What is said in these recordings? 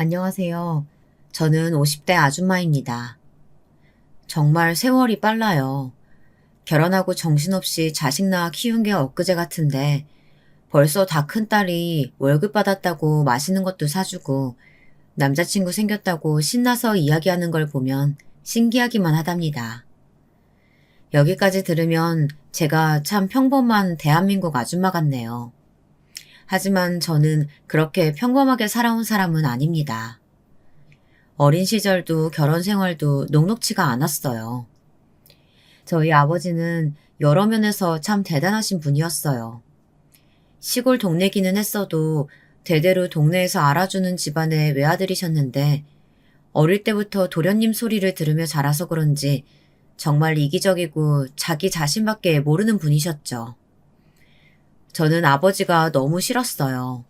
안녕하세요. 저는 50대 아줌마입니다. 정말 세월이 빨라요. 결혼하고 정신없이 자식 낳아 키운 게 엊그제 같은데 벌써 다 큰 딸이 월급 받았다고 맛있는 것도 사주고 남자친구 생겼다고 신나서 이야기하는 걸 보면 신기하기만 하답니다. 여기까지 들으면 제가 참 평범한 대한민국 아줌마 같네요. 하지만 저는 그렇게 평범하게 살아온 사람은 아닙니다. 어린 시절도 결혼 생활도 녹록치가 않았어요. 저희 아버지는 여러 면에서 참 대단하신 분이었어요. 시골 동네기는 했어도 대대로 동네에서 알아주는 집안의 외아들이셨는데 어릴 때부터 도련님 소리를 들으며 자라서 그런지 정말 이기적이고 자기 자신밖에 모르는 분이셨죠. 저는 아버지가 너무 싫었어요.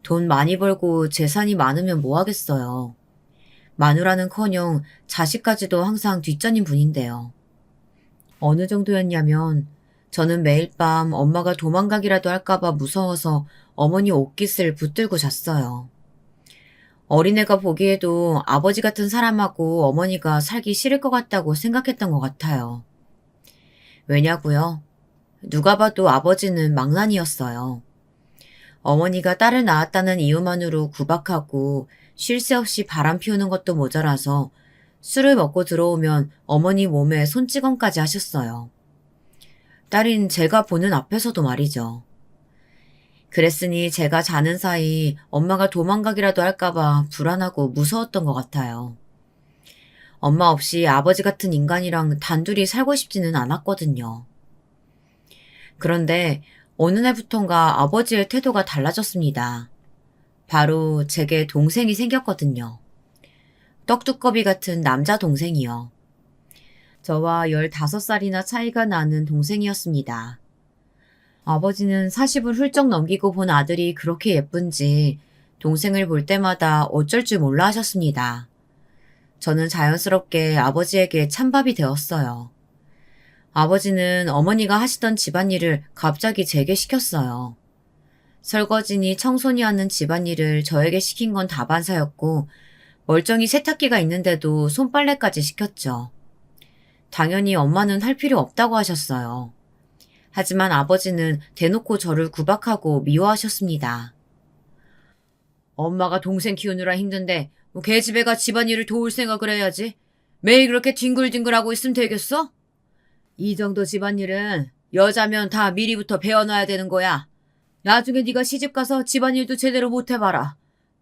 돈 많이 벌고 재산이 많으면 뭐 하겠어요. 마누라는커녕 자식까지도 항상 뒷전인 분인데요. 어느 정도였냐면 저는 매일 밤 엄마가 도망가기라도 할까봐 무서워서 어머니 옷깃을 붙들고 잤어요. 어린애가 보기에도 아버지 같은 사람하고 어머니가 살기 싫을 것 같다고 생각했던 것 같아요. 왜냐고요? 누가 봐도 아버지는 망나니였어요. 어머니가 딸을 낳았다는 이유만으로 구박하고 쉴 새 없이 바람 피우는 것도 모자라서 술을 먹고 들어오면 어머니 몸에 손찌검까지 하셨어요. 딸인 제가 보는 앞에서도 말이죠. 그랬으니 제가 자는 사이 엄마가 도망가기라도 할까봐 불안하고 무서웠던 것 같아요. 엄마 없이 아버지 같은 인간이랑 단둘이 살고 싶지는 않았거든요. 그런데 어느 날부턴가 아버지의 태도가 달라졌습니다. 바로 제게 동생이 생겼거든요. 떡두꺼비 같은 남자 동생이요. 저와 15살이나 차이가 나는 동생이었습니다. 아버지는 40을 훌쩍 넘기고 본 아들이 그렇게 예쁜지 동생을 볼 때마다 어쩔 줄 몰라 하셨습니다. 저는 자연스럽게 아버지에게 찬밥이 되었어요. 아버지는 어머니가 하시던 집안일을 갑자기 제게 시켰어요. 설거지니 청소니 하는 집안일을 저에게 시킨 건 다반사였고 멀쩡히 세탁기가 있는데도 손빨래까지 시켰죠. 당연히 엄마는 할 필요 없다고 하셨어요. 하지만 아버지는 대놓고 저를 구박하고 미워하셨습니다. 엄마가 동생 키우느라 힘든데 걔집애가 집안일을 도울 생각을 해야지. 매일 그렇게 뒹굴뒹굴하고 있으면 되겠어? 이 정도 집안일은 여자면 다 미리부터 배워놔야 되는 거야. 나중에 네가 시집가서 집안일도 제대로 못 해봐라.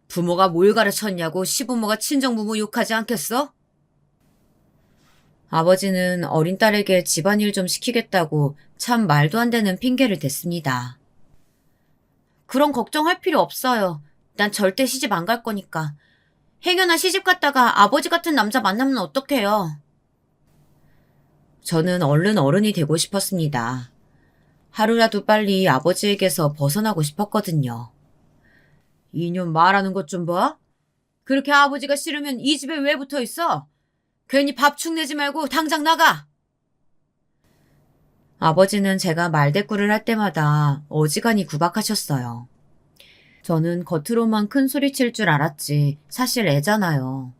부모가 뭘 가르쳤냐고 시부모가 친정부모 욕하지 않겠어? 아버지는 어린 딸에게 집안일 좀 시키겠다고 참 말도 안 되는 핑계를 댔습니다. 그런 걱정할 필요 없어요. 난 절대 시집 안 갈 거니까. 행여나 시집 갔다가 아버지 같은 남자 만나면 어떡해요. 저는 얼른 어른이 되고 싶었습니다. 하루라도 빨리 아버지에게서 벗어나고 싶었거든요. 이년 말하는 것 좀 봐. 그렇게 아버지가 싫으면 이 집에 왜 붙어 있어? 괜히 밥축 내지 말고 당장 나가! 아버지는 제가 말대꾸를 할 때마다 어지간히 구박하셨어요. 저는 겉으로만 큰 소리 칠 줄 알았지 사실 애잖아요.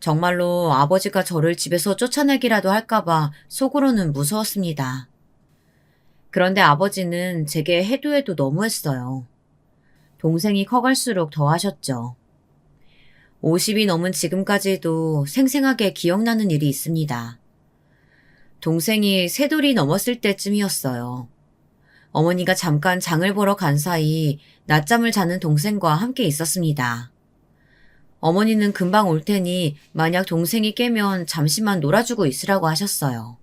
정말로 아버지가 저를 집에서 쫓아내기라도 할까봐 속으로는 무서웠습니다. 그런데 아버지는 제게 해도 해도 너무했어요. 동생이 커갈수록 더 하셨죠. 50이 넘은 지금까지도 생생하게 기억나는 일이 있습니다. 동생이 새돌이 넘었을 때쯤이었어요. 어머니가 잠깐 장을 보러 간 사이 낮잠을 자는 동생과 함께 있었습니다. 어머니는 금방 올 테니 만약 동생이 깨면 잠시만 놀아주고 있으라고 하셨어요.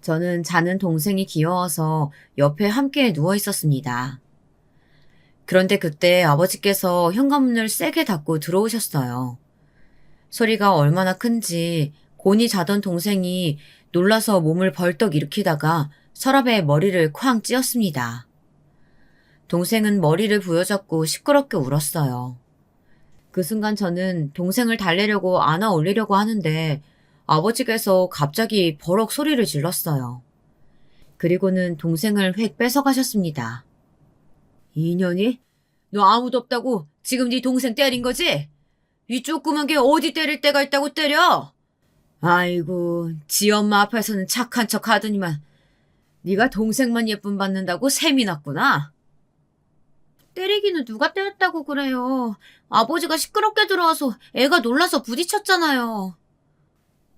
저는 자는 동생이 귀여워서 옆에 함께 누워 있었습니다. 그런데 그때 아버지께서 현관문을 세게 닫고 들어오셨어요. 소리가 얼마나 큰지 곤히 자던 동생이 놀라서 몸을 벌떡 일으키다가 서랍에 머리를 쾅 찧었습니다. 동생은 머리를 부여잡고 시끄럽게 울었어요. 그 순간 저는 동생을 달래려고 안아 올리려고 하는데 아버지께서 갑자기 버럭 소리를 질렀어요. 그리고는 동생을 획 뺏어가셨습니다. 이년이? 너 아무도 없다고 지금 네 동생 때린 거지? 이 조그만 게 어디 때릴 때가 있다고 때려? 아이고, 지 엄마 앞에서는 착한 척 하더니만 네가 동생만 예쁨 받는다고 셈이 났구나. 때리기는 누가 때렸다고 그래요. 아버지가 시끄럽게 들어와서 애가 놀라서 부딪혔잖아요.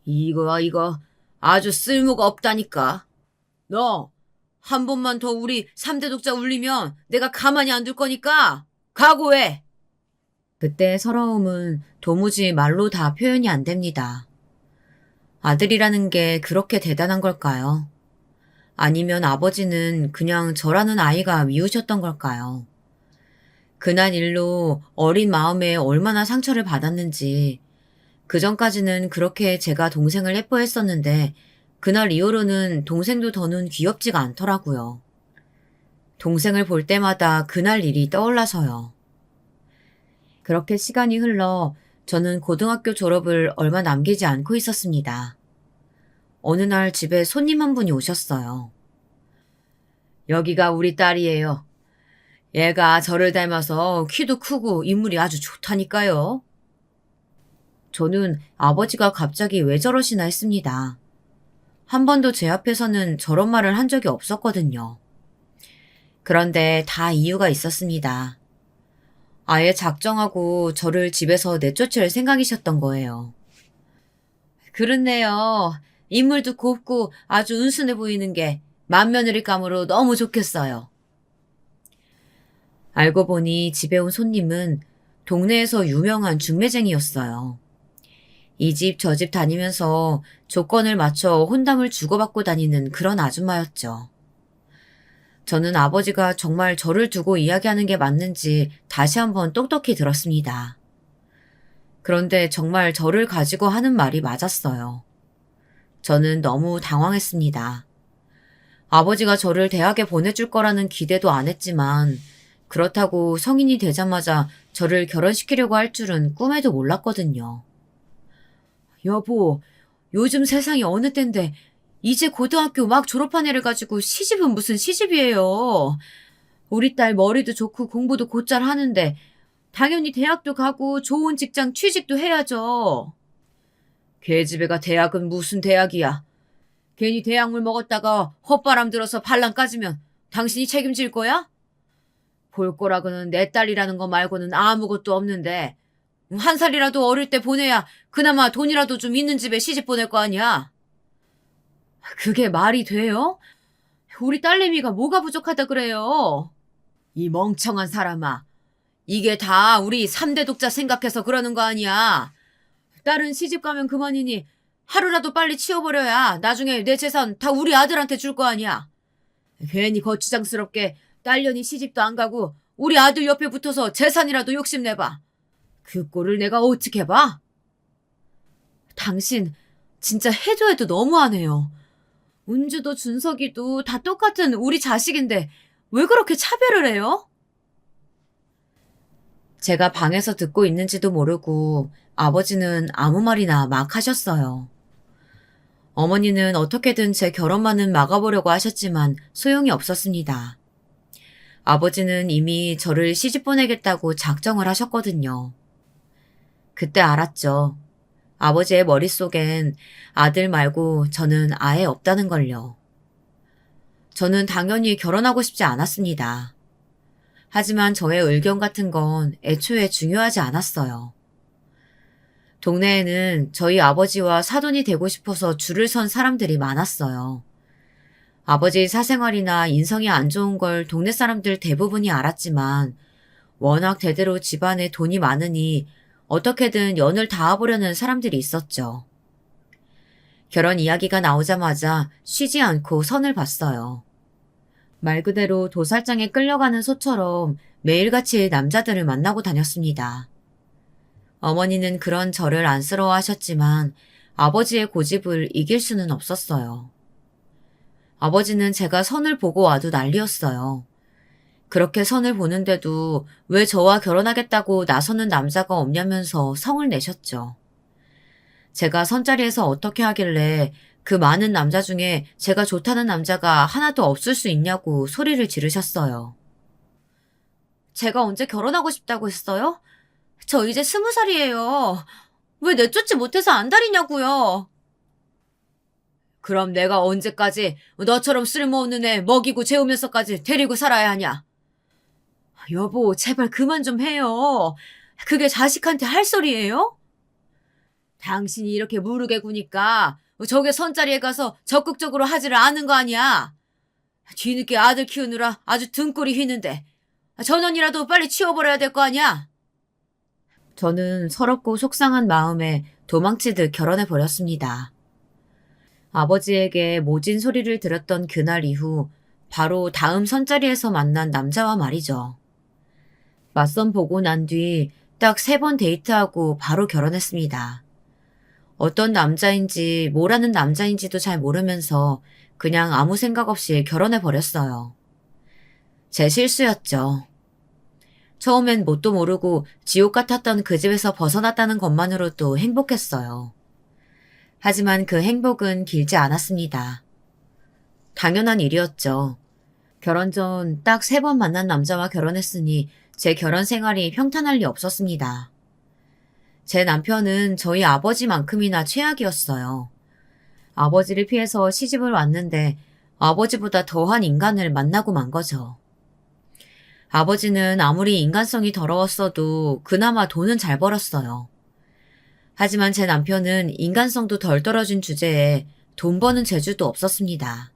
이거 아주 쓸모가 없다니까. 너 한 번만 더 우리 3대 독자 울리면 내가 가만히 안 둘 거니까 각오해. 그때 서러움은 도무지 말로 다 표현이 안 됩니다. 아들이라는 게 그렇게 대단한 걸까요? 아니면 아버지는 그냥 저라는 아이가 미우셨던 걸까요? 그날 일로 어린 마음에 얼마나 상처를 받았는지, 그전까지는 그렇게 제가 동생을 예뻐했었는데 그날 이후로는 동생도 더는 귀엽지가 않더라고요. 동생을 볼 때마다 그날 일이 떠올라서요. 그렇게 시간이 흘러 저는 고등학교 졸업을 얼마 남기지 않고 있었습니다. 어느 날 집에 손님 한 분이 오셨어요. 여기가 우리 딸이에요. 얘가 저를 닮아서 키도 크고 인물이 아주 좋다니까요. 저는 아버지가 갑자기 왜 저러시나 했습니다. 한 번도 제 앞에서는 저런 말을 한 적이 없었거든요. 그런데 다 이유가 있었습니다. 아예 작정하고 저를 집에서 내쫓을 생각이셨던 거예요. 그렇네요. 인물도 곱고 아주 은순해 보이는 게 맏며느리감으로 너무 좋겠어요. 알고 보니 집에 온 손님은 동네에서 유명한 중매쟁이였어요. 이 집 저 집 다니면서 조건을 맞춰 혼담을 주고받고 다니는 그런 아줌마였죠. 저는 아버지가 정말 저를 두고 이야기하는 게 맞는지 다시 한번 똑똑히 들었습니다. 그런데 정말 저를 가지고 하는 말이 맞았어요. 저는 너무 당황했습니다. 아버지가 저를 대학에 보내줄 거라는 기대도 안 했지만 그렇다고 성인이 되자마자 저를 결혼시키려고 할 줄은 꿈에도 몰랐거든요. 여보, 요즘 세상이 어느 때인데 이제 고등학교 막 졸업한 애를 가지고 시집은 무슨 시집이에요. 우리 딸 머리도 좋고 공부도 곧잘 하는데 당연히 대학도 가고 좋은 직장 취직도 해야죠. 계집애가 대학은 무슨 대학이야. 괜히 대학물 먹었다가 헛바람 들어서 반란 까지면 당신이 책임질 거야? 볼 거라고는 내 딸이라는 거 말고는 아무것도 없는데 한 살이라도 어릴 때 보내야 그나마 돈이라도 좀 있는 집에 시집 보낼 거 아니야. 그게 말이 돼요? 우리 딸내미가 뭐가 부족하다 그래요? 이 멍청한 사람아. 이게 다 우리 3대 독자 생각해서 그러는 거 아니야. 딸은 시집 가면 그만이니 하루라도 빨리 치워버려야 나중에 내 재산 다 우리 아들한테 줄 거 아니야. 괜히 거추장스럽게 딸년이 시집도 안 가고 우리 아들 옆에 붙어서 재산이라도 욕심내봐. 그 꼴을 내가 어떻게 봐? 당신 진짜 해도 해도 너무하네요. 은주도 준석이도 다 똑같은 우리 자식인데 왜 그렇게 차별을 해요? 제가 방에서 듣고 있는지도 모르고 아버지는 아무 말이나 막 하셨어요. 어머니는 어떻게든 제 결혼만은 막아보려고 하셨지만 소용이 없었습니다. 아버지는 이미 저를 시집 보내겠다고 작정을 하셨거든요. 그때 알았죠. 아버지의 머릿속엔 아들 말고 저는 아예 없다는 걸요. 저는 당연히 결혼하고 싶지 않았습니다. 하지만 저의 의견 같은 건 애초에 중요하지 않았어요. 동네에는 저희 아버지와 사돈이 되고 싶어서 줄을 선 사람들이 많았어요. 아버지 사생활이나 인성이 안 좋은 걸 동네 사람들 대부분이 알았지만 워낙 대대로 집안에 돈이 많으니 어떻게든 연을 닿아보려는 사람들이 있었죠. 결혼 이야기가 나오자마자 쉬지 않고 선을 봤어요. 말 그대로 도살장에 끌려가는 소처럼 매일같이 남자들을 만나고 다녔습니다. 어머니는 그런 저를 안쓰러워하셨지만 아버지의 고집을 이길 수는 없었어요. 아버지는 제가 선을 보고 와도 난리였어요. 그렇게 선을 보는데도 왜 저와 결혼하겠다고 나서는 남자가 없냐면서 성을 내셨죠. 제가 선자리에서 어떻게 하길래 그 많은 남자 중에 제가 좋다는 남자가 하나도 없을 수 있냐고 소리를 지르셨어요. 제가 언제 결혼하고 싶다고 했어요? 저 이제 20살이에요. 왜 내쫓지 못해서 안달이냐고요. 그럼 내가 언제까지 너처럼 쓸모없는 애 먹이고 재우면서까지 데리고 살아야 하냐? 여보, 제발 그만 좀 해요. 그게 자식한테 할 소리예요? 당신이 이렇게 무르게 구니까 저게 선자리에 가서 적극적으로 하지를 않은 거 아니야. 뒤늦게 아들 키우느라 아주 등골이 휘는데 전원이라도 빨리 치워버려야 될 거 아니야. 저는 서럽고 속상한 마음에 도망치듯 결혼해버렸습니다. 아버지에게 모진 소리를 들었던 그날 이후 바로 다음 선자리에서 만난 남자와 말이죠. 맞선 보고 난 뒤 딱 3번 데이트하고 바로 결혼했습니다. 어떤 남자인지 뭐라는 남자인지도 잘 모르면서 그냥 아무 생각 없이 결혼해버렸어요. 제 실수였죠. 처음엔 뭣도 모르고 지옥 같았던 그 집에서 벗어났다는 것만으로도 행복했어요. 하지만 그 행복은 길지 않았습니다. 당연한 일이었죠. 결혼 전 딱 3번 만난 남자와 결혼했으니 제 결혼 생활이 평탄할 리 없었습니다. 제 남편은 저희 아버지만큼이나 최악이었어요. 아버지를 피해서 시집을 왔는데 아버지보다 더한 인간을 만나고 만 거죠. 아버지는 아무리 인간성이 더러웠어도 그나마 돈은 잘 벌었어요. 하지만 제 남편은 인간성도 덜 떨어진 주제에 돈 버는 재주도 없었습니다.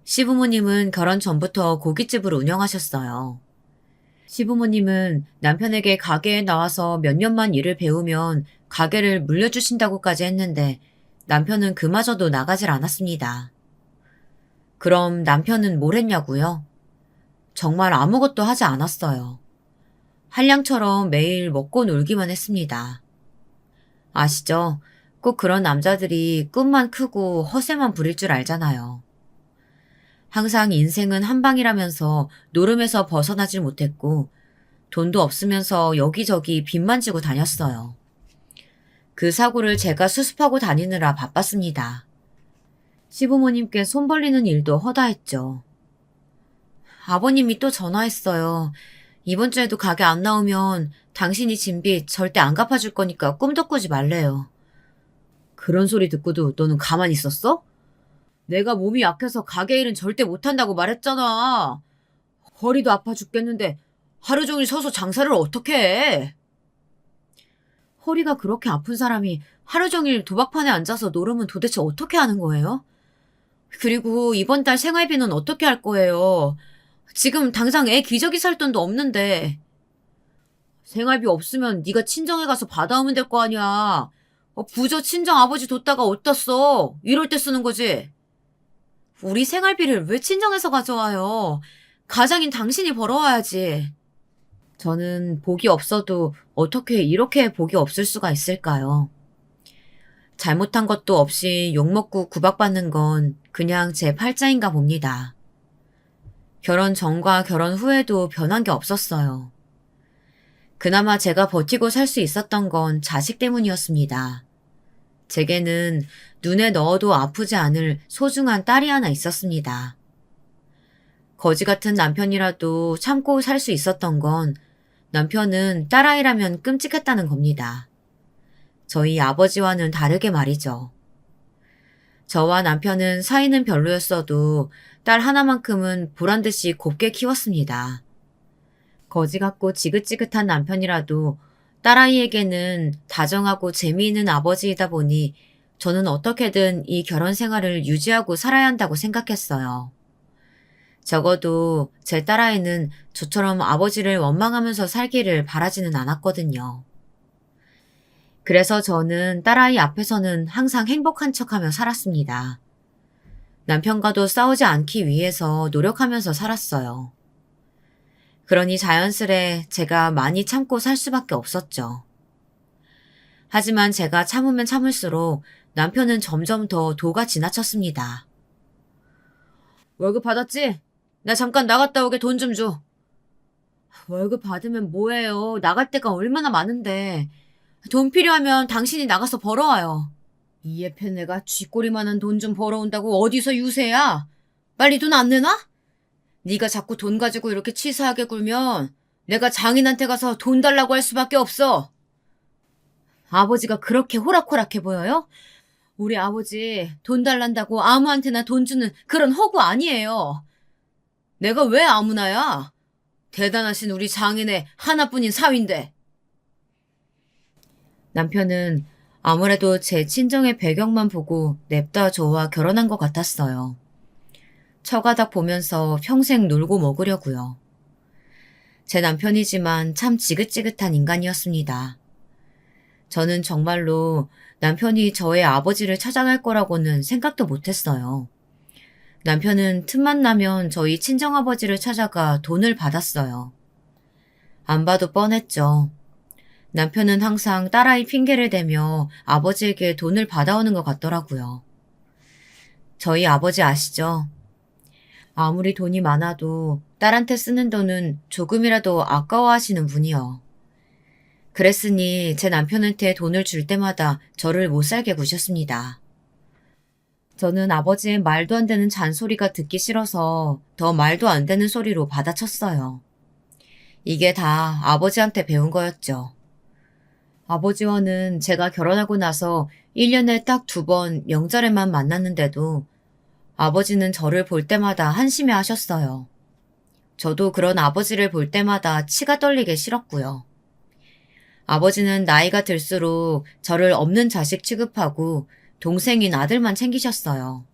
시부모님은 결혼 전부터 고깃집을 운영하셨어요. 시부모님은 남편에게 가게에 나와서 몇 년만 일을 배우면 가게를 물려주신다고까지 했는데 남편은 그마저도 나가질 않았습니다. 그럼 남편은 뭘 했냐고요? 정말 아무것도 하지 않았어요. 한량처럼 매일 먹고 놀기만 했습니다. 아시죠? 꼭 그런 남자들이 꿈만 크고 허세만 부릴 줄 알잖아요. 항상 인생은 한 방이라면서 노름에서 벗어나질 못했고 돈도 없으면서 여기저기 빚만 지고 다녔어요. 그 사고를 제가 수습하고 다니느라 바빴습니다. 시부모님께 손 벌리는 일도 허다했죠. 아버님이 또 전화했어요. 이번 주에도 가게 안 나오면 당신이 진 빚 절대 안 갚아줄 거니까 꿈도 꾸지 말래요. 그런 소리 듣고도 너는 가만히 있었어? 내가 몸이 약해서 가게 일은 절대 못한다고 말했잖아. 허리도 아파 죽겠는데 하루 종일 서서 장사를 어떻게 해? 허리가 그렇게 아픈 사람이 하루 종일 도박판에 앉아서 놀으면 도대체 어떻게 하는 거예요? 그리고 이번 달 생활비는 어떻게 할 거예요? 지금 당장 애 기저귀 살 돈도 없는데. 생활비 없으면 네가 친정에 가서 받아오면 될 거 아니야. 부저 친정 아버지 뒀다가 어디다 써? 이럴 때 쓰는 거지. 우리 생활비를 왜 친정에서 가져와요? 가장인 당신이 벌어와야지. 저는 복이 없어도 어떻게 이렇게 복이 없을 수가 있을까요? 잘못한 것도 없이 욕먹고 구박받는 건 그냥 제 팔자인가 봅니다. 결혼 전과 결혼 후에도 변한 게 없었어요. 그나마 제가 버티고 살 수 있었던 건 자식 때문이었습니다. 제게는 눈에 넣어도 아프지 않을 소중한 딸이 하나 있었습니다. 거지 같은 남편이라도 참고 살 수 있었던 건 남편은 딸아이라면 끔찍했다는 겁니다. 저희 아버지와는 다르게 말이죠. 저와 남편은 사이는 별로였어도 딸 하나만큼은 보란듯이 곱게 키웠습니다. 거지 같고 지긋지긋한 남편이라도 딸아이에게는 다정하고 재미있는 아버지이다 보니 저는 어떻게든 이 결혼 생활을 유지하고 살아야 한다고 생각했어요. 적어도 제 딸아이는 저처럼 아버지를 원망하면서 살기를 바라지는 않았거든요. 그래서 저는 딸아이 앞에서는 항상 행복한 척하며 살았습니다. 남편과도 싸우지 않기 위해서 노력하면서 살았어요. 그러니 자연스레 제가 많이 참고 살 수밖에 없었죠. 하지만 제가 참으면 참을수록 남편은 점점 더 도가 지나쳤습니다. 월급 받았지? 나 잠깐 나갔다 오게 돈 좀 줘. 월급 받으면 뭐해요? 나갈 데가 얼마나 많은데. 돈 필요하면 당신이 나가서 벌어와요. 이 예편 내가 쥐꼬리만한 돈 좀 벌어온다고 어디서 유세야? 빨리 돈 안 내놔? 네가 자꾸 돈 가지고 이렇게 치사하게 굴면 내가 장인한테 가서 돈 달라고 할 수밖에 없어. 아버지가 그렇게 호락호락해 보여요? 우리 아버지 돈 달란다고 아무한테나 돈 주는 그런 허구 아니에요. 내가 왜 아무나야? 대단하신 우리 장인의 하나뿐인 사위인데. 남편은 아무래도 제 친정의 배경만 보고 냅다 저와 결혼한 것 같았어요. 처가닥 보면서 평생 놀고 먹으려고요. 제 남편이지만 참 지긋지긋한 인간이었습니다. 저는 정말로 남편이 저의 아버지를 찾아갈 거라고는 생각도 못했어요. 남편은 틈만 나면 저희 친정아버지를 찾아가 돈을 받았어요. 안 봐도 뻔했죠. 남편은 항상 딸아이 핑계를 대며 아버지에게 돈을 받아오는 것 같더라고요. 저희 아버지 아시죠? 아무리 돈이 많아도 딸한테 쓰는 돈은 조금이라도 아까워하시는 분이요. 그랬으니 제 남편한테 돈을 줄 때마다 저를 못살게 구셨습니다. 저는 아버지의 말도 안 되는 잔소리가 듣기 싫어서 더 말도 안 되는 소리로 받아쳤어요. 이게 다 아버지한테 배운 거였죠. 아버지와는 제가 결혼하고 나서 1년에 딱 2번 명절에만 만났는데도 아버지는 저를 볼 때마다 한심해 하셨어요. 저도 그런 아버지를 볼 때마다 치가 떨리게 싫었고요. 아버지는 나이가 들수록 저를 없는 자식 취급하고 동생인 아들만 챙기셨어요.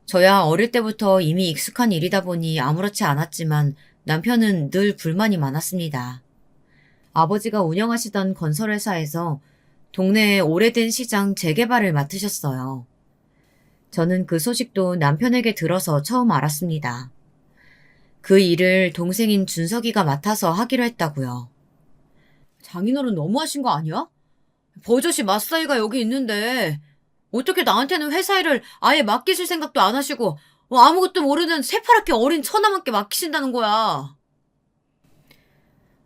저야 어릴 때부터 이미 익숙한 일이다 보니 아무렇지 않았지만 남편은 늘 불만이 많았습니다. 아버지가 운영하시던 건설회사에서 동네의 오래된 시장 재개발을 맡으셨어요. 저는 그 소식도 남편에게 들어서 처음 알았습니다. 그 일을 동생인 준석이가 맡아서 하기로 했다고요. 장인어른 너무하신 거 아니야? 버젓이 맞사이가 여기 있는데 어떻게 나한테는 회사 일을 아예 맡기실 생각도 안 하시고 아무것도 모르는 새파랗게 어린 처남한테 맡기신다는 거야.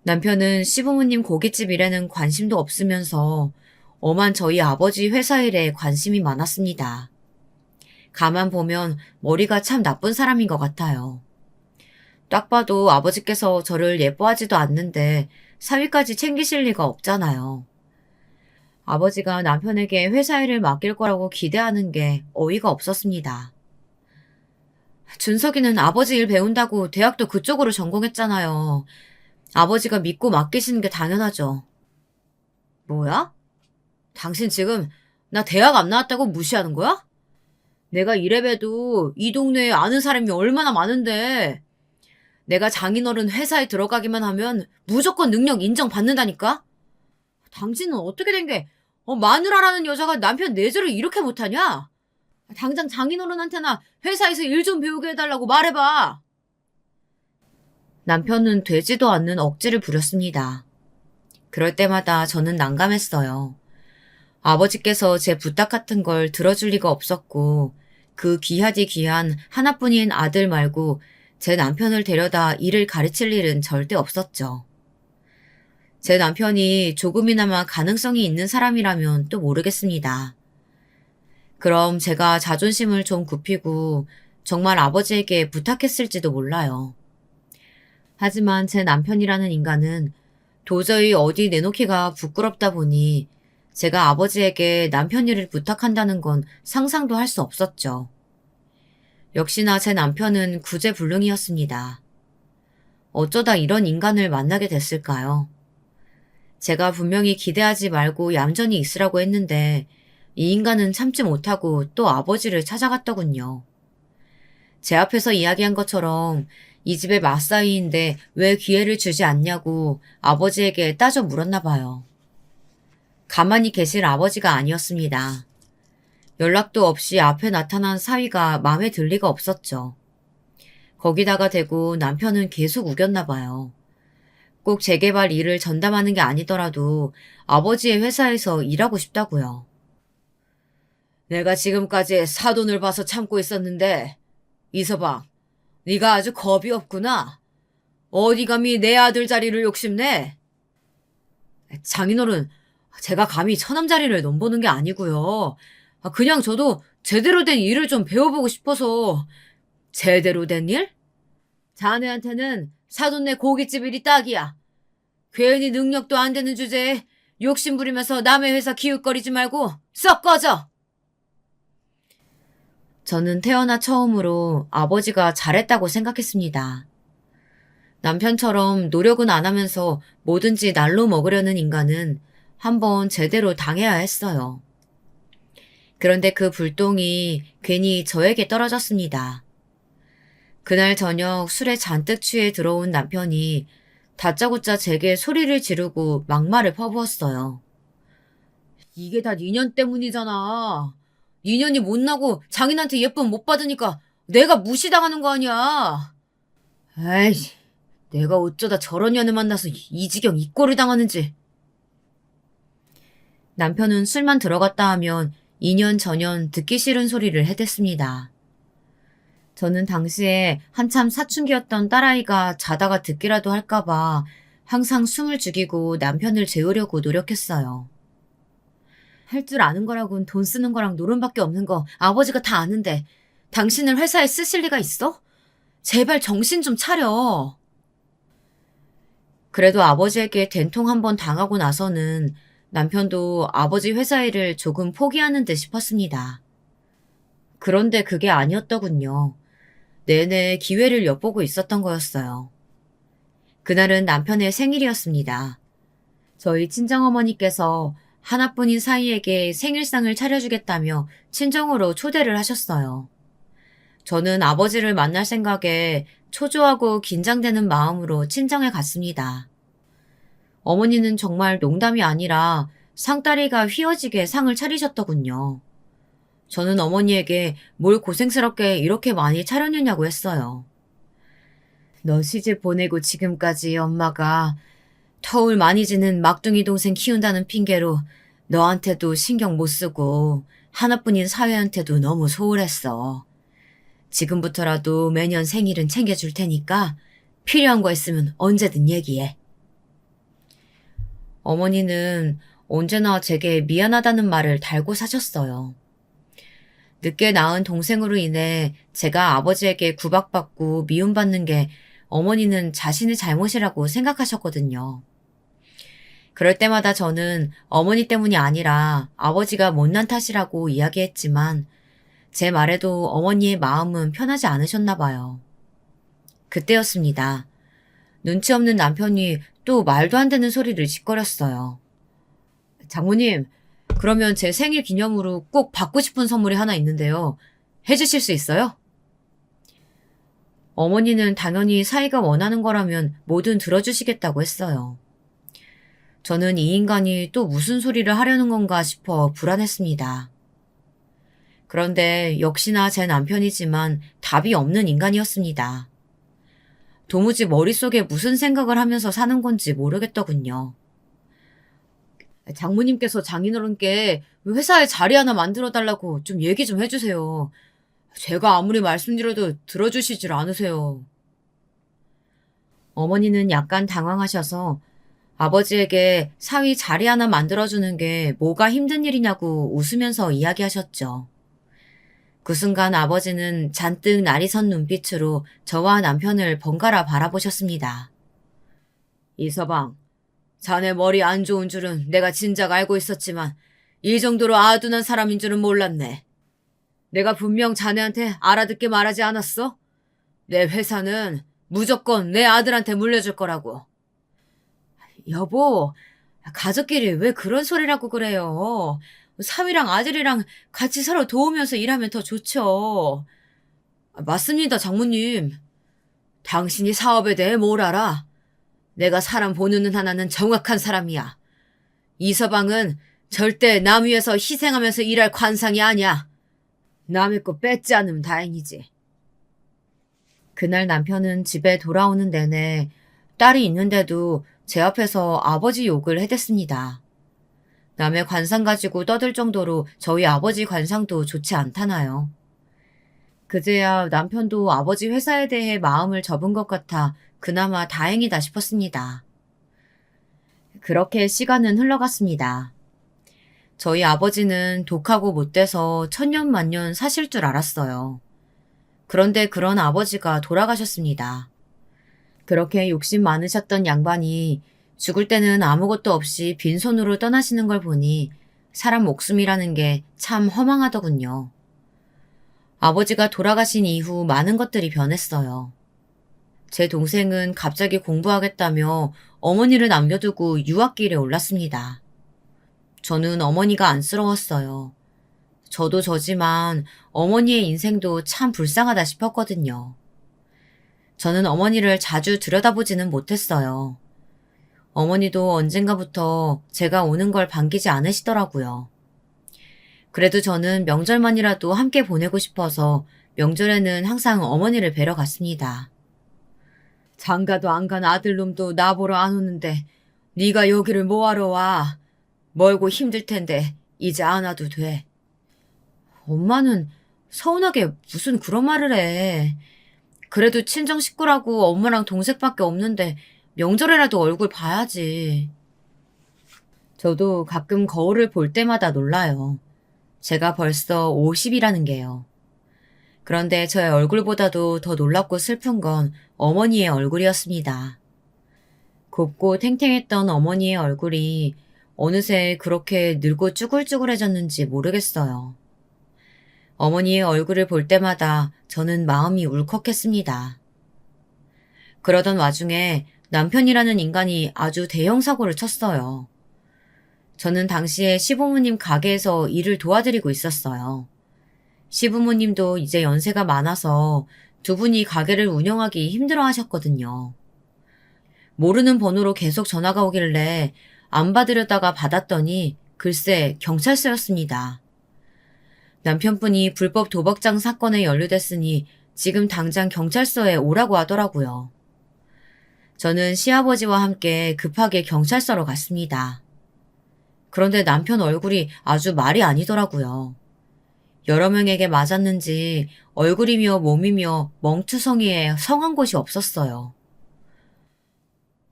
남편은 시부모님 고깃집 일에는 관심도 없으면서 엄한 저희 아버지 회사 일에 관심이 많았습니다. 가만 보면 머리가 참 나쁜 사람인 것 같아요. 딱 봐도 아버지께서 저를 예뻐하지도 않는데 사위까지 챙기실 리가 없잖아요. 아버지가 남편에게 회사 일을 맡길 거라고 기대하는 게 어이가 없었습니다. 준석이는 아버지 일 배운다고 대학도 그쪽으로 전공했잖아요. 아버지가 믿고 맡기시는 게 당연하죠. 뭐야? 당신 지금 나 대학 안 나왔다고 무시하는 거야? 내가 이래봬도 이 동네에 아는 사람이 얼마나 많은데 내가 장인어른 회사에 들어가기만 하면 무조건 능력 인정받는다니까? 당신은 어떻게 된 게 마누라라는 여자가 남편 내조를 이렇게 못하냐? 당장 장인어른한테나 회사에서 일 좀 배우게 해달라고 말해봐. 남편은 되지도 않는 억지를 부렸습니다. 그럴 때마다 저는 난감했어요. 아버지께서 제 부탁 같은 걸 들어줄 리가 없었고 그 귀하디 귀한 하나뿐인 아들 말고 제 남편을 데려다 일을 가르칠 일은 절대 없었죠. 제 남편이 조금이나마 가능성이 있는 사람이라면 또 모르겠습니다. 그럼 제가 자존심을 좀 굽히고 정말 아버지에게 부탁했을지도 몰라요. 하지만 제 남편이라는 인간은 도저히 어디 내놓기가 부끄럽다 보니 제가 아버지에게 남편 일을 부탁한다는 건 상상도 할 수 없었죠. 역시나 제 남편은 구제불능이었습니다. 어쩌다 이런 인간을 만나게 됐을까요? 제가 분명히 기대하지 말고 얌전히 있으라고 했는데 이 인간은 참지 못하고 또 아버지를 찾아갔더군요. 제 앞에서 이야기한 것처럼 이 집의 맞사이인데 왜 기회를 주지 않냐고 아버지에게 따져 물었나 봐요. 가만히 계실 아버지가 아니었습니다. 연락도 없이 앞에 나타난 사위가 마음에 들 리가 없었죠. 거기다가 대고 남편은 계속 우겼나 봐요. 꼭 재개발 일을 전담하는 게 아니더라도 아버지의 회사에서 일하고 싶다고요. 내가 지금까지 사돈을 봐서 참고 있었는데 이서방, 네가 아주 겁이 없구나. 어디 감히 내 아들 자리를 욕심내? 장인어른, 제가 감히 처남 자리를 넘보는 게 아니고요. 그냥 저도 제대로 된 일을 좀 배워보고 싶어서. 제대로 된 일? 자네한테는 사돈네 고깃집 일이 딱이야. 괜히 능력도 안 되는 주제에 욕심 부리면서 남의 회사 기웃거리지 말고 썩 꺼져! 저는 태어나 처음으로 아버지가 잘했다고 생각했습니다. 남편처럼 노력은 안 하면서 뭐든지 날로 먹으려는 인간은 한번 제대로 당해야 했어요. 그런데 그 불똥이 괜히 저에게 떨어졌습니다. 그날 저녁 술에 잔뜩 취해 들어온 남편이 다짜고짜 제게 소리를 지르고 막말을 퍼부었어요. 이게 다 니년 때문이잖아. 니년이 못나고 장인한테 예쁨 못 받으니까 내가 무시당하는 거 아니야. 에이, 내가 어쩌다 저런 년을 만나서 이 지경 이 꼴을 당하는지. 남편은 술만 들어갔다 하면 2년 전년 듣기 싫은 소리를 해댔습니다. 저는 당시에 한참 사춘기였던 딸아이가 자다가 듣기라도 할까봐 항상 숨을 죽이고 남편을 재우려고 노력했어요. 할 줄 아는 거라곤 돈 쓰는 거랑 노름밖에 없는 거 아버지가 다 아는데 당신을 회사에 쓰실 리가 있어? 제발 정신 좀 차려. 그래도 아버지에게 된통 한번 당하고 나서는 남편도 아버지 회사 일을 조금 포기하는 듯 싶었습니다. 그런데 그게 아니었더군요. 내내 기회를 엿보고 있었던 거였어요. 그날은 남편의 생일이었습니다. 저희 친정어머니께서 하나뿐인 사위에게 생일상을 차려주겠다며 친정으로 초대를 하셨어요. 저는 아버지를 만날 생각에 초조하고 긴장되는 마음으로 친정에 갔습니다. 어머니는 정말 농담이 아니라 상다리가 휘어지게 상을 차리셨더군요. 저는 어머니에게 뭘 고생스럽게 이렇게 많이 차렸느냐고 했어요. 너 시집 보내고 지금까지 엄마가 터울 많이 지는 막둥이 동생 키운다는 핑계로 너한테도 신경 못 쓰고 하나뿐인 사회한테도 너무 소홀했어. 지금부터라도 매년 생일은 챙겨줄 테니까 필요한 거 있으면 언제든 얘기해. 어머니는 언제나 제게 미안하다는 말을 달고 사셨어요. 늦게 낳은 동생으로 인해 제가 아버지에게 구박받고 미움받는 게 어머니는 자신의 잘못이라고 생각하셨거든요. 그럴 때마다 저는 어머니 때문이 아니라 아버지가 못난 탓이라고 이야기했지만 제 말에도 어머니의 마음은 편하지 않으셨나 봐요. 그때였습니다. 눈치 없는 남편이 또 말도 안 되는 소리를 짓거렸어요. 장모님, 그러면 제 생일 기념으로 꼭 받고 싶은 선물이 하나 있는데요. 해주실 수 있어요? 어머니는 당연히 사이가 원하는 거라면 뭐든 들어주시겠다고 했어요. 저는 이 인간이 또 무슨 소리를 하려는 건가 싶어 불안했습니다. 그런데 역시나 제 남편이지만 답이 없는 인간이었습니다. 도무지 머릿속에 무슨 생각을 하면서 사는 건지 모르겠더군요. 장모님께서 장인어른께 회사에 자리 하나 만들어 달라고 좀 얘기 좀 해주세요. 제가 아무리 말씀드려도 들어주시질 않으세요. 어머니는 약간 당황하셔서 아버지에게 사위 자리 하나 만들어주는 게 뭐가 힘든 일이냐고 웃으면서 이야기하셨죠. 그 순간 아버지는 잔뜩 날이 선 눈빛으로 저와 남편을 번갈아 바라보셨습니다. 이서방, 자네 머리 안 좋은 줄은 내가 진작 알고 있었지만 이 정도로 아둔한 사람인 줄은 몰랐네. 내가 분명 자네한테 알아듣게 말하지 않았어? 내 회사는 무조건 내 아들한테 물려줄 거라고. 여보, 가족끼리 왜 그런 소리라고 그래요? 사위랑 아들이랑 같이 서로 도우면서 일하면 더 좋죠. 맞습니다, 장모님. 당신이 사업에 대해 뭘 알아? 내가 사람 보는 눈 하나는 정확한 사람이야. 이서방은 절대 남 위에서 희생하면서 일할 관상이 아니야. 남의 거 뺏지 않으면 다행이지. 그날 남편은 집에 돌아오는 내내 딸이 있는데도 제 앞에서 아버지 욕을 해댔습니다. 남의 관상 가지고 떠들 정도로 저희 아버지 관상도 좋지 않다나요. 그제야 남편도 아버지 회사에 대해 마음을 접은 것 같아 그나마 다행이다 싶었습니다. 그렇게 시간은 흘러갔습니다. 저희 아버지는 독하고 못돼서 천년만년 사실 줄 알았어요. 그런데 그런 아버지가 돌아가셨습니다. 그렇게 욕심 많으셨던 양반이 죽을 때는 아무것도 없이 빈손으로 떠나시는 걸 보니 사람 목숨이라는 게 참 허망하더군요. 아버지가 돌아가신 이후 많은 것들이 변했어요. 제 동생은 갑자기 공부하겠다며 어머니를 남겨두고 유학길에 올랐습니다. 저는 어머니가 안쓰러웠어요. 저도 저지만 어머니의 인생도 참 불쌍하다 싶었거든요. 저는 어머니를 자주 들여다보지는 못했어요. 어머니도 언젠가부터 제가 오는 걸 반기지 않으시더라고요. 그래도 저는 명절만이라도 함께 보내고 싶어서 명절에는 항상 어머니를 뵈러 갔습니다. 장가도 안 간 아들놈도 나보러 안 오는데 네가 여기를 뭐하러 와? 멀고 힘들 텐데 이제 안 와도 돼. 엄마는 서운하게 무슨 그런 말을 해. 그래도 친정 식구라고 엄마랑 동생밖에 없는데 명절에라도 얼굴 봐야지. 저도 가끔 거울을 볼 때마다 놀라요. 제가 벌써 50이라는 게요. 그런데 저의 얼굴보다도 더 놀랍고 슬픈 건 어머니의 얼굴이었습니다. 곱고 탱탱했던 어머니의 얼굴이 어느새 그렇게 늙고 쭈글쭈글해졌는지 모르겠어요. 어머니의 얼굴을 볼 때마다 저는 마음이 울컥했습니다. 그러던 와중에 남편이라는 인간이 아주 대형 사고를 쳤어요. 저는 당시에 시부모님 가게에서 일을 도와드리고 있었어요. 시부모님도 이제 연세가 많아서 두 분이 가게를 운영하기 힘들어 하셨거든요. 모르는 번호로 계속 전화가 오길래 안 받으려다가 받았더니 글쎄 경찰서였습니다. 남편분이 불법 도박장 사건에 연루됐으니 지금 당장 경찰서에 오라고 하더라고요. 저는 시아버지와 함께 급하게 경찰서로 갔습니다. 그런데 남편 얼굴이 아주 말이 아니더라고요. 여러 명에게 맞았는지 얼굴이며 몸이며 멍투성이에 성한 곳이 없었어요.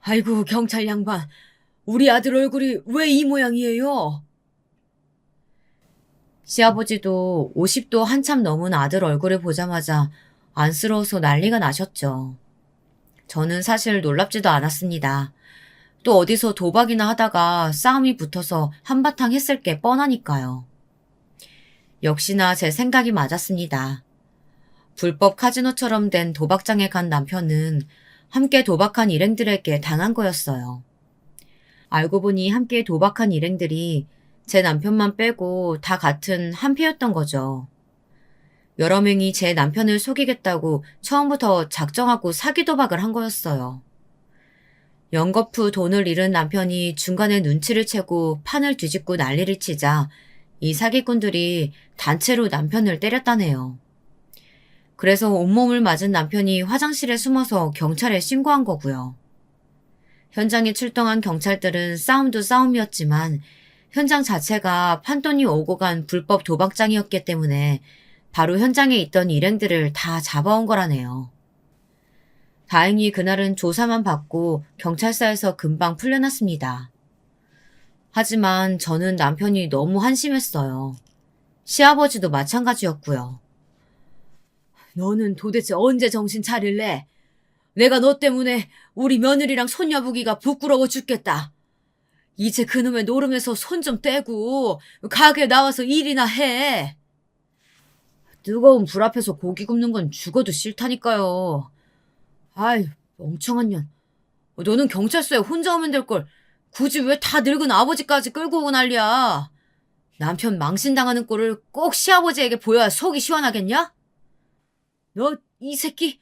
아이고 경찰 양반, 우리 아들 얼굴이 왜 이 모양이에요? 시아버지도 50도 한참 넘은 아들 얼굴을 보자마자 안쓰러워서 난리가 나셨죠. 저는 사실 놀랍지도 않았습니다. 또 어디서 도박이나 하다가 싸움이 붙어서 한바탕 했을 게 뻔하니까요. 역시나 제 생각이 맞았습니다. 불법 카지노처럼 된 도박장에 간 남편은 함께 도박한 일행들에게 당한 거였어요. 알고 보니 함께 도박한 일행들이 제 남편만 빼고 다 같은 한패였던 거죠. 여러 명이 제 남편을 속이겠다고 처음부터 작정하고 사기 도박을 한 거였어요. 연거푸 돈을 잃은 남편이 중간에 눈치를 채고 판을 뒤집고 난리를 치자 이 사기꾼들이 단체로 남편을 때렸다네요. 그래서 온몸을 맞은 남편이 화장실에 숨어서 경찰에 신고한 거고요. 현장에 출동한 경찰들은 싸움도 싸움이었지만 현장 자체가 판돈이 오고 간 불법 도박장이었기 때문에 바로 현장에 있던 일행들을 다 잡아온 거라네요. 다행히 그날은 조사만 받고 경찰서에서 금방 풀려났습니다. 하지만 저는 남편이 너무 한심했어요. 시아버지도 마찬가지였고요. 너는 도대체 언제 정신 차릴래? 내가 너 때문에 우리 며느리랑 손녀보기가 부끄러워 죽겠다. 이제 그놈의 노름에서 손 좀 떼고 가게 나와서 일이나 해. 뜨거운 불 앞에서 고기 굽는 건 죽어도 싫다니까요. 아이, 멍청한 년. 너는 경찰서에 혼자 오면 될 걸 굳이 왜 다 늙은 아버지까지 끌고 오고 난리야. 남편 망신당하는 꼴을 꼭 시아버지에게 보여야 속이 시원하겠냐? 너 이 새끼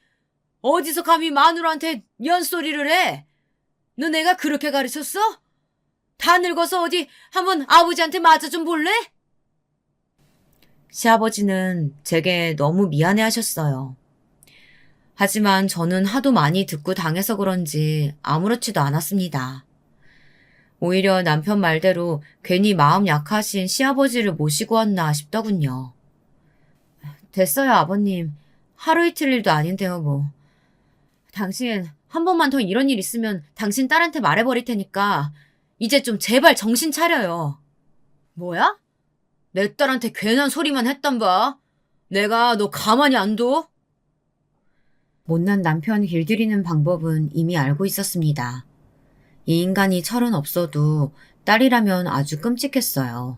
어디서 감히 마누라한테 연소리를 해? 너 내가 그렇게 가르쳤어? 다 늙어서 어디 한번 아버지한테 맞아 좀 볼래? 시아버지는 제게 너무 미안해하셨어요. 하지만 저는 하도 많이 듣고 당해서 그런지 아무렇지도 않았습니다. 오히려 남편 말대로 괜히 마음 약하신 시아버지를 모시고 왔나 싶더군요. 됐어요, 아버님. 하루 이틀 일도 아닌데요, 뭐. 당신 한 번만 더 이런 일 있으면 당신 딸한테 말해버릴 테니까 이제 좀 제발 정신 차려요. 뭐야? 내 딸한테 괜한 소리만 했단 봐. 내가 너 가만히 안 둬? 못난 남편 길들이는 방법은 이미 알고 있었습니다. 이 인간이 철은 없어도 딸이라면 아주 끔찍했어요.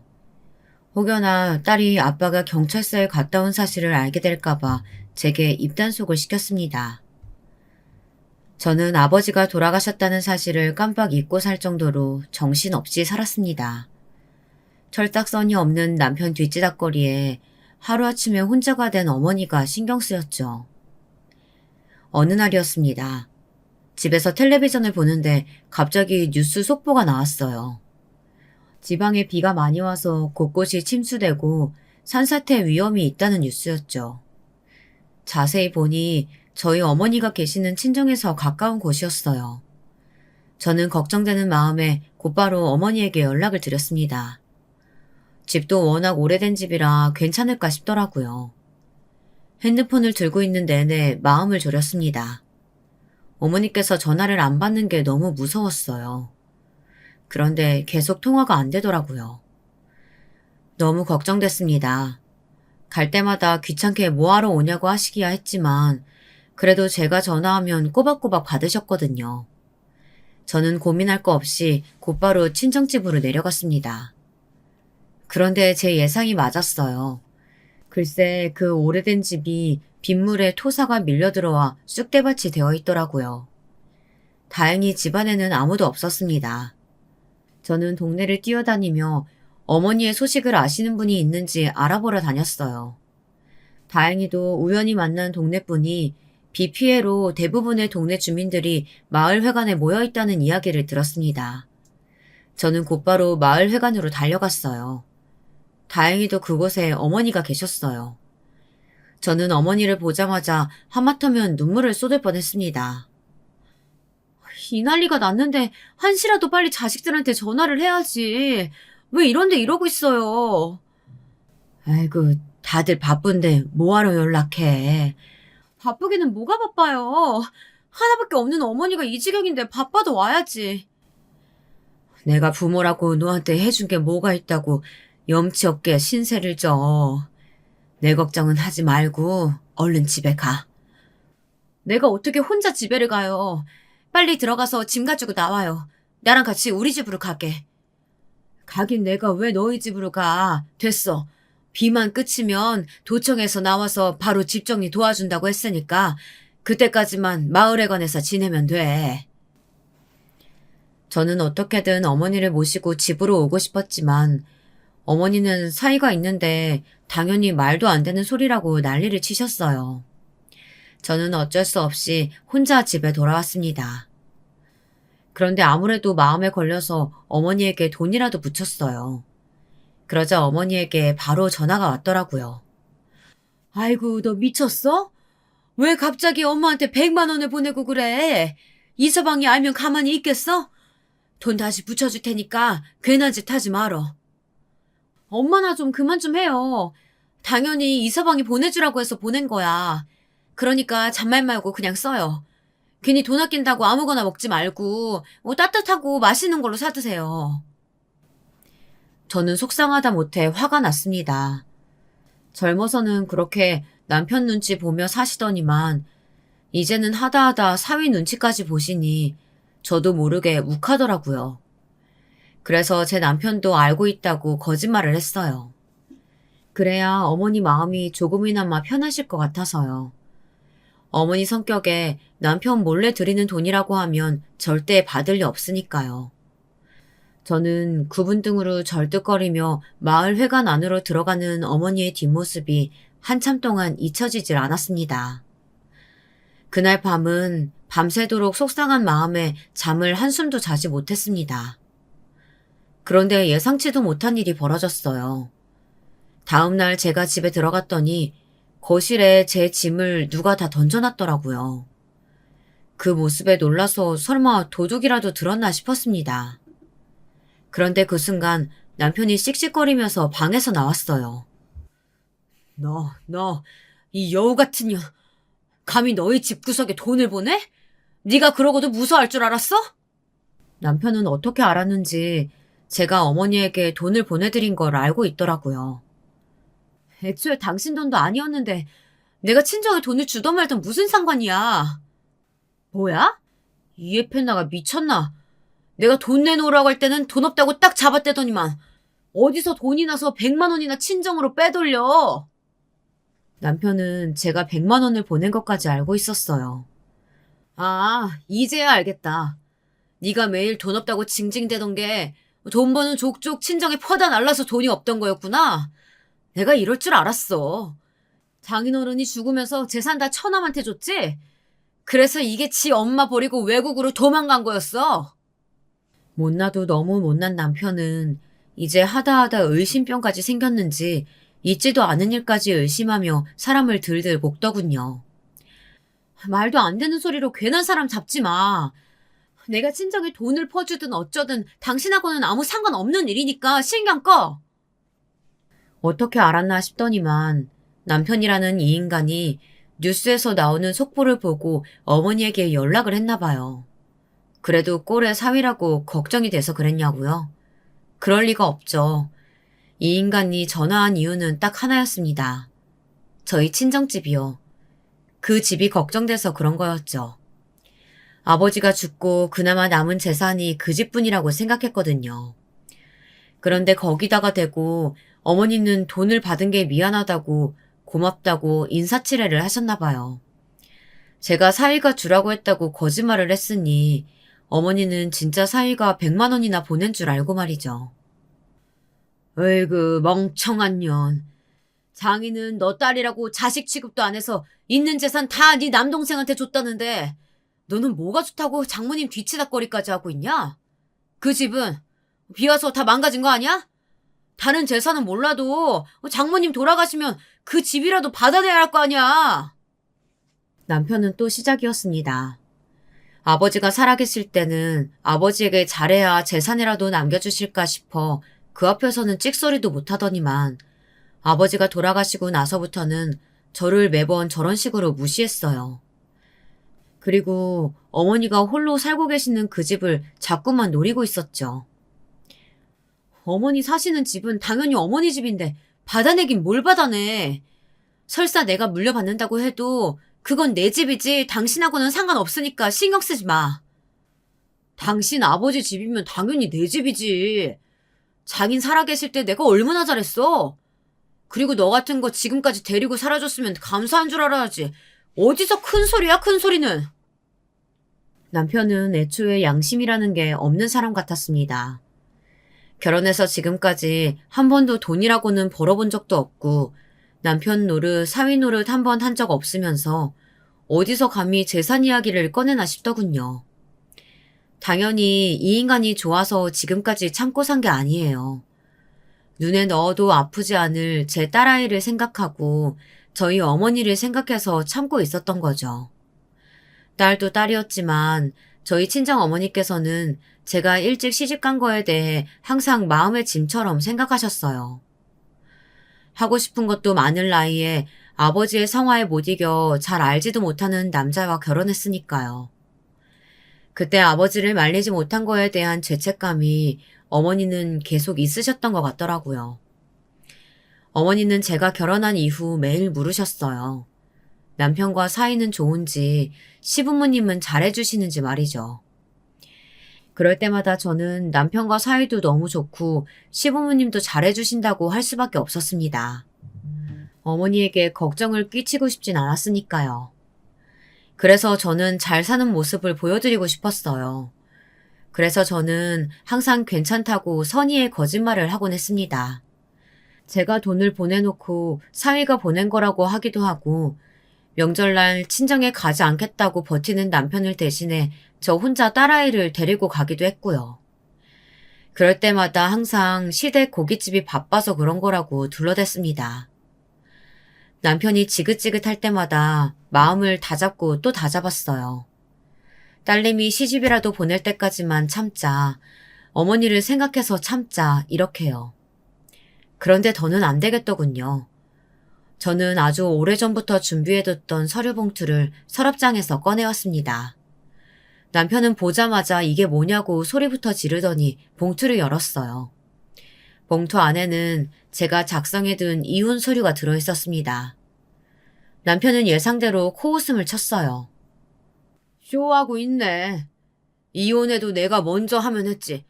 혹여나 딸이 아빠가 경찰서에 갔다 온 사실을 알게 될까봐 제게 입단속을 시켰습니다. 저는 아버지가 돌아가셨다는 사실을 깜빡 잊고 살 정도로 정신없이 살았습니다. 철딱선이 없는 남편 뒷지닥거리에 하루아침에 혼자가 된 어머니가 신경 쓰였죠. 어느 날이었습니다. 집에서 텔레비전을 보는데 갑자기 뉴스 속보가 나왔어요. 지방에 비가 많이 와서 곳곳이 침수되고 산사태 위험이 있다는 뉴스였죠. 자세히 보니 저희 어머니가 계시는 친정에서 가까운 곳이었어요. 저는 걱정되는 마음에 곧바로 어머니에게 연락을 드렸습니다. 집도 워낙 오래된 집이라 괜찮을까 싶더라고요. 핸드폰을 들고 있는 내내 마음을 졸였습니다. 어머니께서 전화를 안 받는 게 너무 무서웠어요. 그런데 계속 통화가 안 되더라고요. 너무 걱정됐습니다. 갈 때마다 귀찮게 뭐하러 오냐고 하시기야 했지만 그래도 제가 전화하면 꼬박꼬박 받으셨거든요. 저는 고민할 거 없이 곧바로 친정집으로 내려갔습니다. 그런데 제 예상이 맞았어요. 글쎄 그 오래된 집이 빗물에 토사가 밀려들어와 쑥대밭이 되어 있더라고요. 다행히 집안에는 아무도 없었습니다. 저는 동네를 뛰어다니며 어머니의 소식을 아시는 분이 있는지 알아보러 다녔어요. 다행히도 우연히 만난 동네분이 비 피해로 대부분의 동네 주민들이 마을회관에 모여 있다는 이야기를 들었습니다. 저는 곧바로 마을회관으로 달려갔어요. 다행히도 그곳에 어머니가 계셨어요. 저는 어머니를 보자마자 하마터면 눈물을 쏟을 뻔했습니다. 이 난리가 났는데 한시라도 빨리 자식들한테 전화를 해야지. 왜 이런데 이러고 있어요? 아이고, 다들 바쁜데 뭐하러 연락해. 바쁘기는 뭐가 바빠요. 하나밖에 없는 어머니가 이 지경인데 바빠도 와야지. 내가 부모라고 너한테 해준 게 뭐가 있다고 염치 없게 신세를 져. 내 걱정은 하지 말고 얼른 집에 가. 내가 어떻게 혼자 집에를 가요. 빨리 들어가서 짐 가지고 나와요. 나랑 같이 우리 집으로 가게. 가긴 내가 왜 너희 집으로 가. 됐어. 비만 그치면 도청에서 나와서 바로 집 정리 도와준다고 했으니까 그때까지만 마을회관에서 지내면 돼. 저는 어떻게든 어머니를 모시고 집으로 오고 싶었지만 어머니는 사이가 있는데 당연히 말도 안 되는 소리라고 난리를 치셨어요. 저는 어쩔 수 없이 혼자 집에 돌아왔습니다. 그런데 아무래도 마음에 걸려서 어머니에게 돈이라도 붙였어요. 그러자 어머니에게 바로 전화가 왔더라고요. 아이고, 너 미쳤어? 왜 갑자기 엄마한테 100만 원을 보내고 그래? 이서방이 알면 가만히 있겠어? 돈 다시 붙여줄 테니까 괜한 짓 하지 말어. 엄마나 좀 그만 좀 해요. 당연히 이서방이 보내주라고 해서 보낸 거야. 그러니까 잔말 말고 그냥 써요. 괜히 돈 아낀다고 아무거나 먹지 말고 따뜻하고 맛있는 걸로 사드세요. 저는 속상하다 못해 화가 났습니다. 젊어서는 그렇게 남편 눈치 보며 사시더니만 이제는 하다하다 사위 눈치까지 보시니 저도 모르게 욱하더라고요. 그래서 제 남편도 알고 있다고 거짓말을 했어요. 그래야 어머니 마음이 조금이나마 편하실 것 같아서요. 어머니 성격에 남편 몰래 드리는 돈이라고 하면 절대 받을 리 없으니까요. 저는 구분등으로 절뚝거리며 마을 회관 안으로 들어가는 어머니의 뒷모습이 한참 동안 잊혀지질 않았습니다. 그날 밤은 밤새도록 속상한 마음에 잠을 한숨도 자지 못했습니다. 그런데 예상치도 못한 일이 벌어졌어요. 다음날 제가 집에 들어갔더니 거실에 제 짐을 누가 다 던져놨더라고요. 그 모습에 놀라서 설마 도둑이라도 들었나 싶었습니다. 그런데 그 순간 남편이 씩씩거리면서 방에서 나왔어요. 이 여우 같은 년, 감히 너희 집구석에 돈을 보내? 네가 그러고도 무서워할 줄 알았어? 남편은 어떻게 알았는지 제가 어머니에게 돈을 보내드린 걸 알고 있더라고요. 애초에 당신 돈도 아니었는데 내가 친정에 돈을 주던 말던 무슨 상관이야. 뭐야? 이에펜나가 미쳤나? 내가 돈 내놓으라고 할 때는 돈 없다고 딱 잡아떼더니만 어디서 돈이 나서 100만 원이나 친정으로 빼돌려. 남편은 제가 100만 원을 보낸 것까지 알고 있었어요. 아, 이제야 알겠다. 네가 매일 돈 없다고 징징대던 게 돈 버는 족족 친정에 퍼다 날라서 돈이 없던 거였구나. 내가 이럴 줄 알았어. 장인어른이 죽으면서 재산 다 처남한테 줬지? 그래서 이게 지 엄마 버리고 외국으로 도망간 거였어. 못나도 너무 못난 남편은 이제 하다하다 의심병까지 생겼는지 있지도 않은 일까지 의심하며 사람을 들들 볶더군요. 말도 안 되는 소리로 괜한 사람 잡지 마. 내가 친정에 돈을 퍼주든 어쩌든 당신하고는 아무 상관없는 일이니까 신경 꺼. 어떻게 알았나 싶더니만 남편이라는 이 인간이 뉴스에서 나오는 속보를 보고 어머니에게 연락을 했나 봐요. 그래도 꼴의 사위라고 걱정이 돼서 그랬냐고요? 그럴 리가 없죠. 이 인간이 전화한 이유는 딱 하나였습니다. 저희 친정집이요. 그 집이 걱정돼서 그런 거였죠. 아버지가 죽고 그나마 남은 재산이 그 집뿐이라고 생각했거든요. 그런데 거기다가 대고 어머니는 돈을 받은 게 미안하다고 고맙다고 인사치레를 하셨나 봐요. 제가 사위가 주라고 했다고 거짓말을 했으니 어머니는 진짜 사위가 100만 원이나 보낸 줄 알고 말이죠. 으이그 멍청한 년. 장인은 너 딸이라고 자식 취급도 안 해서 있는 재산 다 네 남동생한테 줬다는데 너는 뭐가 좋다고 장모님 뒤치다거리까지 하고 있냐? 그 집은 비와서 다 망가진 거 아니야? 다른 재산은 몰라도 장모님 돌아가시면 그 집이라도 받아내야 할 거 아니야. 남편은 또 시작이었습니다. 아버지가 살아계실 때는 아버지에게 잘해야 재산이라도 남겨주실까 싶어 그 앞에서는 찍소리도 못하더니만 아버지가 돌아가시고 나서부터는 저를 매번 저런 식으로 무시했어요. 그리고 어머니가 홀로 살고 계시는 그 집을 자꾸만 노리고 있었죠. 어머니 사시는 집은 당연히 어머니 집인데 받아내긴 뭘 받아내. 설사 내가 물려받는다고 해도 그건 내 집이지 당신하고는 상관없으니까 신경 쓰지 마. 당신 아버지 집이면 당연히 내 집이지. 장인 살아계실 때 내가 얼마나 잘했어. 그리고 너 같은 거 지금까지 데리고 살아줬으면 감사한 줄 알아야지. 어디서 큰 소리야, 큰 소리는. 남편은 애초에 양심이라는 게 없는 사람 같았습니다. 결혼해서 지금까지 한 번도 돈이라고는 벌어본 적도 없고 남편 노릇, 사위 노릇 한 번 한 적 없으면서 어디서 감히 재산 이야기를 꺼내나 싶더군요. 당연히 이 인간이 좋아서 지금까지 참고 산 게 아니에요. 눈에 넣어도 아프지 않을 제 딸아이를 생각하고 저희 어머니를 생각해서 참고 있었던 거죠. 딸도 딸이었지만 저희 친정 어머니께서는 제가 일찍 시집간 거에 대해 항상 마음의 짐처럼 생각하셨어요. 하고 싶은 것도 많을 나이에 아버지의 성화에 못 이겨 잘 알지도 못하는 남자와 결혼했으니까요. 그때 아버지를 말리지 못한 거에 대한 죄책감이 어머니는 계속 있으셨던 것 같더라고요. 어머니는 제가 결혼한 이후 매일 물으셨어요. 남편과 사이는 좋은지, 시부모님은 잘해주시는지 말이죠. 그럴 때마다 저는 남편과 사이도 너무 좋고 시부모님도 잘해주신다고 할 수밖에 없었습니다. 어머니에게 걱정을 끼치고 싶진 않았으니까요. 그래서 저는 잘 사는 모습을 보여드리고 싶었어요. 그래서 저는 항상 괜찮다고 선의의 거짓말을 하곤 했습니다. 제가 돈을 보내놓고 사위가 보낸 거라고 하기도 하고 명절날 친정에 가지 않겠다고 버티는 남편을 대신해 저 혼자 딸아이를 데리고 가기도 했고요. 그럴 때마다 항상 시댁 고깃집이 바빠서 그런 거라고 둘러댔습니다. 남편이 지긋지긋할 때마다 마음을 다잡고 또 다잡았어요. 딸내미 시집이라도 보낼 때까지만 참자, 어머니를 생각해서 참자 이렇게요. 그런데 더는 안 되겠더군요. 저는 아주 오래전부터 준비해뒀던 서류 봉투를 서랍장에서 꺼내왔습니다. 남편은 보자마자 이게 뭐냐고 소리부터 지르더니 봉투를 열었어요. 봉투 안에는 제가 작성해둔 이혼 서류가 들어있었습니다. 남편은 예상대로 코웃음을 쳤어요. 쇼하고 있네. 이혼해도 내가 먼저 하면 했지.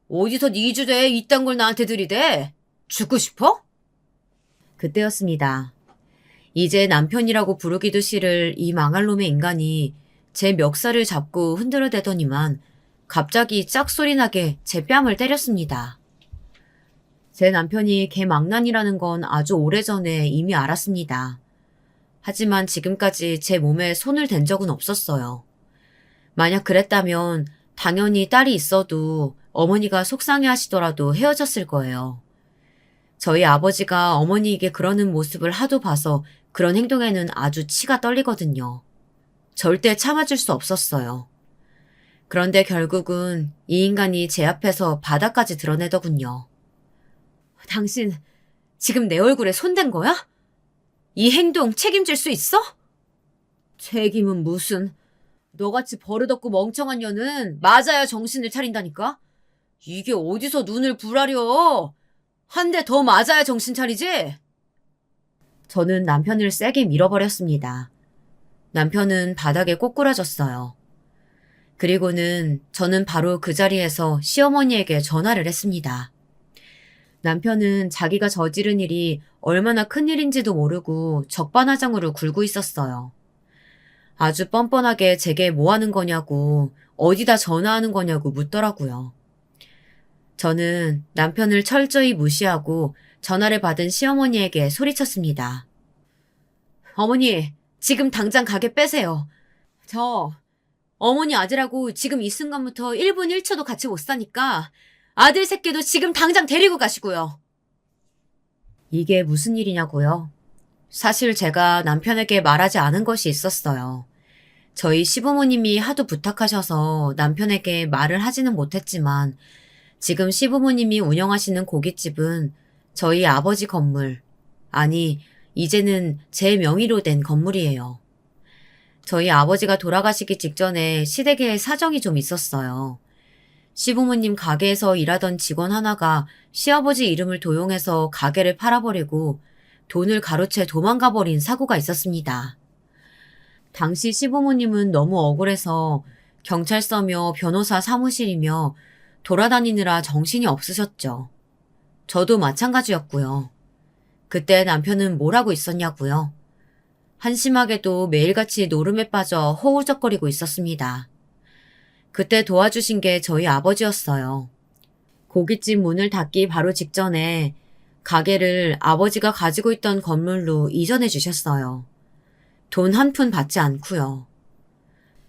어디서 네 주제에 이딴 걸 나한테 들이대? 죽고 싶어? 그때였습니다. 이제 남편이라고 부르기도 싫을 이 망할 놈의 인간이 제 멱살을 잡고 흔들어대더니만 갑자기 짝소리 나게 제 뺨을 때렸습니다. 제 남편이 개망난이라는 건 아주 오래전에 이미 알았습니다. 하지만 지금까지 제 몸에 손을 댄 적은 없었어요. 만약 그랬다면 당연히 딸이 있어도 어머니가 속상해 하시더라도 헤어졌을 거예요. 저희 아버지가 어머니에게 그러는 모습을 하도 봐서 그런 행동에는 아주 치가 떨리거든요. 절대 참아줄 수 없었어요. 그런데 결국은 이 인간이 제 앞에서 바닥까지 드러내더군요. 당신 지금 내 얼굴에 손댄 거야? 이 행동 책임질 수 있어? 책임은 무슨. 너같이 버릇없고 멍청한 년은 맞아야 정신을 차린다니까? 이게 어디서 눈을 부라려? 한 대 더 맞아야 정신 차리지? 저는 남편을 세게 밀어버렸습니다. 남편은 바닥에 꼬꾸라졌어요. 그리고는 저는 바로 그 자리에서 시어머니에게 전화를 했습니다. 남편은 자기가 저지른 일이 얼마나 큰일인지도 모르고 적반하장으로 굴고 있었어요. 아주 뻔뻔하게 제게 뭐 하는 거냐고, 어디다 전화하는 거냐고 묻더라고요. 저는 남편을 철저히 무시하고 전화를 받은 시어머니에게 소리쳤습니다. 어머니, 지금 당장 가게 빼세요. 저 어머니 아들하고 지금 이 순간부터 1분 1초도 같이 못 사니까 아들 새끼도 지금 당장 데리고 가시고요. 이게 무슨 일이냐고요? 사실 제가 남편에게 말하지 않은 것이 있었어요. 저희 시부모님이 하도 부탁하셔서 남편에게 말을 하지는 못했지만 지금 시부모님이 운영하시는 고깃집은 저희 아버지 건물, 아니 이제는 제 명의로 된 건물이에요. 저희 아버지가 돌아가시기 직전에 시댁에 사정이 좀 있었어요. 시부모님 가게에서 일하던 직원 하나가 시아버지 이름을 도용해서 가게를 팔아버리고 돈을 가로채 도망가버린 사고가 있었습니다. 당시 시부모님은 너무 억울해서 경찰서며 변호사 사무실이며 돌아다니느라 정신이 없으셨죠. 저도 마찬가지였고요. 그때 남편은 뭘 하고 있었냐고요. 한심하게도 매일같이 노름에 빠져 허우적거리고 있었습니다. 그때 도와주신 게 저희 아버지였어요. 고깃집 문을 닫기 바로 직전에 가게를 아버지가 가지고 있던 건물로 이전해 주셨어요. 돈 한 푼 받지 않고요.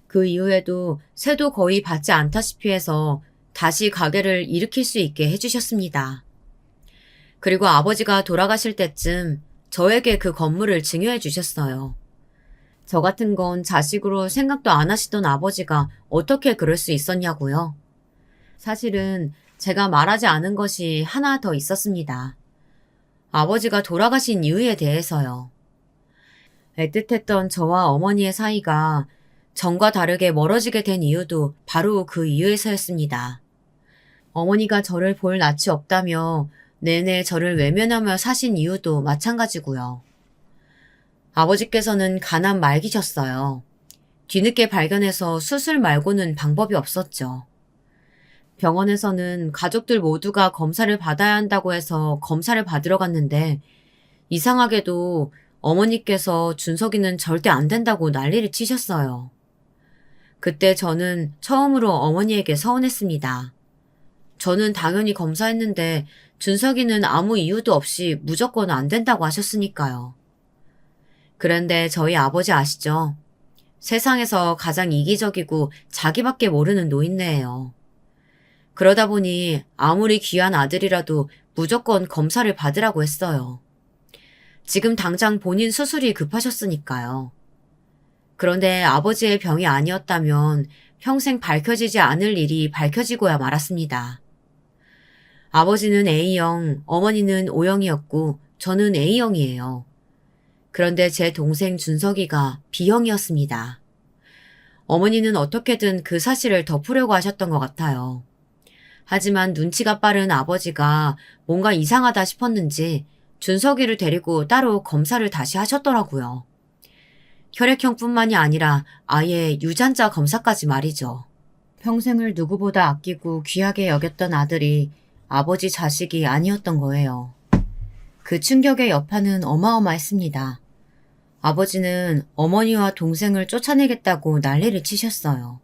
그 이후에도 세도 거의 받지 않다시피 해서 다시 가게를 일으킬 수 있게 해주셨습니다. 그리고 아버지가 돌아가실 때쯤 저에게 그 건물을 증여해 주셨어요. 저 같은 건 자식으로 생각도 안 하시던 아버지가 어떻게 그럴 수 있었냐고요. 사실은 제가 말하지 않은 것이 하나 더 있었습니다. 아버지가 돌아가신 이유에 대해서요. 애틋했던 저와 어머니의 사이가 전과 다르게 멀어지게 된 이유도 바로 그 이유에서였습니다. 어머니가 저를 볼 낯이 없다며 내내 저를 외면하며 사신 이유도 마찬가지고요. 아버지께서는 간암 말기셨어요. 뒤늦게 발견해서 수술 말고는 방법이 없었죠. 병원에서는 가족들 모두가 검사를 받아야 한다고 해서 검사를 받으러 갔는데 이상하게도 어머니께서 준석이는 절대 안 된다고 난리를 치셨어요. 그때 저는 처음으로 어머니에게 서운했습니다. 저는 당연히 검사했는데 준석이는 아무 이유도 없이 무조건 안 된다고 하셨으니까요. 그런데 저희 아버지 아시죠? 세상에서 가장 이기적이고 자기밖에 모르는 노인네예요. 그러다 보니 아무리 귀한 아들이라도 무조건 검사를 받으라고 했어요. 지금 당장 본인 수술이 급하셨으니까요. 그런데 아버지의 병이 아니었다면 평생 밝혀지지 않을 일이 밝혀지고야 말았습니다. 아버지는 A형, 어머니는 O형이었고 저는 A형이에요. 그런데 제 동생 준석이가 B형이었습니다. 어머니는 어떻게든 그 사실을 덮으려고 하셨던 것 같아요. 하지만 눈치가 빠른 아버지가 뭔가 이상하다 싶었는지 준석이를 데리고 따로 검사를 다시 하셨더라고요. 혈액형뿐만이 아니라 아예 유전자 검사까지 말이죠. 평생을 누구보다 아끼고 귀하게 여겼던 아들이 아버지 자식이 아니었던 거예요. 그 충격의 여파는 어마어마했습니다. 아버지는 어머니와 동생을 쫓아내겠다고 난리를 치셨어요.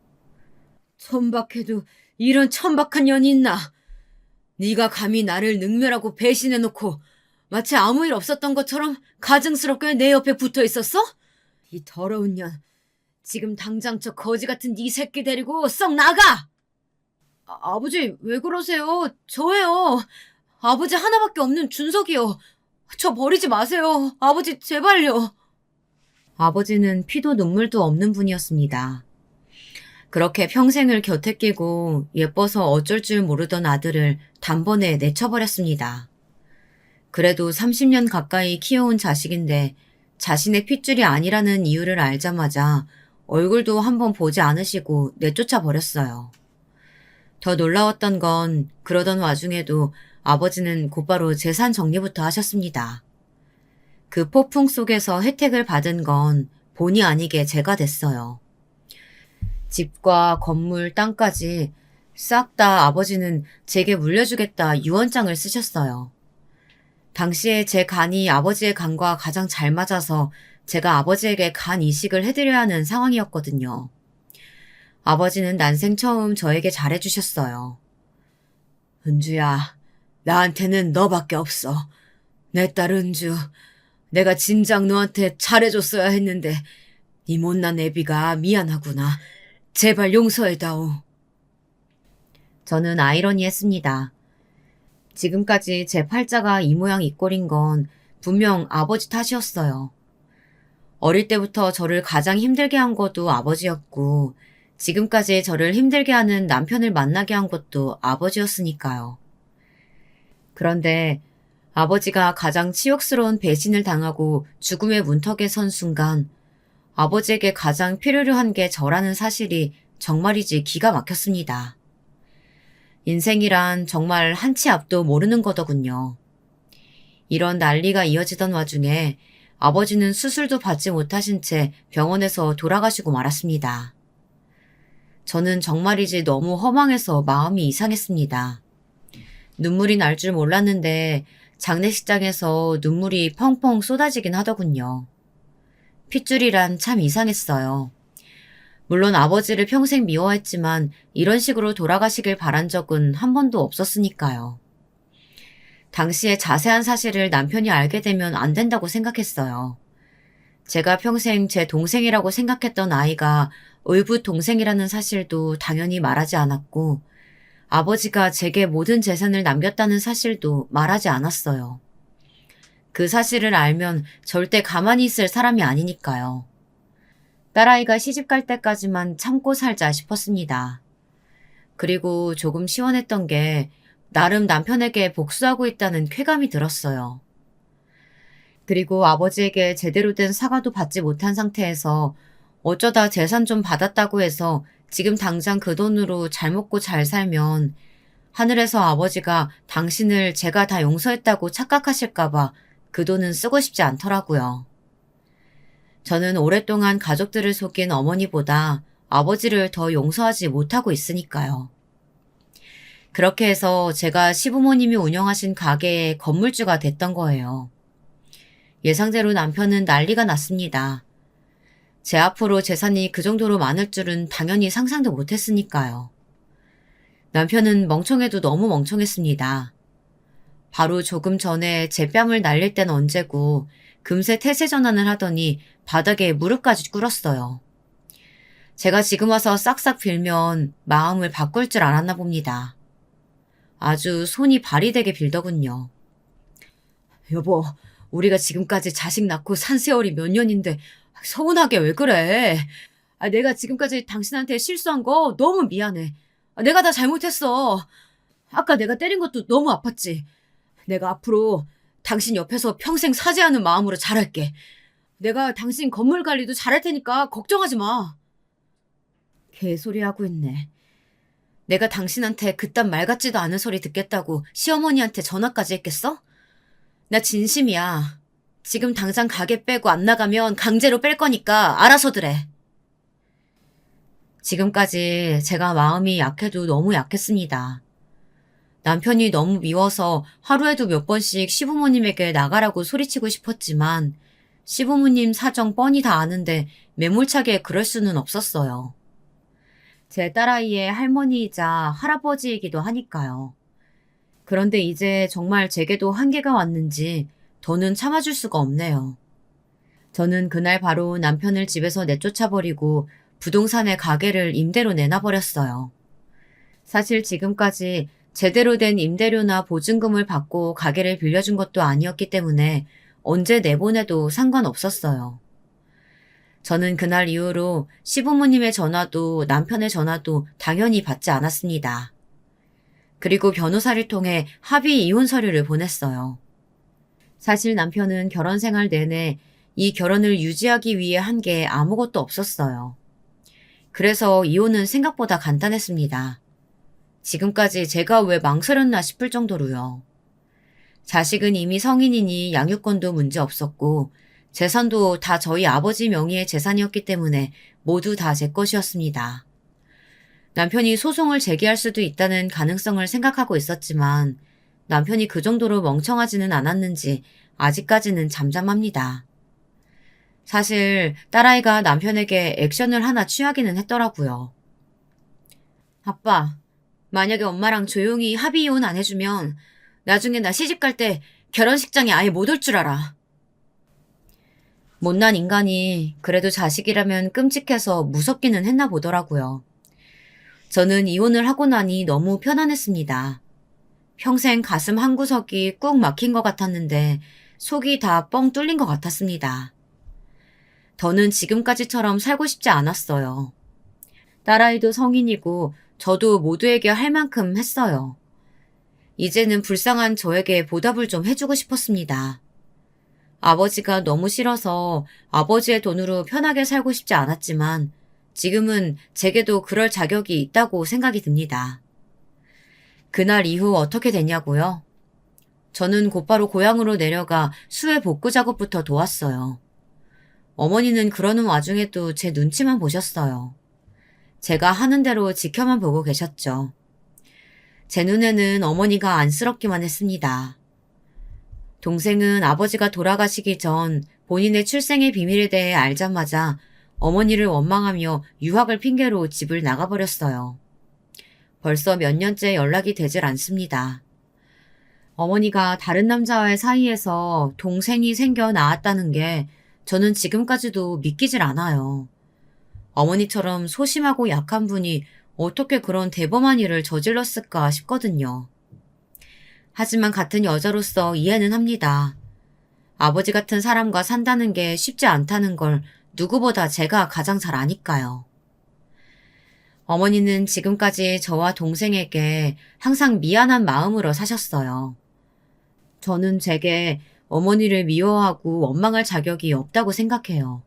천박해도 이런 천박한 년이 있나? 네가 감히 나를 능멸하고 배신해놓고 마치 아무 일 없었던 것처럼 가증스럽게 내 옆에 붙어 있었어? 이 더러운 년. 지금 당장 저 거지 같은 네 새끼 데리고 썩 나가! 아버지 왜 그러세요? 저예요. 아버지 하나밖에 없는 준석이요. 저 버리지 마세요. 아버지 제발요. 아버지는 피도 눈물도 없는 분이었습니다. 그렇게 평생을 곁에 끼고 예뻐서 어쩔 줄 모르던 아들을 단번에 내쳐버렸습니다. 그래도 30년 가까이 키워온 자식인데 자신의 핏줄이 아니라는 이유를 알자마자 얼굴도 한번 보지 않으시고 내쫓아 버렸어요. 더 놀라웠던 건 그러던 와중에도 아버지는 곧바로 재산 정리부터 하셨습니다. 그 폭풍 속에서 혜택을 받은 건 본의 아니게 제가 됐어요. 집과 건물, 땅까지 싹 다 아버지는 제게 물려주겠다 유언장을 쓰셨어요. 당시에 제 간이 아버지의 간과 가장 잘 맞아서 제가 아버지에게 간 이식을 해드려야 하는 상황이었거든요. 아버지는 난생 처음 저에게 잘해주셨어요. 은주야, 나한테는 너밖에 없어. 내 딸 은주, 내가 진작 너한테 잘해줬어야 했는데 이 못난 애비가 미안하구나. 제발 용서해다오. 저는 아이러니했습니다. 지금까지 제 팔자가 이 모양 이 꼴인 건 분명 아버지 탓이었어요. 어릴 때부터 저를 가장 힘들게 한 것도 아버지였고 지금까지 저를 힘들게 하는 남편을 만나게 한 것도 아버지였으니까요. 그런데 아버지가 가장 치욕스러운 배신을 당하고 죽음의 문턱에 선 순간 아버지에게 가장 필요로 한 게 저라는 사실이 정말이지 기가 막혔습니다. 인생이란 정말 한 치 앞도 모르는 거더군요. 이런 난리가 이어지던 와중에 아버지는 수술도 받지 못하신 채 병원에서 돌아가시고 말았습니다. 저는 정말이지 너무 허망해서 마음이 이상했습니다. 눈물이 날 줄 몰랐는데 장례식장에서 눈물이 펑펑 쏟아지긴 하더군요. 핏줄이란 참 이상했어요. 물론 아버지를 평생 미워했지만 이런 식으로 돌아가시길 바란 적은 한 번도 없었으니까요. 당시에 자세한 사실을 남편이 알게 되면 안 된다고 생각했어요. 제가 평생 제 동생이라고 생각했던 아이가 의붓 동생이라는 사실도 당연히 말하지 않았고 아버지가 제게 모든 재산을 남겼다는 사실도 말하지 않았어요. 그 사실을 알면 절대 가만히 있을 사람이 아니니까요. 딸아이가 시집갈 때까지만 참고 살자 싶었습니다. 그리고 조금 시원했던 게 나름 남편에게 복수하고 있다는 쾌감이 들었어요. 그리고 아버지에게 제대로 된 사과도 받지 못한 상태에서 어쩌다 재산 좀 받았다고 해서 지금 당장 그 돈으로 잘 먹고 잘 살면 하늘에서 아버지가 당신을 제가 다 용서했다고 착각하실까봐 그 돈은 쓰고 싶지 않더라고요. 저는 오랫동안 가족들을 속인 어머니보다 아버지를 더 용서하지 못하고 있으니까요. 그렇게 해서 제가 시부모님이 운영하신 가게의 건물주가 됐던 거예요. 예상대로 남편은 난리가 났습니다. 제 앞으로 재산이 그 정도로 많을 줄은 당연히 상상도 못했으니까요. 남편은 멍청해도 너무 멍청했습니다. 바로 조금 전에 제 뺨을 날릴 땐 언제고 금세 태세 전환을 하더니 바닥에 무릎까지 꿇었어요. 제가 지금 와서 싹싹 빌면 마음을 바꿀 줄 알았나 봅니다. 아주 손이 발이 되게 빌더군요. 여보, 우리가 지금까지 자식 낳고 산 세월이 몇 년인데 서운하게 왜 그래? 내가 지금까지 당신한테 실수한 거 너무 미안해. 내가 다 잘못했어. 아까 내가 때린 것도 너무 아팠지. 내가 앞으로 당신 옆에서 평생 사죄하는 마음으로 잘할게. 내가 당신 건물 관리도 잘할 테니까 걱정하지 마. 개소리 하고 있네. 내가 당신한테 그딴 말 같지도 않은 소리 듣겠다고 시어머니한테 전화까지 했겠어? 나 진심이야. 지금 당장 가게 빼고 안 나가면 강제로 뺄 거니까 알아서들 해. 지금까지 제가 마음이 약해도 너무 약했습니다. 남편이 너무 미워서 하루에도 몇 번씩 시부모님에게 나가라고 소리치고 싶었지만 시부모님 사정 뻔히 다 아는데 매몰차게 그럴 수는 없었어요. 제 딸아이의 할머니이자 할아버지이기도 하니까요. 그런데 이제 정말 제게도 한계가 왔는지 더는 참아줄 수가 없네요. 저는 그날 바로 남편을 집에서 내쫓아버리고 부동산의 가게를 임대로 내놔버렸어요. 사실 지금까지 제대로 된 임대료나 보증금을 받고 가게를 빌려준 것도 아니었기 때문에 언제 내보내도 상관없었어요. 저는 그날 이후로 시부모님의 전화도 남편의 전화도 당연히 받지 않았습니다. 그리고 변호사를 통해 합의 이혼 서류를 보냈어요. 사실 남편은 결혼 생활 내내 이 결혼을 유지하기 위해 한 게 아무것도 없었어요. 그래서 이혼은 생각보다 간단했습니다. 지금까지 제가 왜 망설였나 싶을 정도로요. 자식은 이미 성인이니 양육권도 문제 없었고 재산도 다 저희 아버지 명의의 재산이었기 때문에 모두 다 제 것이었습니다. 남편이 소송을 제기할 수도 있다는 가능성을 생각하고 있었지만 남편이 그 정도로 멍청하지는 않았는지 아직까지는 잠잠합니다. 사실 딸아이가 남편에게 액션을 하나 취하기는 했더라고요. 아빠, 만약에 엄마랑 조용히 합의 이혼 안 해주면 나중에 나 시집갈 때 결혼식장에 아예 못 올 줄 알아. 못난 인간이 그래도 자식이라면 끔찍해서 무섭기는 했나 보더라고요. 저는 이혼을 하고 나니 너무 편안했습니다. 평생 가슴 한구석이 꾹 막힌 것 같았는데 속이 다 뻥 뚫린 것 같았습니다. 더는 지금까지처럼 살고 싶지 않았어요. 딸아이도 성인이고 저도 모두에게 할 만큼 했어요. 이제는 불쌍한 저에게 보답을 좀 해주고 싶었습니다. 아버지가 너무 싫어서 아버지의 돈으로 편하게 살고 싶지 않았지만 지금은 제게도 그럴 자격이 있다고 생각이 듭니다. 그날 이후 어떻게 됐냐고요? 저는 곧바로 고향으로 내려가 수해 복구 작업부터 도왔어요. 어머니는 그러는 와중에도 제 눈치만 보셨어요. 제가 하는 대로 지켜만 보고 계셨죠. 제 눈에는 어머니가 안쓰럽기만 했습니다. 동생은 아버지가 돌아가시기 전 본인의 출생의 비밀에 대해 알자마자 어머니를 원망하며 유학을 핑계로 집을 나가버렸어요. 벌써 몇 년째 연락이 되질 않습니다. 어머니가 다른 남자와의 사이에서 동생이 생겨 나왔다는 게 저는 지금까지도 믿기질 않아요. 어머니처럼 소심하고 약한 분이 어떻게 그런 대범한 일을 저질렀을까 싶거든요. 하지만 같은 여자로서 이해는 합니다. 아버지 같은 사람과 산다는 게 쉽지 않다는 걸 누구보다 제가 가장 잘 아니까요. 어머니는 지금까지 저와 동생에게 항상 미안한 마음으로 사셨어요. 저는 제게 어머니를 미워하고 원망할 자격이 없다고 생각해요.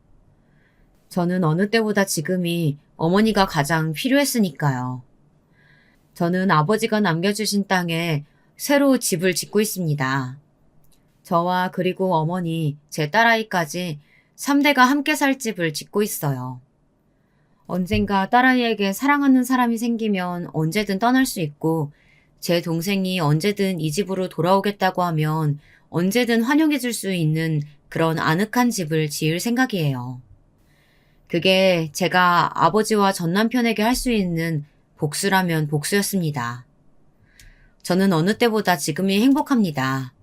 저는 어느 때보다 지금이 어머니가 가장 필요했으니까요. 저는 아버지가 남겨주신 땅에 새로 집을 짓고 있습니다. 저와 그리고 어머니, 제 딸아이까지 3대가 함께 살 집을 짓고 있어요. 언젠가 딸아이에게 사랑하는 사람이 생기면 언제든 떠날 수 있고 제 동생이 언제든 이 집으로 돌아오겠다고 하면 언제든 환영해 줄 수 있는 그런 아늑한 집을 지을 생각이에요. 그게 제가 아버지와 전 남편에게 할 수 있는 복수라면 복수였습니다. 저는 어느 때보다 지금이 행복합니다.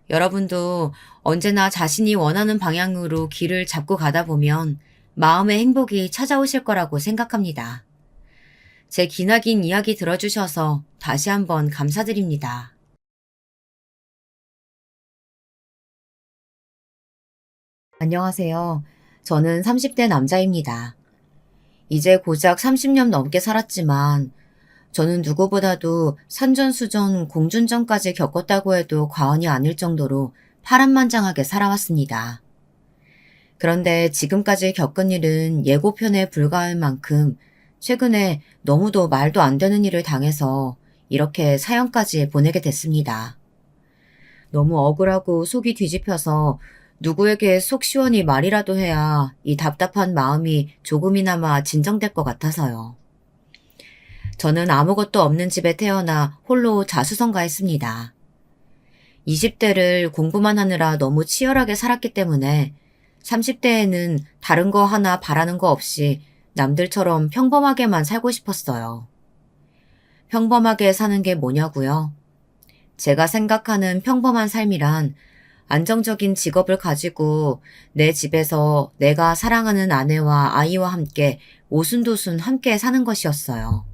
여러분도 언제나 자신이 원하는 방향으로 길을 잡고 가다 보면 마음의 행복이 찾아오실 거라고 생각합니다. 제 기나긴 이야기 들어주셔서 다시 한번 감사드립니다. 안녕하세요. 저는 30대 남자입니다. 이제 고작 30년 넘게 살았지만 저는 누구보다도 산전수전, 공준전까지 겪었다고 해도 과언이 아닐 정도로 파란만장하게 살아왔습니다. 그런데 지금까지 겪은 일은 예고편에 불과할 만큼 최근에 너무도 말도 안 되는 일을 당해서 이렇게 사연까지 보내게 됐습니다. 너무 억울하고 속이 뒤집혀서 누구에게 속 시원히 말이라도 해야 이 답답한 마음이 조금이나마 진정될 것 같아서요. 저는 아무것도 없는 집에 태어나 홀로 자수성가했습니다. 20대를 공부만 하느라 너무 치열하게 살았기 때문에 30대에는 다른 거 하나 바라는 거 없이 남들처럼 평범하게만 살고 싶었어요. 평범하게 사는 게 뭐냐고요? 제가 생각하는 평범한 삶이란 안정적인 직업을 가지고 내 집에서 내가 사랑하는 아내와 아이와 함께 오순도순 함께 사는 것이었어요.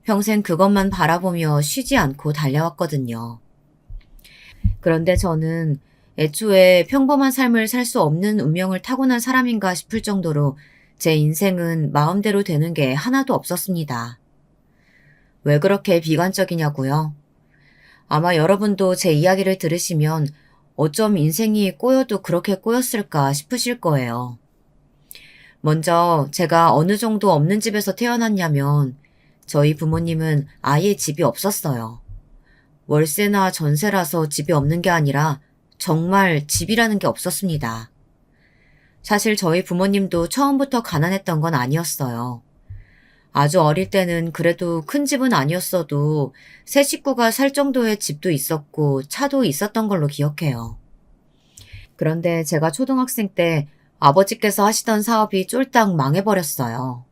평생 그것만 바라보며 쉬지 않고 달려왔거든요. 그런데 저는 애초에 평범한 삶을 살 수 없는 운명을 타고난 사람인가 싶을 정도로 제 인생은 마음대로 되는 게 하나도 없었습니다. 왜 그렇게 비관적이냐고요? 아마 여러분도 제 이야기를 들으시면 어쩜 인생이 꼬여도 그렇게 꼬였을까 싶으실 거예요. 먼저 제가 어느 정도 없는 집에서 태어났냐면 저희 부모님은 아예 집이 없었어요. 월세나 전세라서 집이 없는 게 아니라 정말 집이라는 게 없었습니다. 사실 저희 부모님도 처음부터 가난했던 건 아니었어요. 아주 어릴 때는 그래도 큰 집은 아니었어도 세 식구가 살 정도의 집도 있었고 차도 있었던 걸로 기억해요. 그런데 제가 초등학생 때 아버지께서 하시던 사업이 쫄딱 망해버렸어요.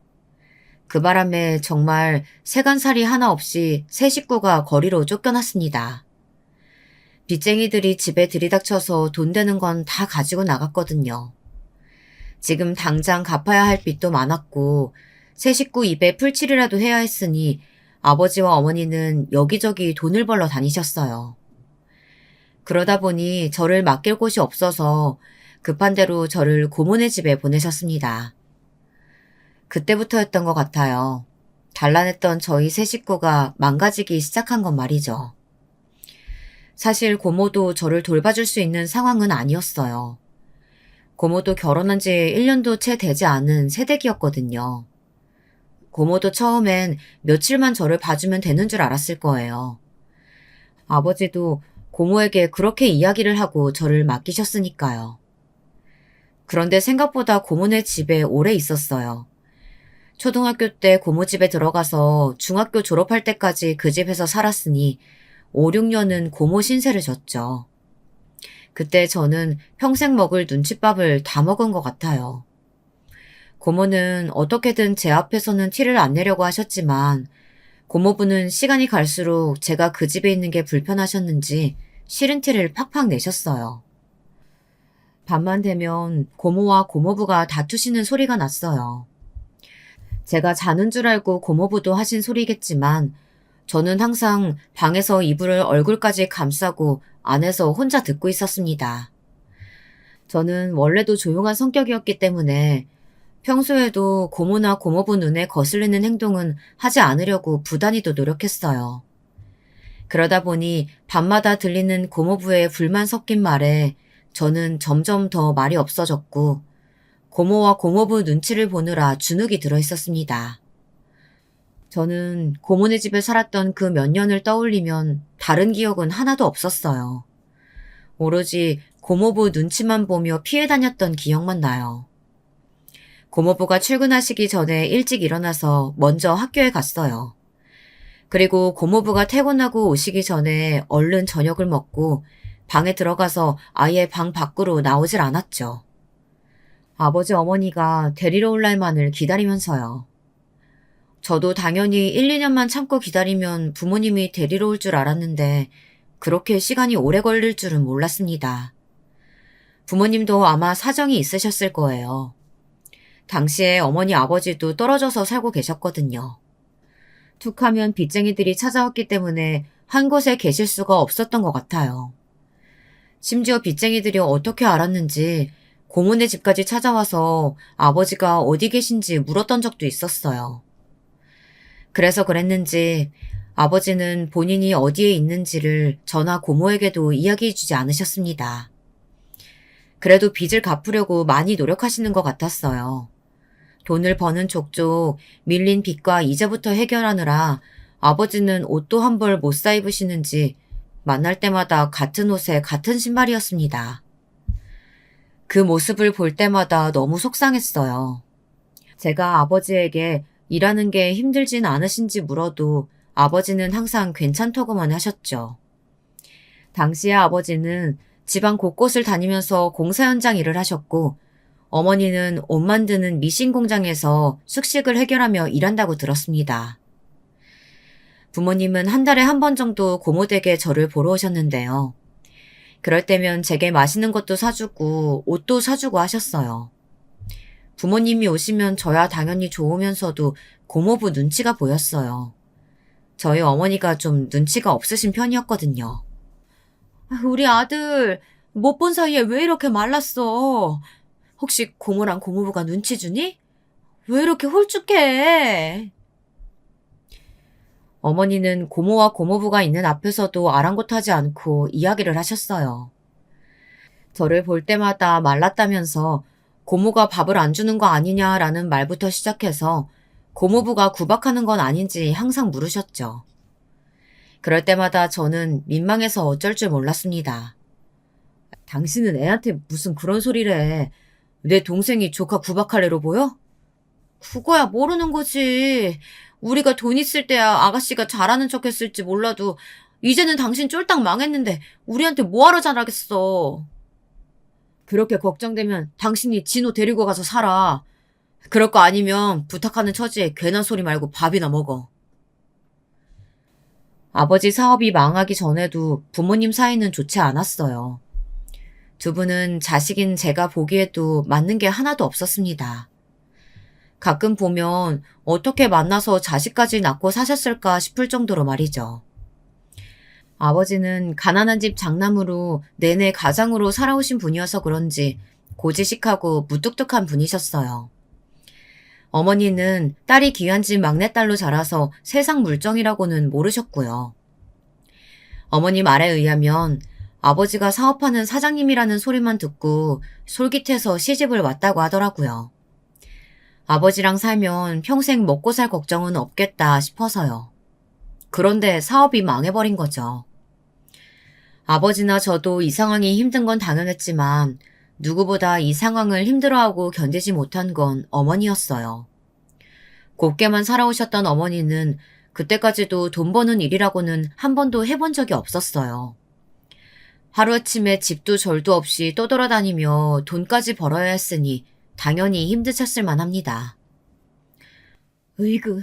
그 바람에 정말 세간살이 하나 없이 세 식구가 거리로 쫓겨났습니다. 빚쟁이들이 집에 들이닥쳐서 돈 되는 건 다 가지고 나갔거든요. 지금 당장 갚아야 할 빚도 많았고 세 식구 입에 풀칠이라도 해야 했으니 아버지와 어머니는 여기저기 돈을 벌러 다니셨어요. 그러다 보니 저를 맡길 곳이 없어서 급한 대로 저를 고모네 집에 보내셨습니다. 그때부터였던 것 같아요. 단란했던 저희 세 식구가 망가지기 시작한 건 말이죠. 사실 고모도 저를 돌봐줄 수 있는 상황은 아니었어요. 고모도 결혼한 지 1년도 채 되지 않은 새댁이었거든요. 고모도 처음엔 며칠만 저를 봐주면 되는 줄 알았을 거예요. 아버지도 고모에게 그렇게 이야기를 하고 저를 맡기셨으니까요. 그런데 생각보다 고모네 집에 오래 있었어요. 초등학교 때 고모 집에 들어가서 중학교 졸업할 때까지 그 집에서 살았으니 5, 6년은 고모 신세를 졌죠. 그때 저는 평생 먹을 눈칫밥을 다 먹은 것 같아요. 고모는 어떻게든 제 앞에서는 티를 안 내려고 하셨지만 고모부는 시간이 갈수록 제가 그 집에 있는 게 불편하셨는지 싫은 티를 팍팍 내셨어요. 밤만 되면 고모와 고모부가 다투시는 소리가 났어요. 제가 자는 줄 알고 고모부도 하신 소리겠지만 저는 항상 방에서 이불을 얼굴까지 감싸고 안에서 혼자 듣고 있었습니다. 저는 원래도 조용한 성격이었기 때문에 평소에도 고모나 고모부 눈에 거슬리는 행동은 하지 않으려고 부단히도 노력했어요. 그러다 보니 밤마다 들리는 고모부의 불만 섞인 말에 저는 점점 더 말이 없어졌고 고모와 고모부 눈치를 보느라 주눅이 들어 있었습니다. 저는 고모네 집에 살았던 그 몇 년을 떠올리면 다른 기억은 하나도 없었어요. 오로지 고모부 눈치만 보며 피해 다녔던 기억만 나요. 고모부가 출근하시기 전에 일찍 일어나서 먼저 학교에 갔어요. 그리고 고모부가 퇴근하고 오시기 전에 얼른 저녁을 먹고 방에 들어가서 아예 방 밖으로 나오질 않았죠. 아버지 어머니가 데리러 올 날만을 기다리면서요. 저도 당연히 1, 2년만 참고 기다리면 부모님이 데리러 올 줄 알았는데 그렇게 시간이 오래 걸릴 줄은 몰랐습니다. 부모님도 아마 사정이 있으셨을 거예요. 당시에 어머니 아버지도 떨어져서 살고 계셨거든요. 툭하면 빚쟁이들이 찾아왔기 때문에 한 곳에 계실 수가 없었던 것 같아요. 심지어 빚쟁이들이 어떻게 알았는지 고모네 집까지 찾아와서 아버지가 어디 계신지 물었던 적도 있었어요. 그래서 그랬는지 아버지는 본인이 어디에 있는지를 저나 고모에게도 이야기해주지 않으셨습니다. 그래도 빚을 갚으려고 많이 노력하시는 것 같았어요. 돈을 버는 족족 밀린 빚과 이자부터 해결하느라 아버지는 옷도 한 벌 못 사 입으시는지 만날 때마다 같은 옷에 같은 신발이었습니다. 그 모습을 볼 때마다 너무 속상했어요. 제가 아버지에게 일하는 게 힘들진 않으신지 물어도 아버지는 항상 괜찮다고만 하셨죠. 당시에 아버지는 집안 곳곳을 다니면서 공사 현장 일을 하셨고 어머니는 옷 만드는 미신 공장에서 숙식을 해결하며 일한다고 들었습니다. 부모님은 한 달에 한 번 정도 고모댁에 저를 보러 오셨는데요. 그럴 때면 제게 맛있는 것도 사주고 옷도 사주고 하셨어요. 부모님이 오시면 저야 당연히 좋으면서도 고모부 눈치가 보였어요. 저희 어머니가 좀 눈치가 없으신 편이었거든요. 우리 아들 못 본 사이에 왜 이렇게 말랐어? 혹시 고모랑 고모부가 눈치 주니? 왜 이렇게 홀쭉해? 어머니는 고모와 고모부가 있는 앞에서도 아랑곳하지 않고 이야기를 하셨어요. 저를 볼 때마다 말랐다면서 고모가 밥을 안 주는 거 아니냐라는 말부터 시작해서 고모부가 구박하는 건 아닌지 항상 물으셨죠. 그럴 때마다 저는 민망해서 어쩔 줄 몰랐습니다. 당신은 애한테 무슨 그런 소리를 해. 내 동생이 조카 구박할 애로 보여? 그거야 모르는 거지. 우리가 돈 있을 때야 아가씨가 잘하는 척 했을지 몰라도 이제는 당신 쫄딱 망했는데 우리한테 뭐하러 잘하겠어. 그렇게 걱정되면 당신이 진호 데리고 가서 살아. 그럴 거 아니면 부탁하는 처지에 괜한 소리 말고 밥이나 먹어. 아버지 사업이 망하기 전에도 부모님 사이는 좋지 않았어요. 두 분은 자식인 제가 보기에도 맞는 게 하나도 없었습니다. 가끔 보면 어떻게 만나서 자식까지 낳고 사셨을까 싶을 정도로 말이죠. 아버지는 가난한 집 장남으로 내내 가장으로 살아오신 분이어서 그런지 고지식하고 무뚝뚝한 분이셨어요. 어머니는 딸이 귀한 집 막내딸로 자라서 세상 물정이라고는 모르셨고요. 어머니 말에 의하면 아버지가 사업하는 사장님이라는 소리만 듣고 솔깃해서 시집을 왔다고 하더라고요. 아버지랑 살면 평생 먹고 살 걱정은 없겠다 싶어서요. 그런데 사업이 망해버린 거죠. 아버지나 저도 이 상황이 힘든 건 당연했지만 누구보다 이 상황을 힘들어하고 견디지 못한 건 어머니였어요. 곱게만 살아오셨던 어머니는 그때까지도 돈 버는 일이라고는 한 번도 해본 적이 없었어요. 하루아침에 집도 절도 없이 떠돌아다니며 돈까지 벌어야 했으니 당연히 힘드셨을 만합니다. 으이그,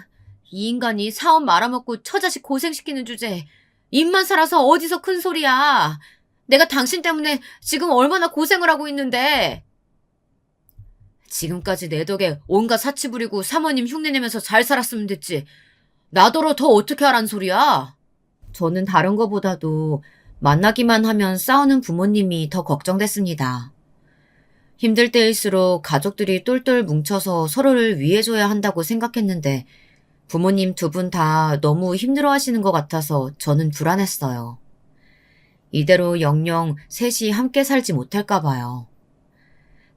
이 인간이 사업 말아먹고 처자식 고생시키는 주제에 입만 살아서 어디서 큰 소리야. 내가 당신 때문에 지금 얼마나 고생을 하고 있는데. 지금까지 내 덕에 온갖 사치 부리고 사모님 흉내내면서 잘 살았으면 됐지. 나더러 더 어떻게 하란 소리야. 저는 다른 거보다도 만나기만 하면 싸우는 부모님이 더 걱정됐습니다. 힘들 때일수록 가족들이 똘똘 뭉쳐서 서로를 위해줘야 한다고 생각했는데 부모님 두 분 다 너무 힘들어하시는 것 같아서 저는 불안했어요. 이대로 영영 셋이 함께 살지 못할까 봐요.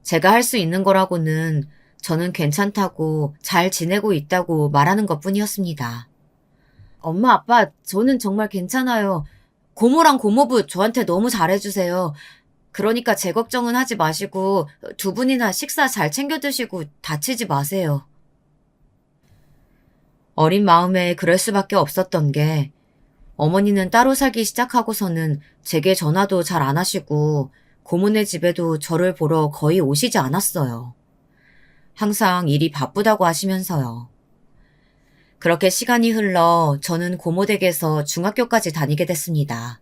제가 할 수 있는 거라고는 저는 괜찮다고 잘 지내고 있다고 말하는 것뿐이었습니다. 엄마, 아빠, 저는 정말 괜찮아요. 고모랑 고모부 저한테 너무 잘해주세요. 그러니까 제 걱정은 하지 마시고 두 분이나 식사 잘 챙겨 드시고 다치지 마세요. 어린 마음에 그럴 수밖에 없었던 게 어머니는 따로 살기 시작하고서는 제게 전화도 잘 안 하시고 고모네 집에도 저를 보러 거의 오시지 않았어요. 항상 일이 바쁘다고 하시면서요. 그렇게 시간이 흘러 저는 고모댁에서 중학교까지 다니게 됐습니다.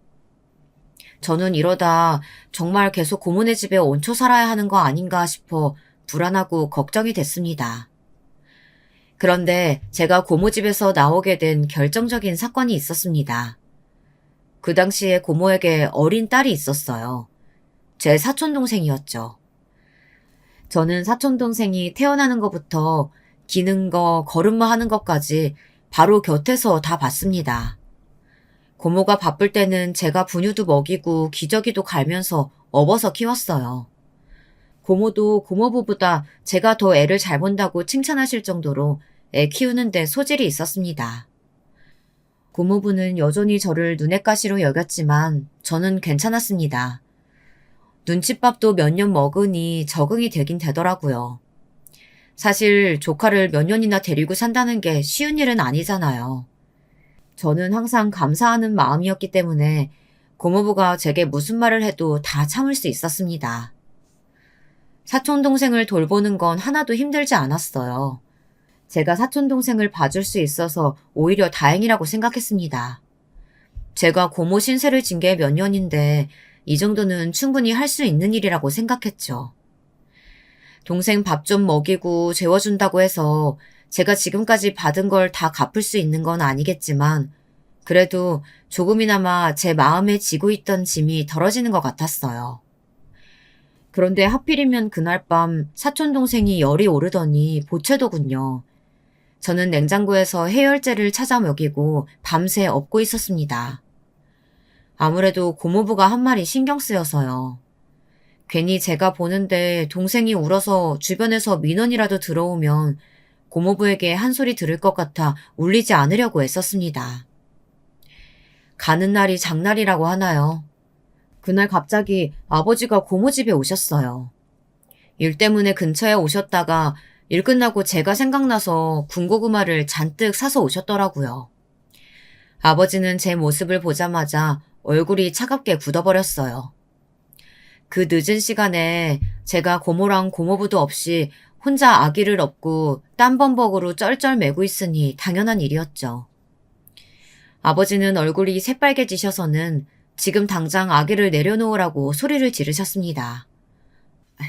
저는 이러다 정말 계속 고모네 집에 얹혀 살아야 하는 거 아닌가 싶어 불안하고 걱정이 됐습니다. 그런데 제가 고모 집에서 나오게 된 결정적인 사건이 있었습니다. 그 당시에 고모에게 어린 딸이 있었어요. 제 사촌동생이었죠. 저는 사촌동생이 태어나는 것부터 기는 거, 걸음마 하는 것까지 바로 곁에서 다 봤습니다. 고모가 바쁠 때는 제가 분유도 먹이고 기저귀도 갈면서 업어서 키웠어요. 고모도 고모부보다 제가 더 애를 잘 본다고 칭찬하실 정도로 애 키우는데 소질이 있었습니다. 고모부는 여전히 저를 눈엣가시로 여겼지만 저는 괜찮았습니다. 눈칫밥도 몇 년 먹으니 적응이 되긴 되더라고요. 사실 조카를 몇 년이나 데리고 산다는 게 쉬운 일은 아니잖아요. 저는 항상 감사하는 마음이었기 때문에 고모부가 제게 무슨 말을 해도 다 참을 수 있었습니다. 사촌동생을 돌보는 건 하나도 힘들지 않았어요. 제가 사촌동생을 봐줄 수 있어서 오히려 다행이라고 생각했습니다. 제가 고모 신세를 진 게 몇 년인데 이 정도는 충분히 할 수 있는 일이라고 생각했죠. 동생 밥 좀 먹이고 재워준다고 해서 제가 지금까지 받은 걸 다 갚을 수 있는 건 아니겠지만 그래도 조금이나마 제 마음에 지고 있던 짐이 덜어지는 것 같았어요. 그런데 하필이면 그날 밤 사촌동생이 열이 오르더니 보채더군요. 저는 냉장고에서 해열제를 찾아 먹이고 밤새 업고 있었습니다. 아무래도 고모부가 한 말이 신경 쓰여서요. 괜히 제가 보는데 동생이 울어서 주변에서 민원이라도 들어오면 고모부에게 한 소리 들을 것 같아 울리지 않으려고 애썼습니다. 가는 날이 장날이라고 하나요? 그날 갑자기 아버지가 고모 집에 오셨어요. 일 때문에 근처에 오셨다가 일 끝나고 제가 생각나서 군고구마를 잔뜩 사서 오셨더라고요. 아버지는 제 모습을 보자마자 얼굴이 차갑게 굳어버렸어요. 그 늦은 시간에 제가 고모랑 고모부도 없이 혼자 아기를 업고 땀범벅으로 쩔쩔매고 있으니 당연한 일이었죠. 아버지는 얼굴이 새빨개지셔서는 지금 당장 아기를 내려놓으라고 소리를 지르셨습니다.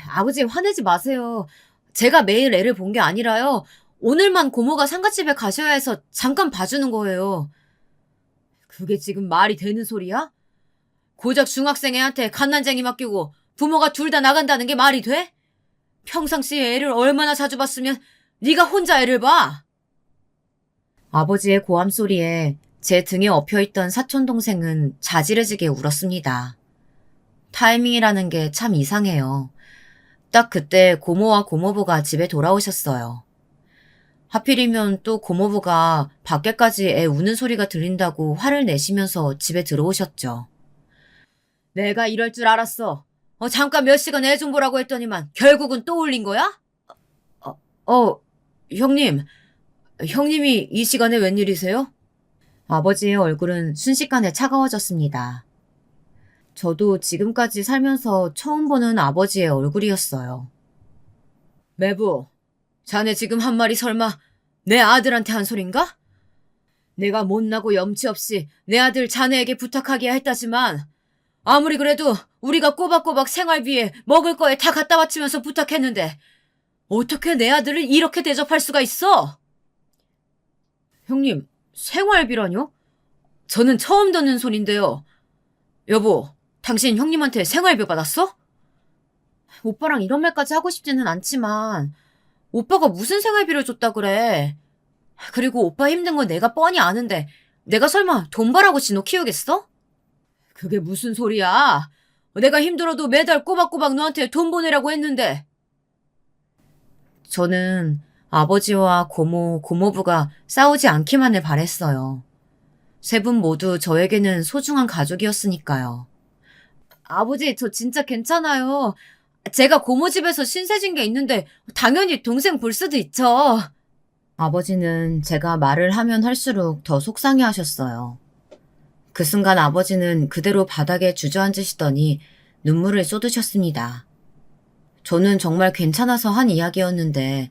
아버지 화내지 마세요. 제가 매일 애를 본 게 아니라요. 오늘만 고모가 상가집에 가셔야 해서 잠깐 봐주는 거예요. 그게 지금 말이 되는 소리야? 고작 중학생 애한테 갓난쟁이 맡기고 부모가 둘 다 나간다는 게 말이 돼? 평상시에 애를 얼마나 자주 봤으면 네가 혼자 애를 봐? 아버지의 고함 소리에 제 등에 엎여있던 사촌동생은 자지러지게 울었습니다. 타이밍이라는 게 참 이상해요. 딱 그때 고모와 고모부가 집에 돌아오셨어요. 하필이면 또 고모부가 밖에까지 애 우는 소리가 들린다고 화를 내시면서 집에 들어오셨죠. 내가 이럴 줄 알았어. 잠깐 몇 시간 애 좀 보라고 했더니만 결국은 또 울린 거야? 어, 형님. 형님이 이 시간에 웬일이세요? 아버지의 얼굴은 순식간에 차가워졌습니다. 저도 지금까지 살면서 처음 보는 아버지의 얼굴이었어요. 매부, 자네 지금 한 말이 설마 내 아들한테 한 소린가? 내가 못나고 염치 없이 내 아들 자네에게 부탁하기야 했다지만 아무리 그래도 우리가 꼬박꼬박 생활비에 먹을 거에 다 갖다 바치면서 부탁했는데 어떻게 내 아들을 이렇게 대접할 수가 있어? 형님, 생활비라뇨? 저는 처음 듣는 소린데요. 여보, 당신 형님한테 생활비 받았어? 오빠랑 이런 말까지 하고 싶지는 않지만 오빠가 무슨 생활비를 줬다 그래. 그리고 오빠 힘든 건 내가 뻔히 아는데 내가 설마 돈 벌라고 진호 키우겠어? 그게 무슨 소리야. 내가 힘들어도 매달 꼬박꼬박 너한테 돈 보내라고 했는데. 저는 아버지와 고모, 고모부가 싸우지 않기만을 바랬어요. 세 분 모두 저에게는 소중한 가족이었으니까요. 아버지, 저 진짜 괜찮아요. 제가 고모 집에서 신세진 게 있는데 당연히 동생 볼 수도 있죠. 아버지는 제가 말을 하면 할수록 더 속상해 하셨어요. 그 순간 아버지는 그대로 바닥에 주저앉으시더니 눈물을 쏟으셨습니다. 저는 정말 괜찮아서 한 이야기였는데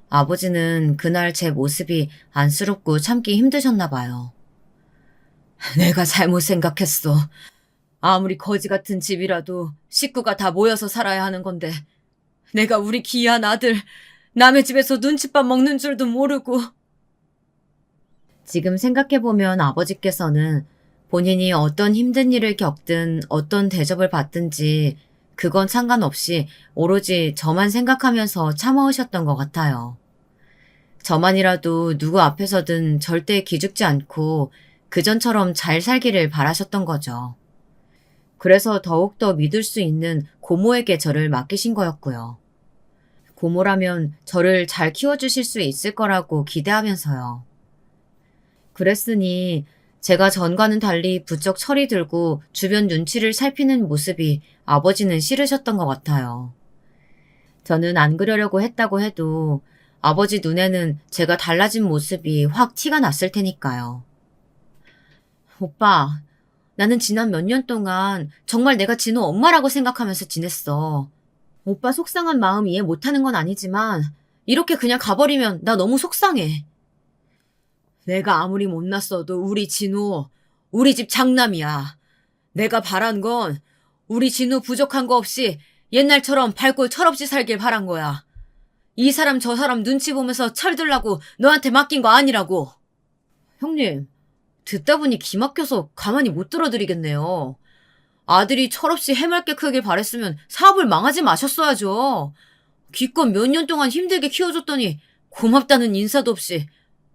아버지는 그날 제 모습이 안쓰럽고 참기 힘드셨나 봐요. 내가 잘못 생각했어. 아무리 거지 같은 집이라도 식구가 다 모여서 살아야 하는 건데 내가 우리 귀한 아들 남의 집에서 눈칫밥 먹는 줄도 모르고. 지금 생각해보면 아버지께서는 본인이 어떤 힘든 일을 겪든 어떤 대접을 받든지 그건 상관없이 오로지 저만 생각하면서 참아오셨던 것 같아요. 저만이라도 누구 앞에서든 절대 기죽지 않고 그전처럼 잘 살기를 바라셨던 거죠. 그래서 더욱더 믿을 수 있는 고모에게 저를 맡기신 거였고요. 고모라면 저를 잘 키워주실 수 있을 거라고 기대하면서요. 그랬으니 제가 전과는 달리 부쩍 철이 들고 주변 눈치를 살피는 모습이 아버지는 싫으셨던 것 같아요. 저는 안 그러려고 했다고 해도 아버지 눈에는 제가 달라진 모습이 확 티가 났을 테니까요. 오빠, 나는 지난 몇 년 동안 정말 내가 진호 엄마라고 생각하면서 지냈어. 오빠 속상한 마음 이해 못하는 건 아니지만 이렇게 그냥 가버리면 나 너무 속상해. 내가 아무리 못났어도 우리 진호, 우리 집 장남이야. 내가 바란 건 우리 진호 부족한 거 없이 옛날처럼 발골 철없이 살길 바란 거야. 이 사람 저 사람 눈치 보면서 철들라고 너한테 맡긴 거 아니라고. 형님, 듣다 보니 기막혀서 가만히 못 들어드리겠네요. 아들이 철없이 해맑게 크길 바랬으면 사업을 망하지 마셨어야죠. 기껏 몇 년 동안 힘들게 키워줬더니 고맙다는 인사도 없이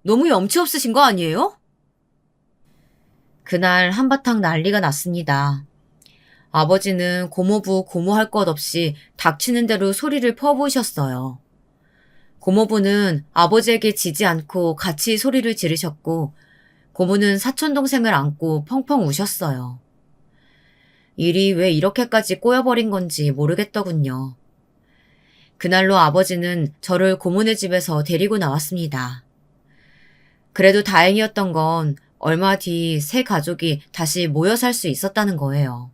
너무 염치 없으신 거 아니에요? 그날 한바탕 난리가 났습니다. 아버지는 고모부 고모할 것 없이 닥치는 대로 소리를 퍼부으셨어요. 고모부는 아버지에게 지지 않고 같이 소리를 지르셨고 고모는 사촌동생을 안고 펑펑 우셨어요. 일이 왜 이렇게까지 꼬여버린 건지 모르겠더군요. 그날로 아버지는 저를 고모네 집에서 데리고 나왔습니다. 그래도 다행이었던 건 얼마 뒤 새 가족이 다시 모여 살 수 있었다는 거예요.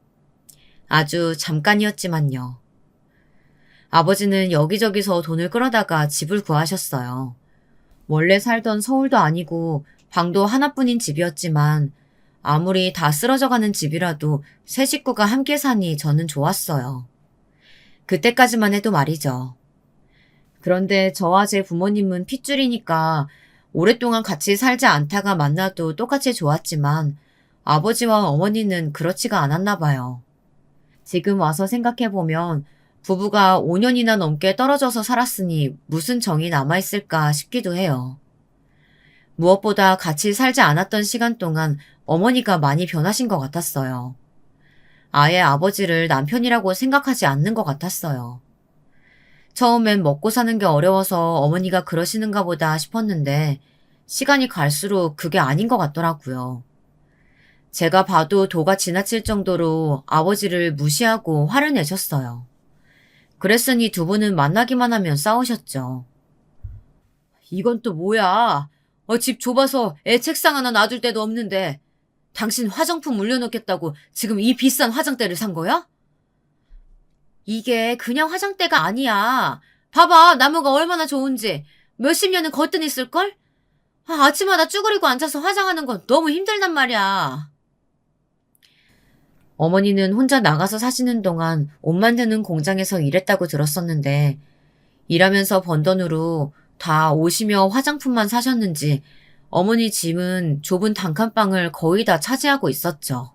아주 잠깐이었지만요. 아버지는 여기저기서 돈을 끌어다가 집을 구하셨어요. 원래 살던 서울도 아니고 방도 하나뿐인 집이었지만 아무리 다 쓰러져가는 집이라도 세 식구가 함께 사니 저는 좋았어요. 그때까지만 해도 말이죠. 그런데 저와 제 부모님은 핏줄이니까 오랫동안 같이 살지 않다가 만나도 똑같이 좋았지만 아버지와 어머니는 그렇지가 않았나 봐요. 지금 와서 생각해보면 부부가 5년이나 넘게 떨어져서 살았으니 무슨 정이 남아있을까 싶기도 해요. 무엇보다 같이 살지 않았던 시간 동안 어머니가 많이 변하신 것 같았어요. 아예 아버지를 남편이라고 생각하지 않는 것 같았어요. 처음엔 먹고 사는 게 어려워서 어머니가 그러시는가 보다 싶었는데 시간이 갈수록 그게 아닌 것 같더라고요. 제가 봐도 도가 지나칠 정도로 아버지를 무시하고 화를 내셨어요. 그랬으니 두 분은 만나기만 하면 싸우셨죠. 이건 또 뭐야? 집 좁아서 애 책상 하나 놔둘 데도 없는데 당신 화장품 물려놓겠다고 지금 이 비싼 화장대를 산 거야? 이게 그냥 화장대가 아니야. 봐봐, 나무가 얼마나 좋은지. 몇십 년은 거뜬히 쓸걸? 아침마다 쭈그리고 앉아서 화장하는 건 너무 힘들단 말이야. 어머니는 혼자 나가서 사시는 동안 옷 만드는 공장에서 일했다고 들었었는데 일하면서 번 돈으로 다 옷이며 화장품만 사셨는지 어머니 짐은 좁은 단칸방을 거의 다 차지하고 있었죠.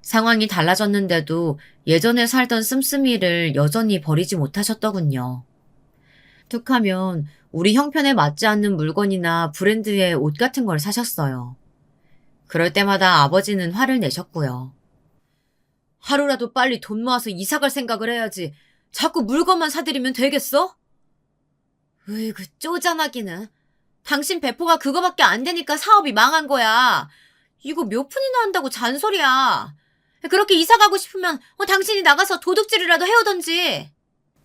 상황이 달라졌는데도 예전에 살던 씀씀이를 여전히 버리지 못하셨더군요. 툭하면 우리 형편에 맞지 않는 물건이나 브랜드의 옷 같은 걸 사셨어요. 그럴 때마다 아버지는 화를 내셨고요. 하루라도 빨리 돈 모아서 이사 갈 생각을 해야지. 자꾸 물건만 사들이면 되겠어? 으이그 쪼잔하기는. 당신 배포가 그거밖에 안 되니까 사업이 망한 거야. 이거 몇 푼이나 한다고 잔소리야. 그렇게 이사 가고 싶으면 당신이 나가서 도둑질이라도 해오던지.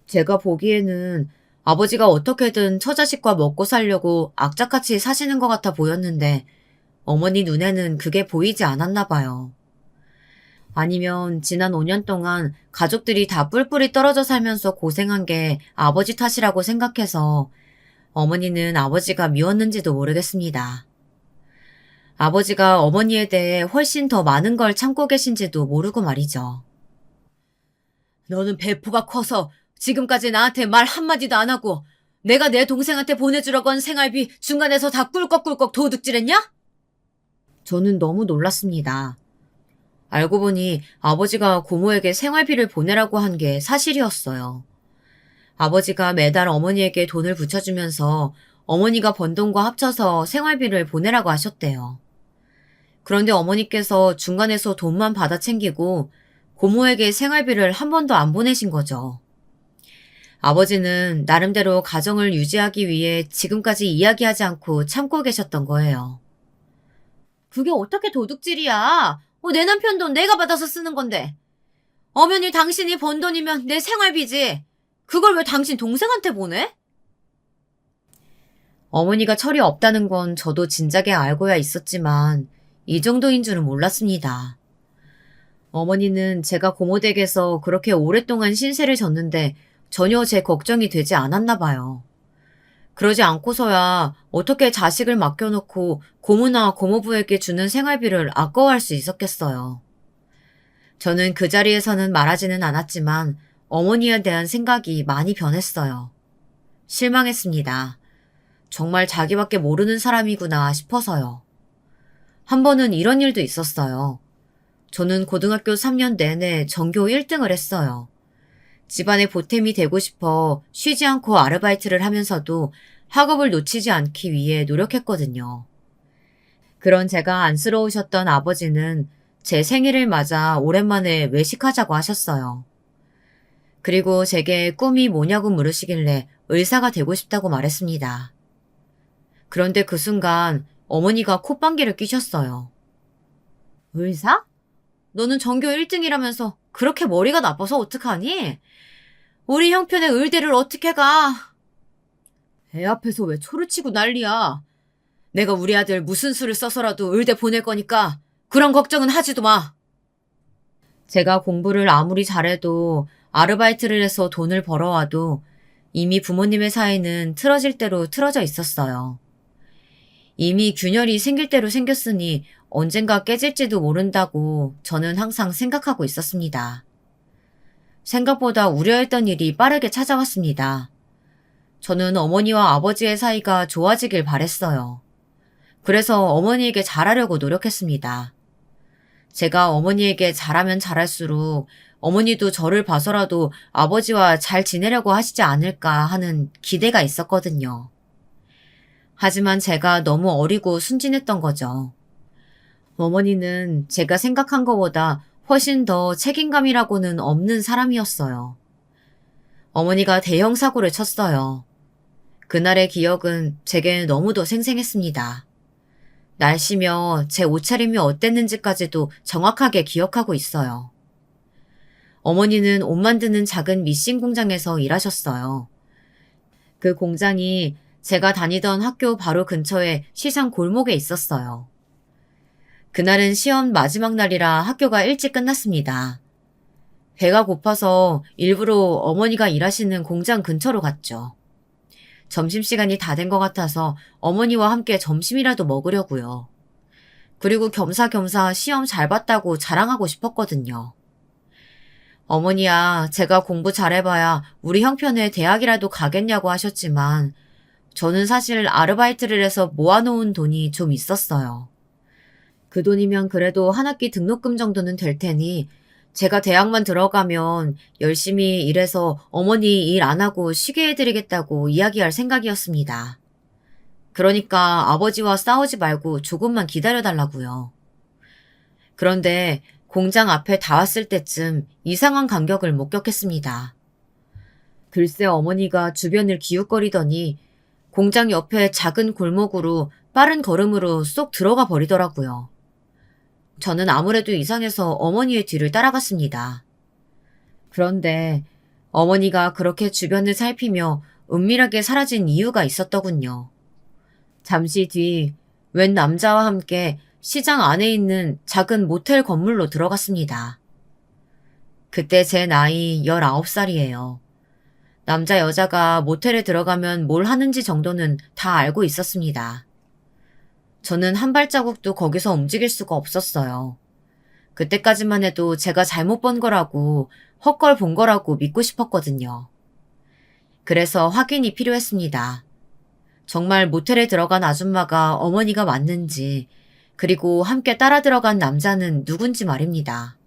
제가 보기에는 아버지가 어떻게든 처자식과 먹고 살려고 악착같이 사시는 것 같아 보였는데 어머니 눈에는 그게 보이지 않았나 봐요. 아니면 지난 5년 동안 가족들이 다 뿔뿔이 떨어져 살면서 고생한 게 아버지 탓이라고 생각해서 어머니는 아버지가 미웠는지도 모르겠습니다. 아버지가 어머니에 대해 훨씬 더 많은 걸 참고 계신지도 모르고 말이죠. 너는 배포가 커서 지금까지 나한테 말 한마디도 안 하고 내가 내 동생한테 보내주려고 한 생활비 중간에서 다 꿀꺽꿀꺽 도둑질했냐? 저는 너무 놀랐습니다. 알고 보니 아버지가 고모에게 생활비를 보내라고 한 게 사실이었어요. 아버지가 매달 어머니에게 돈을 붙여주면서 어머니가 번 돈과 합쳐서 생활비를 보내라고 하셨대요. 그런데 어머니께서 중간에서 돈만 받아 챙기고 고모에게 생활비를 한 번도 안 보내신 거죠. 아버지는 나름대로 가정을 유지하기 위해 지금까지 이야기하지 않고 참고 계셨던 거예요. 그게 어떻게 도둑질이야? 내 남편 돈 내가 받아서 쓰는 건데. 엄연히 당신이 번 돈이면 내 생활비지. 그걸 왜 당신 동생한테 보내? 어머니가 철이 없다는 건 저도 진작에 알고야 있었지만 이 정도인 줄은 몰랐습니다. 어머니는 제가 고모댁에서 그렇게 오랫동안 신세를 졌는데 전혀 제 걱정이 되지 않았나 봐요. 그러지 않고서야 어떻게 자식을 맡겨놓고 고모나 고모부에게 주는 생활비를 아까워할 수 있었겠어요. 저는 그 자리에서는 말하지는 않았지만 어머니에 대한 생각이 많이 변했어요. 실망했습니다. 정말 자기밖에 모르는 사람이구나 싶어서요. 한 번은 이런 일도 있었어요. 저는 고등학교 3년 내내 전교 1등을 했어요. 집안의 보탬이 되고 싶어 쉬지 않고 아르바이트를 하면서도 학업을 놓치지 않기 위해 노력했거든요. 그런 제가 안쓰러우셨던 아버지는 제 생일을 맞아 오랜만에 외식하자고 하셨어요. 그리고 제게 꿈이 뭐냐고 물으시길래 의사가 되고 싶다고 말했습니다. 그런데 그 순간 어머니가 콧방귀를 뀌셨어요. 의사? 너는 전교 1등이라면서 그렇게 머리가 나빠서 어떡하니? 우리 형편의 의대를 어떻게 가? 애 앞에서 왜 초를 치고 난리야? 내가 우리 아들 무슨 수를 써서라도 의대 보낼 거니까 그런 걱정은 하지도 마. 제가 공부를 아무리 잘해도 아르바이트를 해서 돈을 벌어와도 이미 부모님의 사이는 틀어질 대로 틀어져 있었어요. 이미 균열이 생길 대로 생겼으니 언젠가 깨질지도 모른다고 저는 항상 생각하고 있었습니다. 생각보다 우려했던 일이 빠르게 찾아왔습니다. 저는 어머니와 아버지의 사이가 좋아지길 바랬어요. 그래서 어머니에게 잘하려고 노력했습니다. 제가 어머니에게 잘하면 잘할수록 어머니도 저를 봐서라도 아버지와 잘 지내려고 하시지 않을까 하는 기대가 있었거든요. 하지만 제가 너무 어리고 순진했던 거죠. 어머니는 제가 생각한 것보다 훨씬 더 책임감이라고는 없는 사람이었어요. 어머니가 대형 사고를 쳤어요. 그날의 기억은 제게 너무도 생생했습니다. 날씨며 제 옷차림이 어땠는지까지도 정확하게 기억하고 있어요. 어머니는 옷 만드는 작은 미싱 공장에서 일하셨어요. 그 공장이 제가 다니던 학교 바로 근처에 시장 골목에 있었어요. 그날은 시험 마지막 날이라 학교가 일찍 끝났습니다. 배가 고파서 일부러 어머니가 일하시는 공장 근처로 갔죠. 점심시간이 다 된 것 같아서 어머니와 함께 점심이라도 먹으려고요. 그리고 겸사겸사 시험 잘 봤다고 자랑하고 싶었거든요. 어머니야, 제가 공부 잘해봐야 우리 형편에 대학이라도 가겠냐고 하셨지만 저는 사실 아르바이트를 해서 모아놓은 돈이 좀 있었어요. 그 돈이면 그래도 한 학기 등록금 정도는 될 테니 제가 대학만 들어가면 열심히 일해서 어머니 일 안 하고 쉬게 해드리겠다고 이야기할 생각이었습니다. 그러니까 아버지와 싸우지 말고 조금만 기다려달라고요. 그런데 공장 앞에 다 왔을 때쯤 이상한 간격을 목격했습니다. 글쎄 어머니가 주변을 기웃거리더니 공장 옆에 작은 골목으로 빠른 걸음으로 쏙 들어가 버리더라고요. 저는 아무래도 이상해서 어머니의 뒤를 따라갔습니다. 그런데 어머니가 그렇게 주변을 살피며 은밀하게 사라진 이유가 있었더군요. 잠시 뒤 웬 남자와 함께 시장 안에 있는 작은 모텔 건물로 들어갔습니다. 그때 제 나이 19살이에요. 남자 여자가 모텔에 들어가면 뭘 하는지 정도는 다 알고 있었습니다. 저는 한 발자국도 거기서 움직일 수가 없었어요. 그때까지만 해도 제가 잘못 본 거라고 헛걸 본 거라고 믿고 싶었거든요. 그래서 확인이 필요했습니다. 정말 모텔에 들어간 아줌마가 어머니가 맞는지 그리고 함께 따라 들어간 남자는 누군지 말입니다.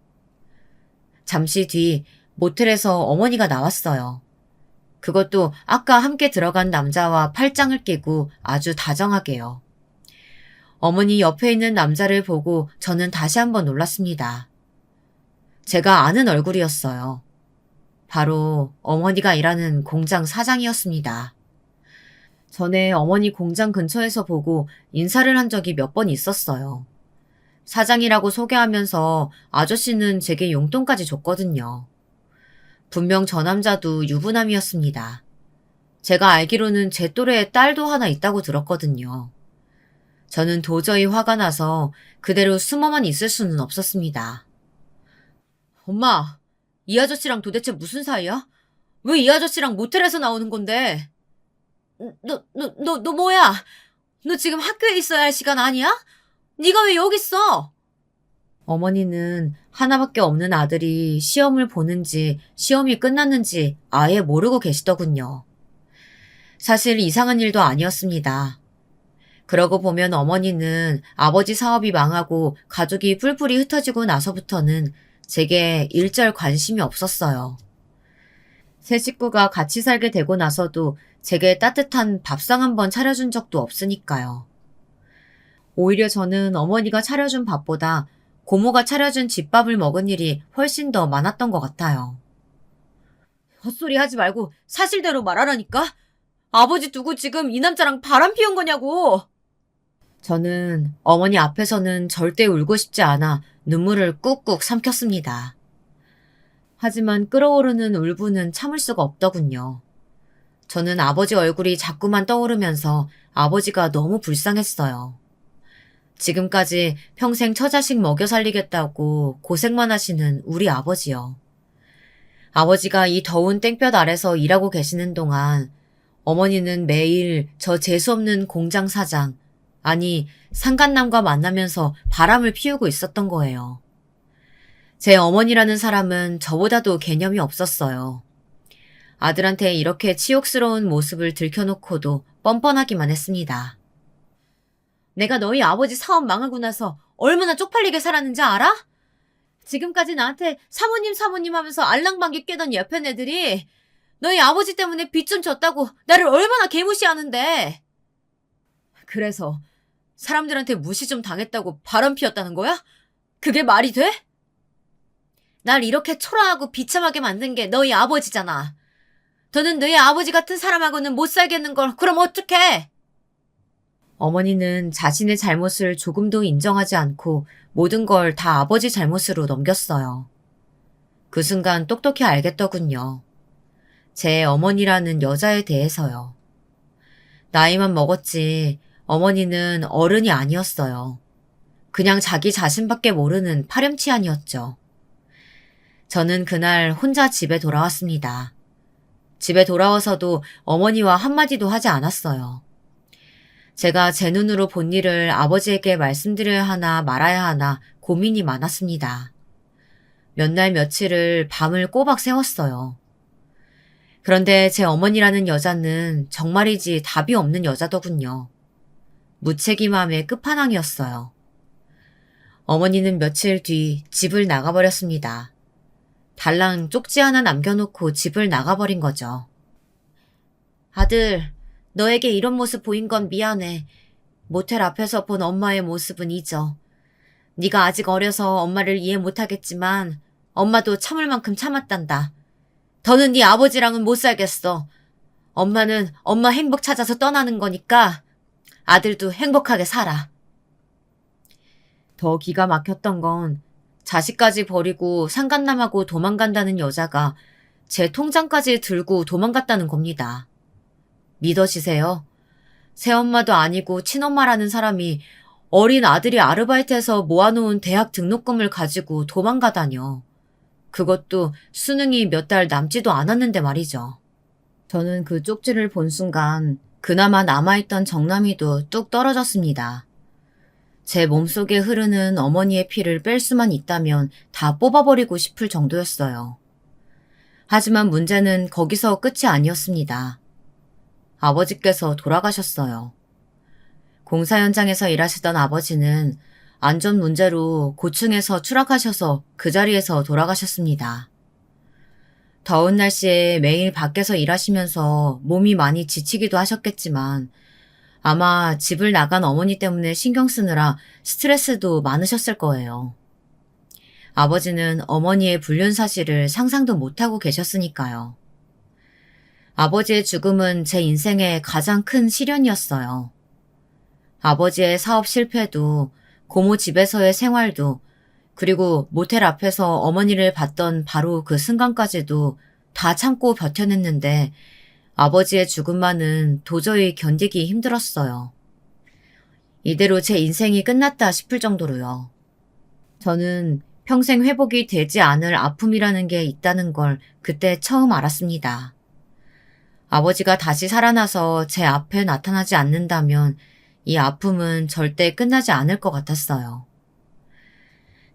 잠시 뒤 모텔에서 어머니가 나왔어요. 그것도 아까 함께 들어간 남자와 팔짱을 끼고 아주 다정하게요. 어머니 옆에 있는 남자를 보고 저는 다시 한번 놀랐습니다. 제가 아는 얼굴이었어요. 바로 어머니가 일하는 공장 사장이었습니다. 전에 어머니 공장 근처에서 보고 인사를 한 적이 몇 번 있었어요. 사장이라고 소개하면서 아저씨는 제게 용돈까지 줬거든요. 분명 저 남자도 유부남이었습니다. 제가 알기로는 제 또래의 딸도 하나 있다고 들었거든요. 저는 도저히 화가 나서 그대로 숨어만 있을 수는 없었습니다. 엄마, 이 아저씨랑 도대체 무슨 사이야? 왜 이 아저씨랑 모텔에서 나오는 건데? 너 뭐야? 너 지금 학교에 있어야 할 시간 아니야? 네가 왜 여기 있어? 어머니는 하나밖에 없는 아들이 시험을 보는지 시험이 끝났는지 아예 모르고 계시더군요. 사실 이상한 일도 아니었습니다. 그러고 보면 어머니는 아버지 사업이 망하고 가족이 뿔뿔이 흩어지고 나서부터는 제게 일절 관심이 없었어요. 세 식구가 같이 살게 되고 나서도 제게 따뜻한 밥상 한 번 차려준 적도 없으니까요. 오히려 저는 어머니가 차려준 밥보다 고모가 차려준 집밥을 먹은 일이 훨씬 더 많았던 것 같아요. 헛소리 하지 말고 사실대로 말하라니까? 아버지 두고 지금 이 남자랑 바람 피운 거냐고! 저는 어머니 앞에서는 절대 울고 싶지 않아 눈물을 꾹꾹 삼켰습니다. 하지만 끓어오르는 울분은 참을 수가 없더군요. 저는 아버지 얼굴이 자꾸만 떠오르면서 아버지가 너무 불쌍했어요. 지금까지 평생 처자식 먹여 살리겠다고 고생만 하시는 우리 아버지요. 아버지가 이 더운 땡볕 아래서 일하고 계시는 동안 어머니는 매일 저 재수없는 공장 사장, 아니 상간남과 만나면서 바람을 피우고 있었던 거예요. 제 어머니라는 사람은 저보다도 개념이 없었어요. 아들한테 이렇게 치욕스러운 모습을 들켜놓고도 뻔뻔하기만 했습니다. 내가 너희 아버지 사업 망하고 나서 얼마나 쪽팔리게 살았는지 알아? 지금까지 나한테 사모님 하면서 알랑방귀 뀌던 옆에 애들이 너희 아버지 때문에 빚 좀 졌다고 나를 얼마나 개무시하는데. 그래서 사람들한테 무시 좀 당했다고 바람 피웠다는 거야? 그게 말이 돼? 날 이렇게 초라하고 비참하게 만든 게 너희 아버지잖아. 너는 너희 아버지 같은 사람하고는 못 살겠는 걸 그럼 어떡해? 어머니는 자신의 잘못을 조금도 인정하지 않고 모든 걸 다 아버지 잘못으로 넘겼어요. 그 순간 똑똑히 알겠더군요. 제 어머니라는 여자에 대해서요. 나이만 먹었지 어머니는 어른이 아니었어요. 그냥 자기 자신밖에 모르는 파렴치한이었죠. 저는 그날 혼자 집에 돌아왔습니다. 집에 돌아와서도 어머니와 한마디도 하지 않았어요. 제가 제 눈으로 본 일을 아버지에게 말씀드려야 하나 말아야 하나 고민이 많았습니다. 몇 날 며칠을 밤을 꼬박 새웠어요. 그런데 제 어머니라는 여자는 정말이지 답이 없는 여자더군요. 무책임함의 끝판왕이었어요. 어머니는 며칠 뒤 집을 나가버렸습니다. 달랑 쪽지 하나 남겨놓고 집을 나가버린 거죠. 아들, 너에게 이런 모습 보인 건 미안해. 모텔 앞에서 본 엄마의 모습은 잊어. 네가 아직 어려서 엄마를 이해 못하겠지만 엄마도 참을 만큼 참았단다. 더는 네 아버지랑은 못 살겠어. 엄마는 엄마 행복 찾아서 떠나는 거니까 아들도 행복하게 살아. 더 기가 막혔던 건 자식까지 버리고 상간남하고 도망간다는 여자가 제 통장까지 들고 도망갔다는 겁니다. 믿어지세요? 새엄마도 아니고 친엄마라는 사람이 어린 아들이 아르바이트해서 모아놓은 대학 등록금을 가지고 도망가다뇨. 그것도 수능이 몇 달 남지도 않았는데 말이죠. 저는 그 쪽지를 본 순간 그나마 남아있던 정남이도 뚝 떨어졌습니다. 제 몸속에 흐르는 어머니의 피를 뺄 수만 있다면 다 뽑아버리고 싶을 정도였어요. 하지만 문제는 거기서 끝이 아니었습니다. 아버지께서 돌아가셨어요. 공사 현장에서 일하시던 아버지는 안전 문제로 고층에서 추락하셔서 그 자리에서 돌아가셨습니다. 더운 날씨에 매일 밖에서 일하시면서 몸이 많이 지치기도 하셨겠지만 아마 집을 나간 어머니 때문에 신경 쓰느라 스트레스도 많으셨을 거예요. 아버지는 어머니의 불륜 사실을 상상도 못하고 계셨으니까요. 아버지의 죽음은 제 인생의 가장 큰 시련이었어요. 아버지의 사업 실패도 고모 집에서의 생활도, 그리고 모텔 앞에서 어머니를 봤던 바로 그 순간까지도 다 참고 버텨냈는데 아버지의 죽음만은 도저히 견디기 힘들었어요. 이대로 제 인생이 끝났다 싶을 정도로요. 저는 평생 회복이 되지 않을 아픔이라는 게 있다는 걸 그때 처음 알았습니다. 아버지가 다시 살아나서 제 앞에 나타나지 않는다면 이 아픔은 절대 끝나지 않을 것 같았어요.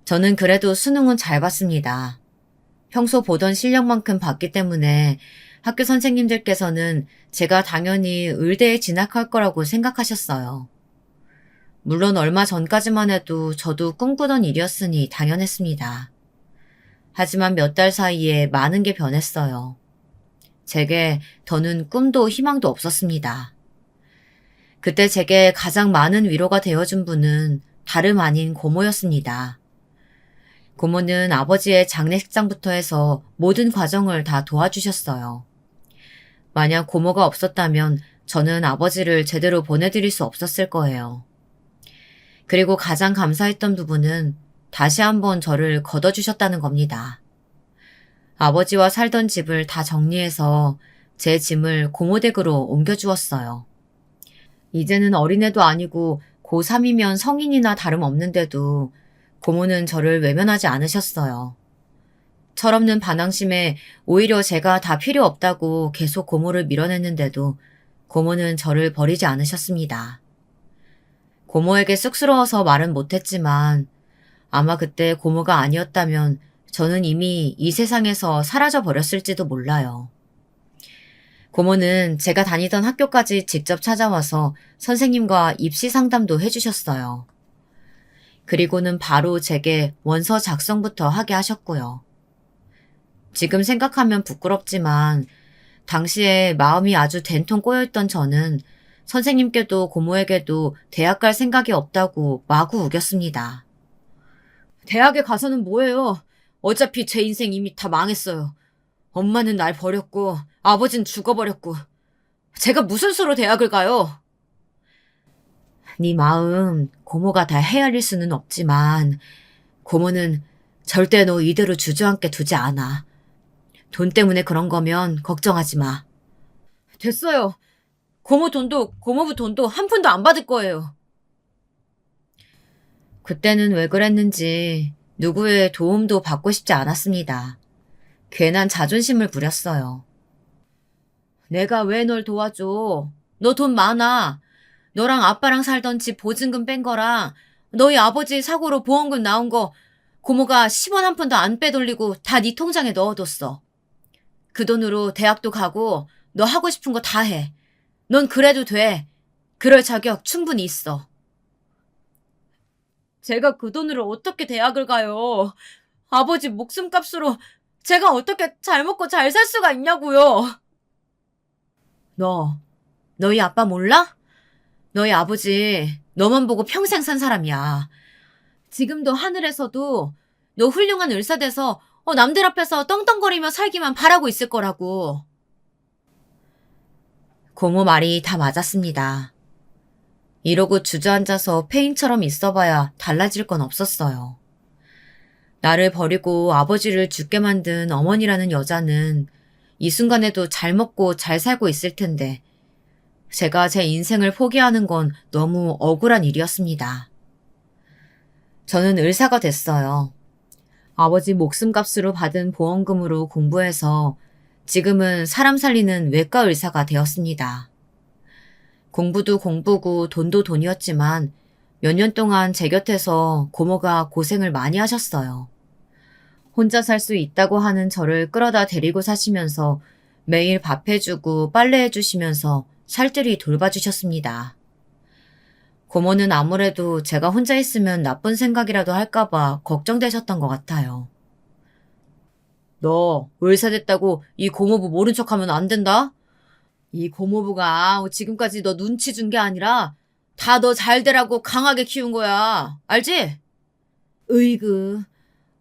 저는 그래도 수능은 잘 봤습니다. 평소 보던 실력만큼 봤기 때문에 학교 선생님들께서는 제가 당연히 의대에 진학할 거라고 생각하셨어요. 물론 얼마 전까지만 해도 저도 꿈꾸던 일이었으니 당연했습니다. 하지만 몇 달 사이에 많은 게 변했어요. 제게 더는 꿈도 희망도 없었습니다. 그때 제게 가장 많은 위로가 되어준 분은 다름 아닌 고모였습니다. 고모는 아버지의 장례식장부터 해서 모든 과정을 다 도와주셨어요. 만약 고모가 없었다면 저는 아버지를 제대로 보내드릴 수 없었을 거예요. 그리고 가장 감사했던 부분은 다시 한번 저를 걷어주셨다는 겁니다. 아버지와 살던 집을 다 정리해서 제 짐을 고모댁으로 옮겨주었어요. 이제는 어린애도 아니고 고3이면 성인이나 다름없는데도 고모는 저를 외면하지 않으셨어요. 철없는 반항심에 오히려 제가 다 필요 없다고 계속 고모를 밀어냈는데도 고모는 저를 버리지 않으셨습니다. 고모에게 쑥스러워서 말은 못했지만 아마 그때 고모가 아니었다면 저는 이미 이 세상에서 사라져 버렸을지도 몰라요. 고모는 제가 다니던 학교까지 직접 찾아와서 선생님과 입시 상담도 해주셨어요. 그리고는 바로 제게 원서 작성부터 하게 하셨고요. 지금 생각하면 부끄럽지만 당시에 마음이 아주 된통 꼬여있던 저는 선생님께도 고모에게도 대학 갈 생각이 없다고 마구 우겼습니다. 대학에 가서는 뭐해요? 어차피 제 인생 이미 다 망했어요. 엄마는 날 버렸고 아버진 죽어버렸고 제가 무슨 수로 대학을 가요? 네 마음 고모가 다 헤아릴 수는 없지만 고모는 절대 너 이대로 주저앉게 두지 않아. 돈 때문에 그런 거면 걱정하지 마. 됐어요. 고모부 돈도 한 푼도 안 받을 거예요. 그때는 왜 그랬는지 누구의 도움도 받고 싶지 않았습니다. 괜한 자존심을 부렸어요. 내가 왜 널 도와줘? 너 돈 많아. 너랑 아빠랑 살던 집 보증금 뺀 거랑 너희 아버지 사고로 보험금 나온 거 고모가 10원 한 푼도 안 빼돌리고 다 네 통장에 넣어뒀어. 그 돈으로 대학도 가고 너 하고 싶은 거 다 해. 넌 그래도 돼. 그럴 자격 충분히 있어. 제가 그 돈으로 어떻게 대학을 가요? 아버지 목숨값으로 제가 어떻게 잘 먹고 잘 살 수가 있냐고요. 너희 아빠 몰라? 너희 아버지 너만 보고 평생 산 사람이야. 지금도 하늘에서도 너 훌륭한 의사 돼서 남들 앞에서 떵떵거리며 살기만 바라고 있을 거라고. 고모 말이 다 맞았습니다. 이러고 주저앉아서 폐인처럼 있어봐야 달라질 건 없었어요. 나를 버리고 아버지를 죽게 만든 어머니라는 여자는 이 순간에도 잘 먹고 잘 살고 있을 텐데 제가 제 인생을 포기하는 건 너무 억울한 일이었습니다. 저는 의사가 됐어요. 아버지 목숨값으로 받은 보험금으로 공부해서 지금은 사람 살리는 외과 의사가 되었습니다. 공부도 공부고 돈도 돈이었지만 몇 년 동안 제 곁에서 고모가 고생을 많이 하셨어요. 혼자 살 수 있다고 하는 저를 끌어다 데리고 사시면서 매일 밥 해주고 빨래 해주시면서 살뜰히 돌봐주셨습니다. 고모는 아무래도 제가 혼자 있으면 나쁜 생각이라도 할까봐 걱정되셨던 것 같아요. 너 의사 됐다고 이 고모부 모른 척하면 안 된다? 이 고모부가 지금까지 너 눈치 준 게 아니라 다 너 잘 되라고 강하게 키운 거야. 알지? 으이그.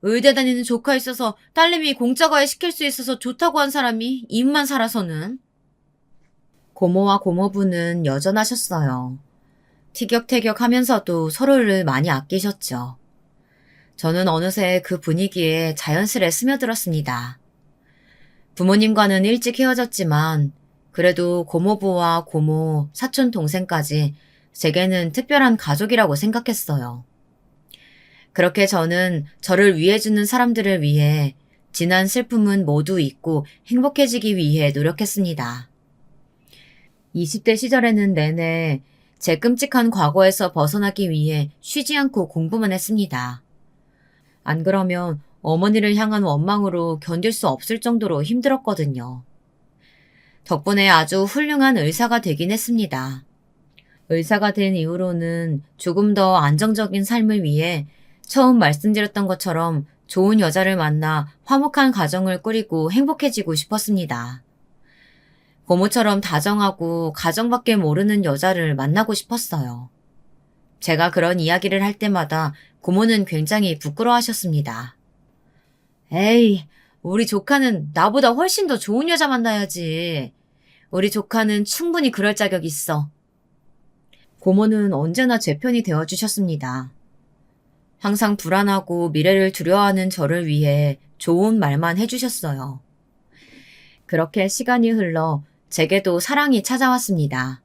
의대 다니는 조카 있어서 딸내미 공짜 과외 시킬 수 있어서 좋다고 한 사람이 입만 살아서는. 고모와 고모부는 여전하셨어요. 티격태격 하면서도 서로를 많이 아끼셨죠. 저는 어느새 그 분위기에 자연스레 스며들었습니다. 부모님과는 일찍 헤어졌지만 그래도 고모부와 고모, 사촌 동생까지 제게는 특별한 가족이라고 생각했어요. 그렇게 저는 저를 위해주는 사람들을 위해 지난 슬픔은 모두 잊고 행복해지기 위해 노력했습니다. 20대 시절에는 내내 제 끔찍한 과거에서 벗어나기 위해 쉬지 않고 공부만 했습니다. 안 그러면 어머니를 향한 원망으로 견딜 수 없을 정도로 힘들었거든요. 덕분에 아주 훌륭한 의사가 되긴 했습니다. 의사가 된 이후로는 조금 더 안정적인 삶을 위해 처음 말씀드렸던 것처럼 좋은 여자를 만나 화목한 가정을 꾸리고 행복해지고 싶었습니다. 고모처럼 다정하고 가정밖에 모르는 여자를 만나고 싶었어요. 제가 그런 이야기를 할 때마다 고모는 굉장히 부끄러워하셨습니다. 에이, 우리 조카는 나보다 훨씬 더 좋은 여자 만나야지. 우리 조카는 충분히 그럴 자격 있어. 고모는 언제나 제 편이 되어주셨습니다. 항상 불안하고 미래를 두려워하는 저를 위해 좋은 말만 해주셨어요. 그렇게 시간이 흘러 제게도 사랑이 찾아왔습니다.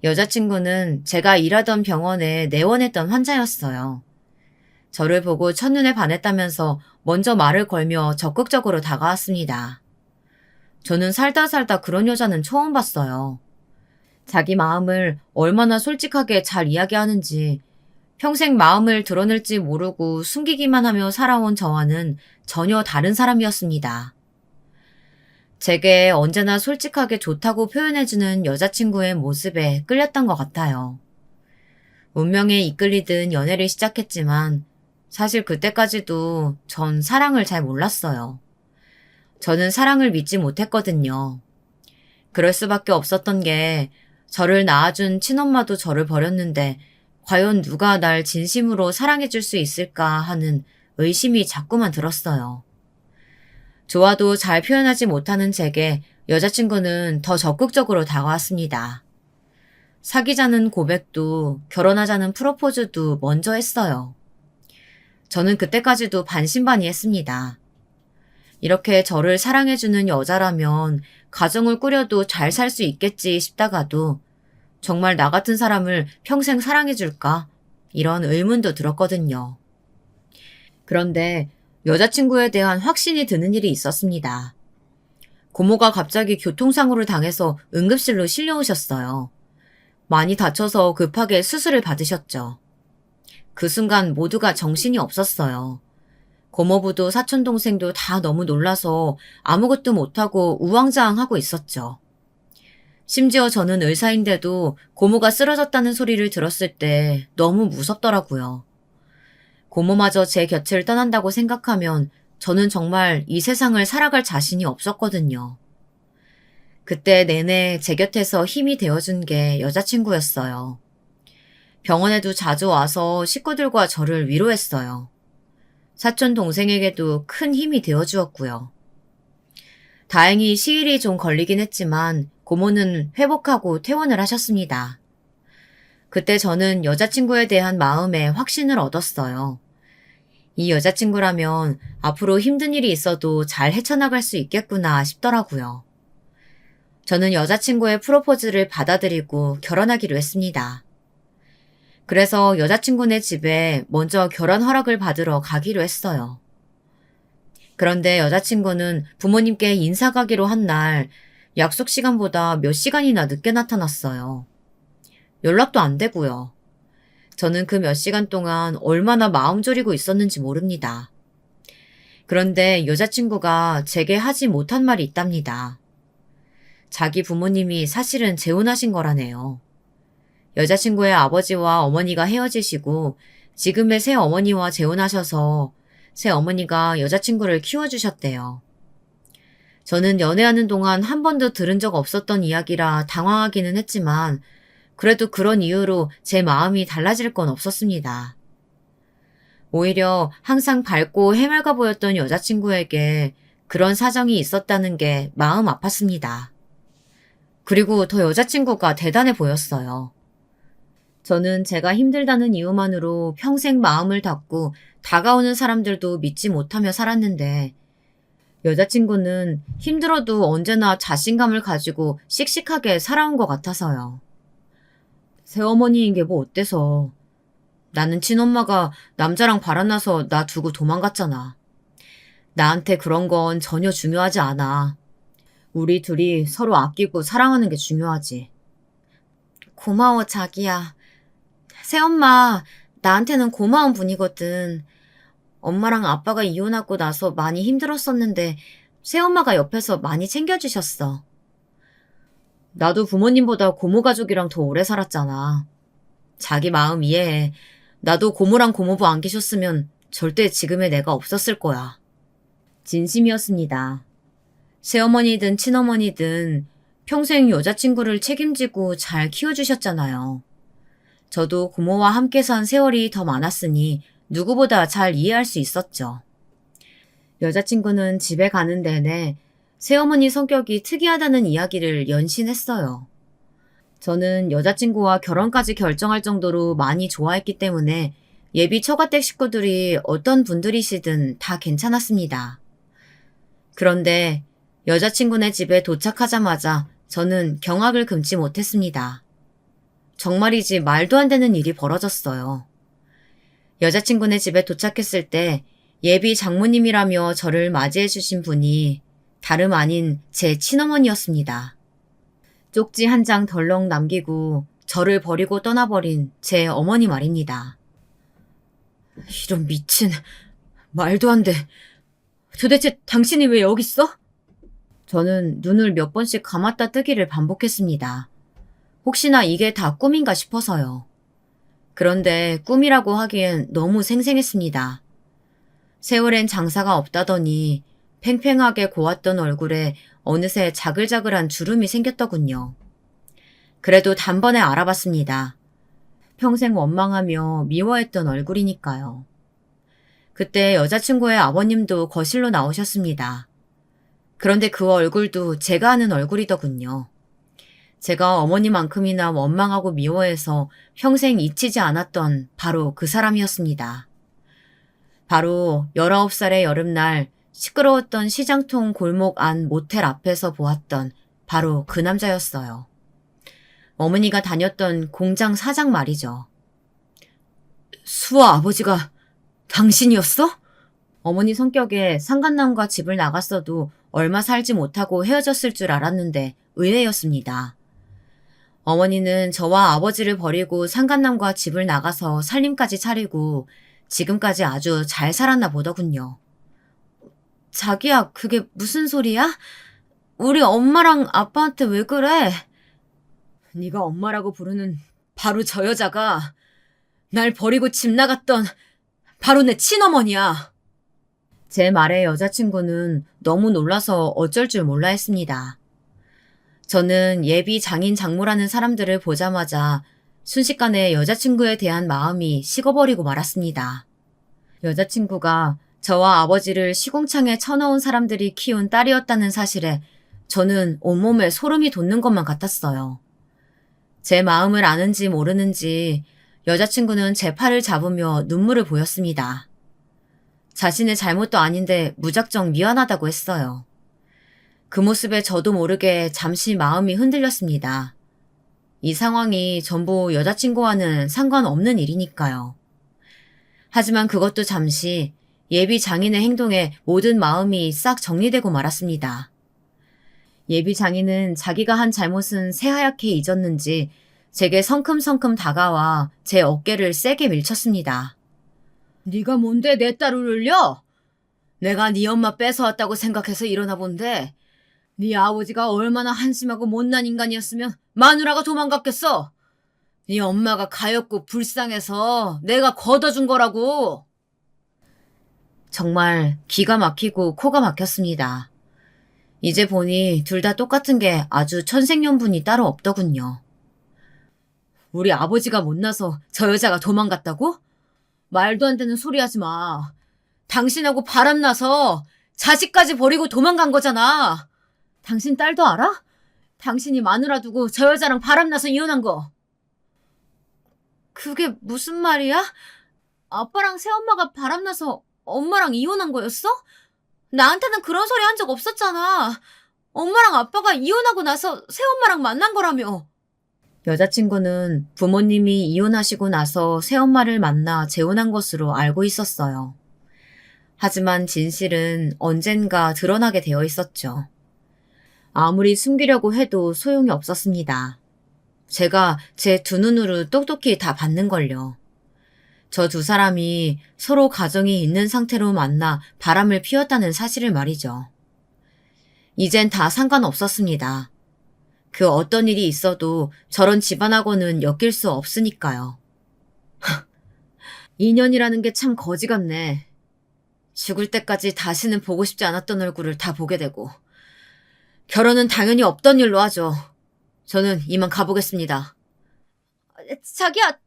여자친구는 제가 일하던 병원에 내원했던 환자였어요. 저를 보고 첫눈에 반했다면서 먼저 말을 걸며 적극적으로 다가왔습니다. 저는 살다 그런 여자는 처음 봤어요. 자기 마음을 얼마나 솔직하게 잘 이야기하는지, 평생 마음을 드러낼지 모르고 숨기기만 하며 살아온 저와는 전혀 다른 사람이었습니다. 제게 언제나 솔직하게 좋다고 표현해주는 여자친구의 모습에 끌렸던 것 같아요. 운명에 이끌리듯 연애를 시작했지만 사실 그때까지도 전 사랑을 잘 몰랐어요. 저는 사랑을 믿지 못했거든요. 그럴 수밖에 없었던 게 저를 낳아준 친엄마도 저를 버렸는데 과연 누가 날 진심으로 사랑해줄 수 있을까 하는 의심이 자꾸만 들었어요. 좋아도 잘 표현하지 못하는 제게 여자친구는 더 적극적으로 다가왔습니다. 사귀자는 고백도 결혼하자는 프로포즈도 먼저 했어요. 저는 그때까지도 반신반의했습니다. 이렇게 저를 사랑해주는 여자라면 가정을 꾸려도 잘 살 수 있겠지 싶다가도 정말 나 같은 사람을 평생 사랑해줄까? 이런 의문도 들었거든요. 그런데 여자친구에 대한 확신이 드는 일이 있었습니다. 고모가 갑자기 교통사고를 당해서 응급실로 실려오셨어요. 많이 다쳐서 급하게 수술을 받으셨죠. 그 순간 모두가 정신이 없었어요. 고모부도 사촌동생도 다 너무 놀라서 아무것도 못하고 우왕좌왕하고 있었죠. 심지어 저는 의사인데도 고모가 쓰러졌다는 소리를 들었을 때 너무 무섭더라고요. 고모마저 제 곁을 떠난다고 생각하면 저는 정말 이 세상을 살아갈 자신이 없었거든요. 그때 내내 제 곁에서 힘이 되어준 게 여자친구였어요. 병원에도 자주 와서 식구들과 저를 위로했어요. 사촌 동생에게도 큰 힘이 되어주었고요. 다행히 시일이 좀 걸리긴 했지만 고모는 회복하고 퇴원을 하셨습니다. 그때 저는 여자친구에 대한 마음에 확신을 얻었어요. 이 여자친구라면 앞으로 힘든 일이 있어도 잘 헤쳐나갈 수 있겠구나 싶더라고요. 저는 여자친구의 프로포즈를 받아들이고 결혼하기로 했습니다. 그래서 여자친구네 집에 먼저 결혼 허락을 받으러 가기로 했어요. 그런데 여자친구는 부모님께 인사 가기로 한 날 약속 시간보다 몇 시간이나 늦게 나타났어요. 연락도 안 되고요. 저는 그 몇 시간 동안 얼마나 마음 졸이고 있었는지 모릅니다. 그런데 여자친구가 제게 하지 못한 말이 있답니다. 자기 부모님이 사실은 재혼하신 거라네요. 여자친구의 아버지와 어머니가 헤어지시고 지금의 새 어머니와 재혼하셔서 새 어머니가 여자친구를 키워주셨대요. 저는 연애하는 동안 한 번도 들은 적 없었던 이야기라 당황하기는 했지만 그래도 그런 이유로 제 마음이 달라질 건 없었습니다. 오히려 항상 밝고 해맑아 보였던 여자친구에게 그런 사정이 있었다는 게 마음 아팠습니다. 그리고 더 여자친구가 대단해 보였어요. 저는 제가 힘들다는 이유만으로 평생 마음을 닫고 다가오는 사람들도 믿지 못하며 살았는데 여자친구는 힘들어도 언제나 자신감을 가지고 씩씩하게 살아온 것 같아서요. 새어머니인 게 뭐 어때서. 나는 친엄마가 남자랑 바람나서 나 두고 도망갔잖아. 나한테 그런 건 전혀 중요하지 않아. 우리 둘이 서로 아끼고 사랑하는 게 중요하지. 고마워, 자기야. 새엄마, 나한테는 고마운 분이거든. 엄마랑 아빠가 이혼하고 나서 많이 힘들었었는데 새엄마가 옆에서 많이 챙겨주셨어. 나도 부모님보다 고모 가족이랑 더 오래 살았잖아. 자기 마음 이해해. 나도 고모랑 고모부 안 계셨으면 절대 지금의 내가 없었을 거야. 진심이었습니다. 새어머니든 친어머니든 평생 여자친구를 책임지고 잘 키워주셨잖아요. 저도 고모와 함께 산 세월이 더 많았으니 누구보다 잘 이해할 수 있었죠. 여자친구는 집에 가는 내내 새어머니 성격이 특이하다는 이야기를 연신했어요. 저는 여자친구와 결혼까지 결정할 정도로 많이 좋아했기 때문에 예비 처가댁 식구들이 어떤 분들이시든 다 괜찮았습니다. 그런데 여자친구네 집에 도착하자마자 저는 경악을 금치 못했습니다. 정말이지 말도 안 되는 일이 벌어졌어요. 여자친구네 집에 도착했을 때 예비 장모님이라며 저를 맞이해 주신 분이 다름 아닌 제 친어머니였습니다. 쪽지 한 장 덜렁 남기고 저를 버리고 떠나버린 제 어머니 말입니다. 이런 미친, 말도 안 돼. 도대체 당신이 왜 여기 있어? 저는 눈을 몇 번씩 감았다 뜨기를 반복했습니다. 혹시나 이게 다 꿈인가 싶어서요. 그런데 꿈이라고 하기엔 너무 생생했습니다. 세월엔 장사가 없다더니 팽팽하게 고왔던 얼굴에 어느새 자글자글한 주름이 생겼더군요. 그래도 단번에 알아봤습니다. 평생 원망하며 미워했던 얼굴이니까요. 그때 여자친구의 아버님도 거실로 나오셨습니다. 그런데 그 얼굴도 제가 아는 얼굴이더군요. 제가 어머니만큼이나 원망하고 미워해서 평생 잊히지 않았던 바로 그 사람이었습니다. 바로 19살의 여름날 시끄러웠던 시장통 골목 안 모텔 앞에서 보았던 바로 그 남자였어요. 어머니가 다녔던 공장 사장 말이죠. 수아 아버지가 당신이었어? 어머니 성격에 상간남과 집을 나갔어도 얼마 살지 못하고 헤어졌을 줄 알았는데 의외였습니다. 어머니는 저와 아버지를 버리고 상간남과 집을 나가서 살림까지 차리고 지금까지 아주 잘 살았나 보더군요. 자기야, 그게 무슨 소리야? 우리 엄마랑 아빠한테 왜 그래? 네가 엄마라고 부르는 바로 저 여자가 날 버리고 집 나갔던 바로 내 친어머니야. 제 말에 여자친구는 너무 놀라서 어쩔 줄 몰라 했습니다. 저는 예비 장인 장모라는 사람들을 보자마자 순식간에 여자친구에 대한 마음이 식어버리고 말았습니다. 여자친구가 저와 아버지를 시궁창에 쳐넣은 사람들이 키운 딸이었다는 사실에 저는 온몸에 소름이 돋는 것만 같았어요. 제 마음을 아는지 모르는지 여자친구는 제 팔을 잡으며 눈물을 보였습니다. 자신의 잘못도 아닌데 무작정 미안하다고 했어요. 그 모습에 저도 모르게 잠시 마음이 흔들렸습니다. 이 상황이 전부 여자친구와는 상관없는 일이니까요. 하지만 그것도 잠시 예비 장인의 행동에 모든 마음이 싹 정리되고 말았습니다. 예비 장인은 자기가 한 잘못은 새하얗게 잊었는지 제게 성큼성큼 다가와 제 어깨를 세게 밀쳤습니다. 네가 뭔데 내 딸을 울려? 내가 네 엄마 뺏어왔다고 생각해서 일어나 본데 네 아버지가 얼마나 한심하고 못난 인간이었으면 마누라가 도망갔겠어. 네 엄마가 가엾고 불쌍해서 내가 걷어준 거라고. 정말 기가 막히고 코가 막혔습니다. 이제 보니 둘 다 똑같은 게 아주 천생연분이 따로 없더군요. 우리 아버지가 못나서 저 여자가 도망갔다고? 말도 안 되는 소리 하지 마. 당신하고 바람나서 자식까지 버리고 도망간 거잖아. 당신 딸도 알아? 당신이 마누라 두고 저 여자랑 바람나서 이혼한 거. 그게 무슨 말이야? 아빠랑 새엄마가 바람나서 엄마랑 이혼한 거였어? 나한테는 그런 소리 한 적 없었잖아. 엄마랑 아빠가 이혼하고 나서 새엄마랑 만난 거라며. 여자친구는 부모님이 이혼하시고 나서 새엄마를 만나 재혼한 것으로 알고 있었어요. 하지만 진실은 언젠가 드러나게 되어 있었죠. 아무리 숨기려고 해도 소용이 없었습니다. 제가 제 두 눈으로 똑똑히 다 봤는걸요. 저 두 사람이 서로 가정이 있는 상태로 만나 바람을 피웠다는 사실을 말이죠. 이젠 다 상관없었습니다. 그 어떤 일이 있어도 저런 집안하고는 엮일 수 없으니까요. 인연이라는 게 참 거지 같네. 죽을 때까지 다시는 보고 싶지 않았던 얼굴을 다 보게 되고. 결혼은 당연히 없던 일로 하죠. 저는 이만 가보겠습니다. 자기야,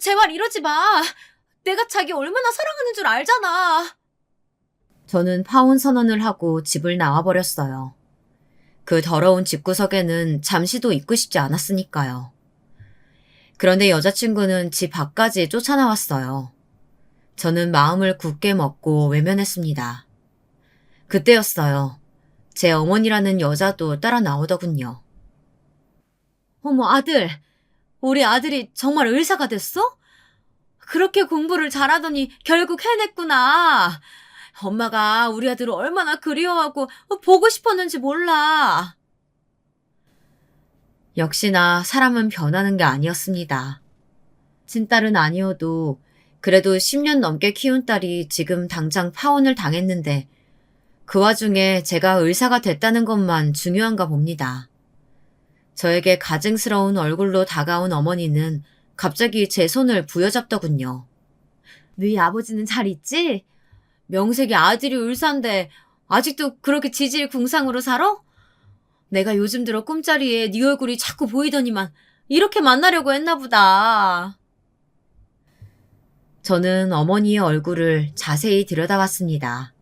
제발 이러지 마. 내가 자기 얼마나 사랑하는 줄 알잖아. 저는 파혼 선언을 하고 집을 나와버렸어요. 그 더러운 집구석에는 잠시도 있고 싶지 않았으니까요. 그런데 여자친구는 집 밖까지 쫓아나왔어요. 저는 마음을 굳게 먹고 외면했습니다. 그때였어요. 제 어머니라는 여자도 따라 나오더군요. 어머, 아들. 우리 아들이 정말 의사가 됐어? 그렇게 공부를 잘하더니 결국 해냈구나. 엄마가 우리 아들을 얼마나 그리워하고 보고 싶었는지 몰라. 역시나 사람은 변하는 게 아니었습니다. 친딸은 아니어도 그래도 10년 넘게 키운 딸이 지금 당장 파혼을 당했는데 그 와중에 제가 의사가 됐다는 것만 중요한가 봅니다. 저에게 가증스러운 얼굴로 다가온 어머니는 갑자기 제 손을 부여잡더군요. 너희 아버지는 잘 있지? 명색이 아들이 의사인데 아직도 그렇게 지질궁상으로 살아? 내가 요즘 들어 꿈자리에 네 얼굴이 자꾸 보이더니만 이렇게 만나려고 했나 보다. 저는 어머니의 얼굴을 자세히 들여다봤습니다.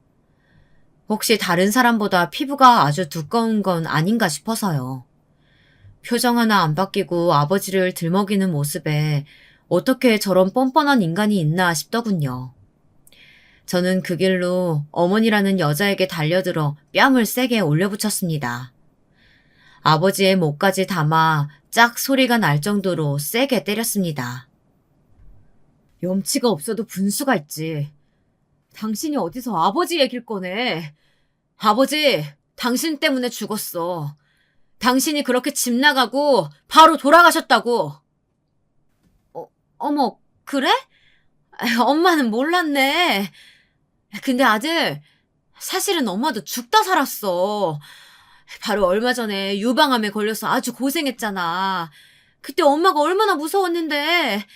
혹시 다른 사람보다 피부가 아주 두꺼운 건 아닌가 싶어서요. 표정 하나 안 바뀌고 아버지를 들먹이는 모습에 어떻게 저런 뻔뻔한 인간이 있나 싶더군요. 저는 그 길로 어머니라는 여자에게 달려들어 뺨을 세게 올려붙였습니다. 아버지의 목까지 담아 짝 소리가 날 정도로 세게 때렸습니다. 염치가 없어도 분수가 있지. 당신이 어디서 아버지 얘길 꺼내. 아버지, 당신 때문에 죽었어. 당신이 그렇게 집 나가고 바로 돌아가셨다고. 어머, 그래? 엄마는 몰랐네. 근데 아들, 사실은 엄마도 죽다 살았어. 바로 얼마 전에 유방암에 걸려서 아주 고생했잖아. 그때 엄마가 얼마나 무서웠는데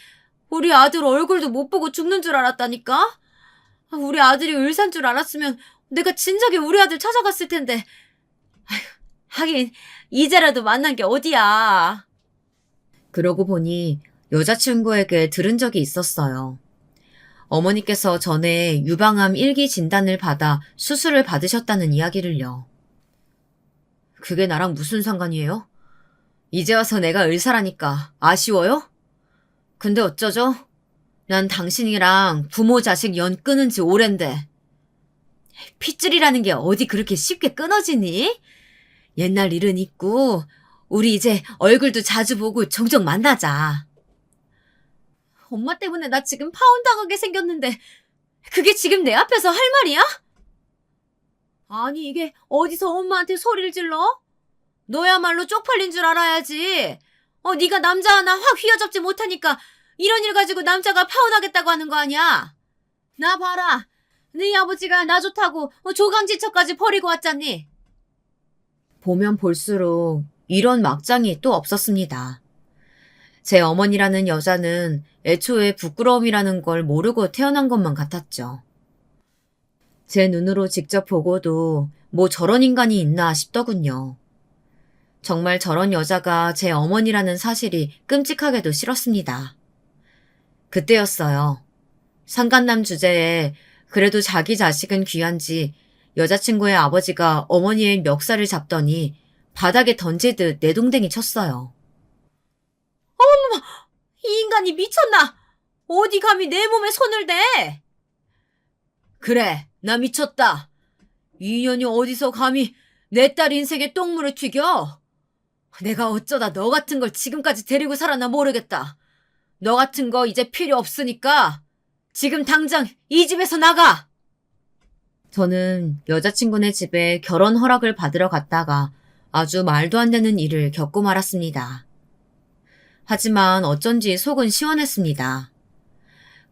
우리 아들 얼굴도 못 보고 죽는 줄 알았다니까? 우리 아들이 의사인 줄 알았으면 내가 진작에 우리 아들 찾아갔을 텐데. 하긴 이제라도 만난 게 어디야. 그러고 보니 여자친구에게 들은 적이 있었어요. 어머니께서 전에 유방암 1기 진단을 받아 수술을 받으셨다는 이야기를요. 그게 나랑 무슨 상관이에요? 이제 와서 내가 의사라니까 아쉬워요? 근데 어쩌죠? 난 당신이랑 부모 자식 연 끊은 지 오랜데. 핏줄이라는 게 어디 그렇게 쉽게 끊어지니? 옛날 일은 있고 우리 이제 얼굴도 자주 보고 종종 만나자. 엄마 때문에 나 지금 파혼당하게 생겼는데 그게 지금 내 앞에서 할 말이야? 아니 이게 어디서 엄마한테 소리를 질러? 너야말로 쪽팔린 줄 알아야지. 네가 남자 하나 확 휘어잡지 못하니까 이런 일 가지고 남자가 파혼하겠다고 하는 거 아니야? 나 봐라. 네 아버지가 나 좋다고 조강지처까지 버리고 왔잖니. 보면 볼수록 이런 막장이 또 없었습니다. 제 어머니라는 여자는 애초에 부끄러움이라는 걸 모르고 태어난 것만 같았죠. 제 눈으로 직접 보고도 뭐 저런 인간이 있나 싶더군요. 정말 저런 여자가 제 어머니라는 사실이 끔찍하게도 싫었습니다. 그때였어요. 상간남 주제에 그래도 자기 자식은 귀한지 여자친구의 아버지가 어머니의 멱살을 잡더니 바닥에 던지듯 내동댕이 쳤어요. 이 인간이 미쳤나? 어디 감히 내 몸에 손을 대? 그래, 나 미쳤다. 이 년이 어디서 감히 내 딸 인생에 똥물을 튀겨? 내가 어쩌다 너 같은 걸 지금까지 데리고 살았나 모르겠다. 너 같은 거 이제 필요 없으니까 지금 당장 이 집에서 나가! 저는 여자친구네 집에 결혼 허락을 받으러 갔다가 아주 말도 안 되는 일을 겪고 말았습니다. 하지만 어쩐지 속은 시원했습니다.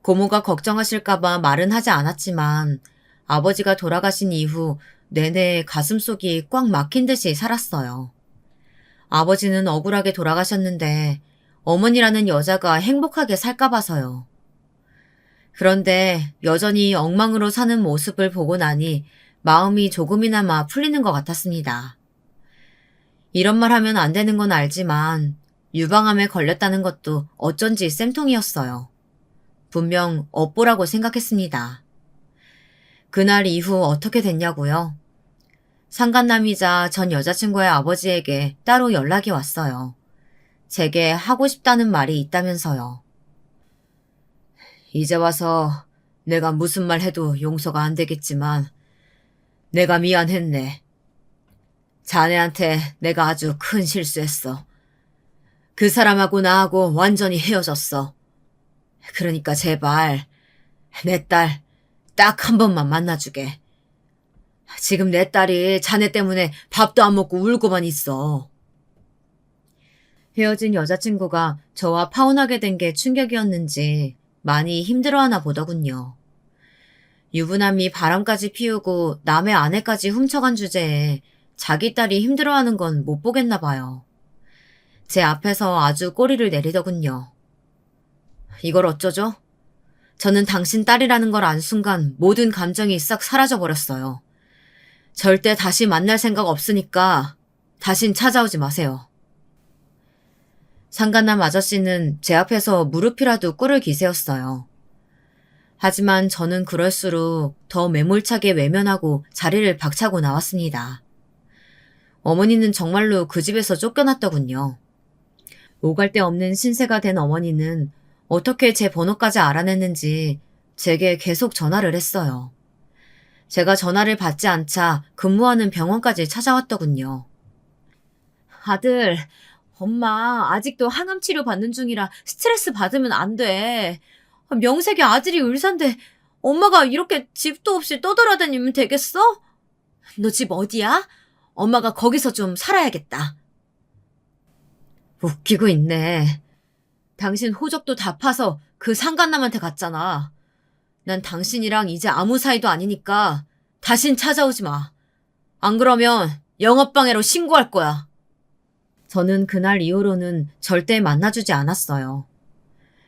고모가 걱정하실까봐 말은 하지 않았지만 아버지가 돌아가신 이후 내내 가슴속이 꽉 막힌 듯이 살았어요. 아버지는 억울하게 돌아가셨는데 어머니라는 여자가 행복하게 살까 봐서요. 그런데 여전히 엉망으로 사는 모습을 보고 나니 마음이 조금이나마 풀리는 것 같았습니다. 이런 말 하면 안 되는 건 알지만 유방암에 걸렸다는 것도 어쩐지 쌤통이었어요. 분명 업보라고 생각했습니다. 그날 이후 어떻게 됐냐고요? 상간남이자 전 여자친구의 아버지에게 따로 연락이 왔어요. 제게 하고 싶다는 말이 있다면서요. 이제 와서 내가 무슨 말 해도 용서가 안 되겠지만 내가 미안했네. 자네한테 내가 아주 큰 실수했어. 그 사람하고 나하고 완전히 헤어졌어. 그러니까 제발 내 딸 딱 한 번만 만나주게. 지금 내 딸이 자네 때문에 밥도 안 먹고 울고만 있어. 헤어진 여자친구가 저와 파혼하게 된 게 충격이었는지 많이 힘들어하나 보더군요. 유부남이 바람까지 피우고 남의 아내까지 훔쳐간 주제에 자기 딸이 힘들어하는 건 못 보겠나 봐요. 제 앞에서 아주 꼬리를 내리더군요. 이걸 어쩌죠? 저는 당신 딸이라는 걸 안 순간 모든 감정이 싹 사라져버렸어요. 절대 다시 만날 생각 없으니까 다신 찾아오지 마세요. 상간남 아저씨는 제 앞에서 무릎이라도 꿇을 기세였어요. 하지만 저는 그럴수록 더 매몰차게 외면하고 자리를 박차고 나왔습니다. 어머니는 정말로 그 집에서 쫓겨났더군요. 오갈 데 없는 신세가 된 어머니는 어떻게 제 번호까지 알아냈는지 제게 계속 전화를 했어요. 제가 전화를 받지 않자 근무하는 병원까지 찾아왔더군요. 아들, 엄마 아직도 항암 치료 받는 중이라 스트레스 받으면 안 돼. 명색이 아들이 의사인데 엄마가 이렇게 집도 없이 떠돌아다니면 되겠어? 너 집 어디야? 엄마가 거기서 좀 살아야겠다. 웃기고 있네. 당신 호적도 다 파서 그 상간남한테 갔잖아. 난 당신이랑 이제 아무 사이도 아니니까 다신 찾아오지 마. 안 그러면 영업방해로 신고할 거야. 저는 그날 이후로는 절대 만나주지 않았어요.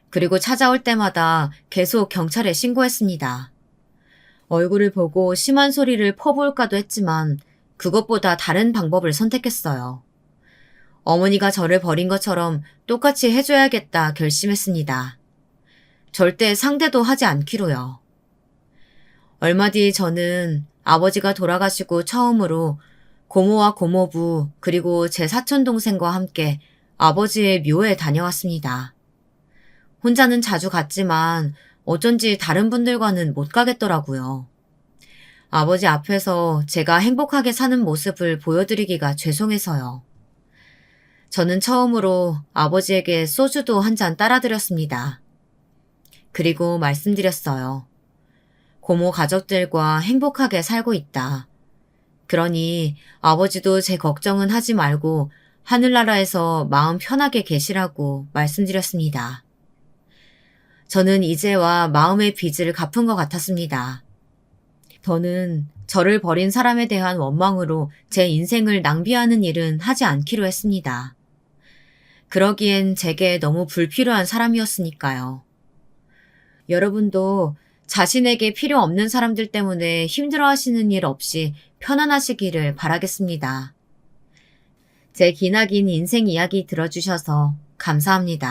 그리고 찾아올 때마다 계속 경찰에 신고했습니다. 얼굴을 보고 심한 소리를 퍼부을까도 했지만 그것보다 다른 방법을 선택했어요. 어머니가 저를 버린 것처럼 똑같이 해줘야겠다 결심했습니다. 절대 상대도 하지 않기로요. 얼마 뒤 저는 아버지가 돌아가시고 처음으로 고모와 고모부 그리고 제 사촌동생과 함께 아버지의 묘에 다녀왔습니다. 혼자는 자주 갔지만 어쩐지 다른 분들과는 못 가겠더라고요. 아버지 앞에서 제가 행복하게 사는 모습을 보여드리기가 죄송해서요. 저는 처음으로 아버지에게 소주도 한 잔 따라드렸습니다. 그리고 말씀드렸어요. 고모 가족들과 행복하게 살고 있다. 그러니 아버지도 제 걱정은 하지 말고 하늘나라에서 마음 편하게 계시라고 말씀드렸습니다. 저는 이제와 마음의 빚을 갚은 것 같았습니다. 저는 저를 버린 사람에 대한 원망으로 제 인생을 낭비하는 일은 하지 않기로 했습니다. 그러기엔 제게 너무 불필요한 사람이었으니까요. 여러분도 자신에게 필요 없는 사람들 때문에 힘들어하시는 일 없이 편안하시기를 바라겠습니다. 제 기나긴 인생 이야기 들어주셔서 감사합니다.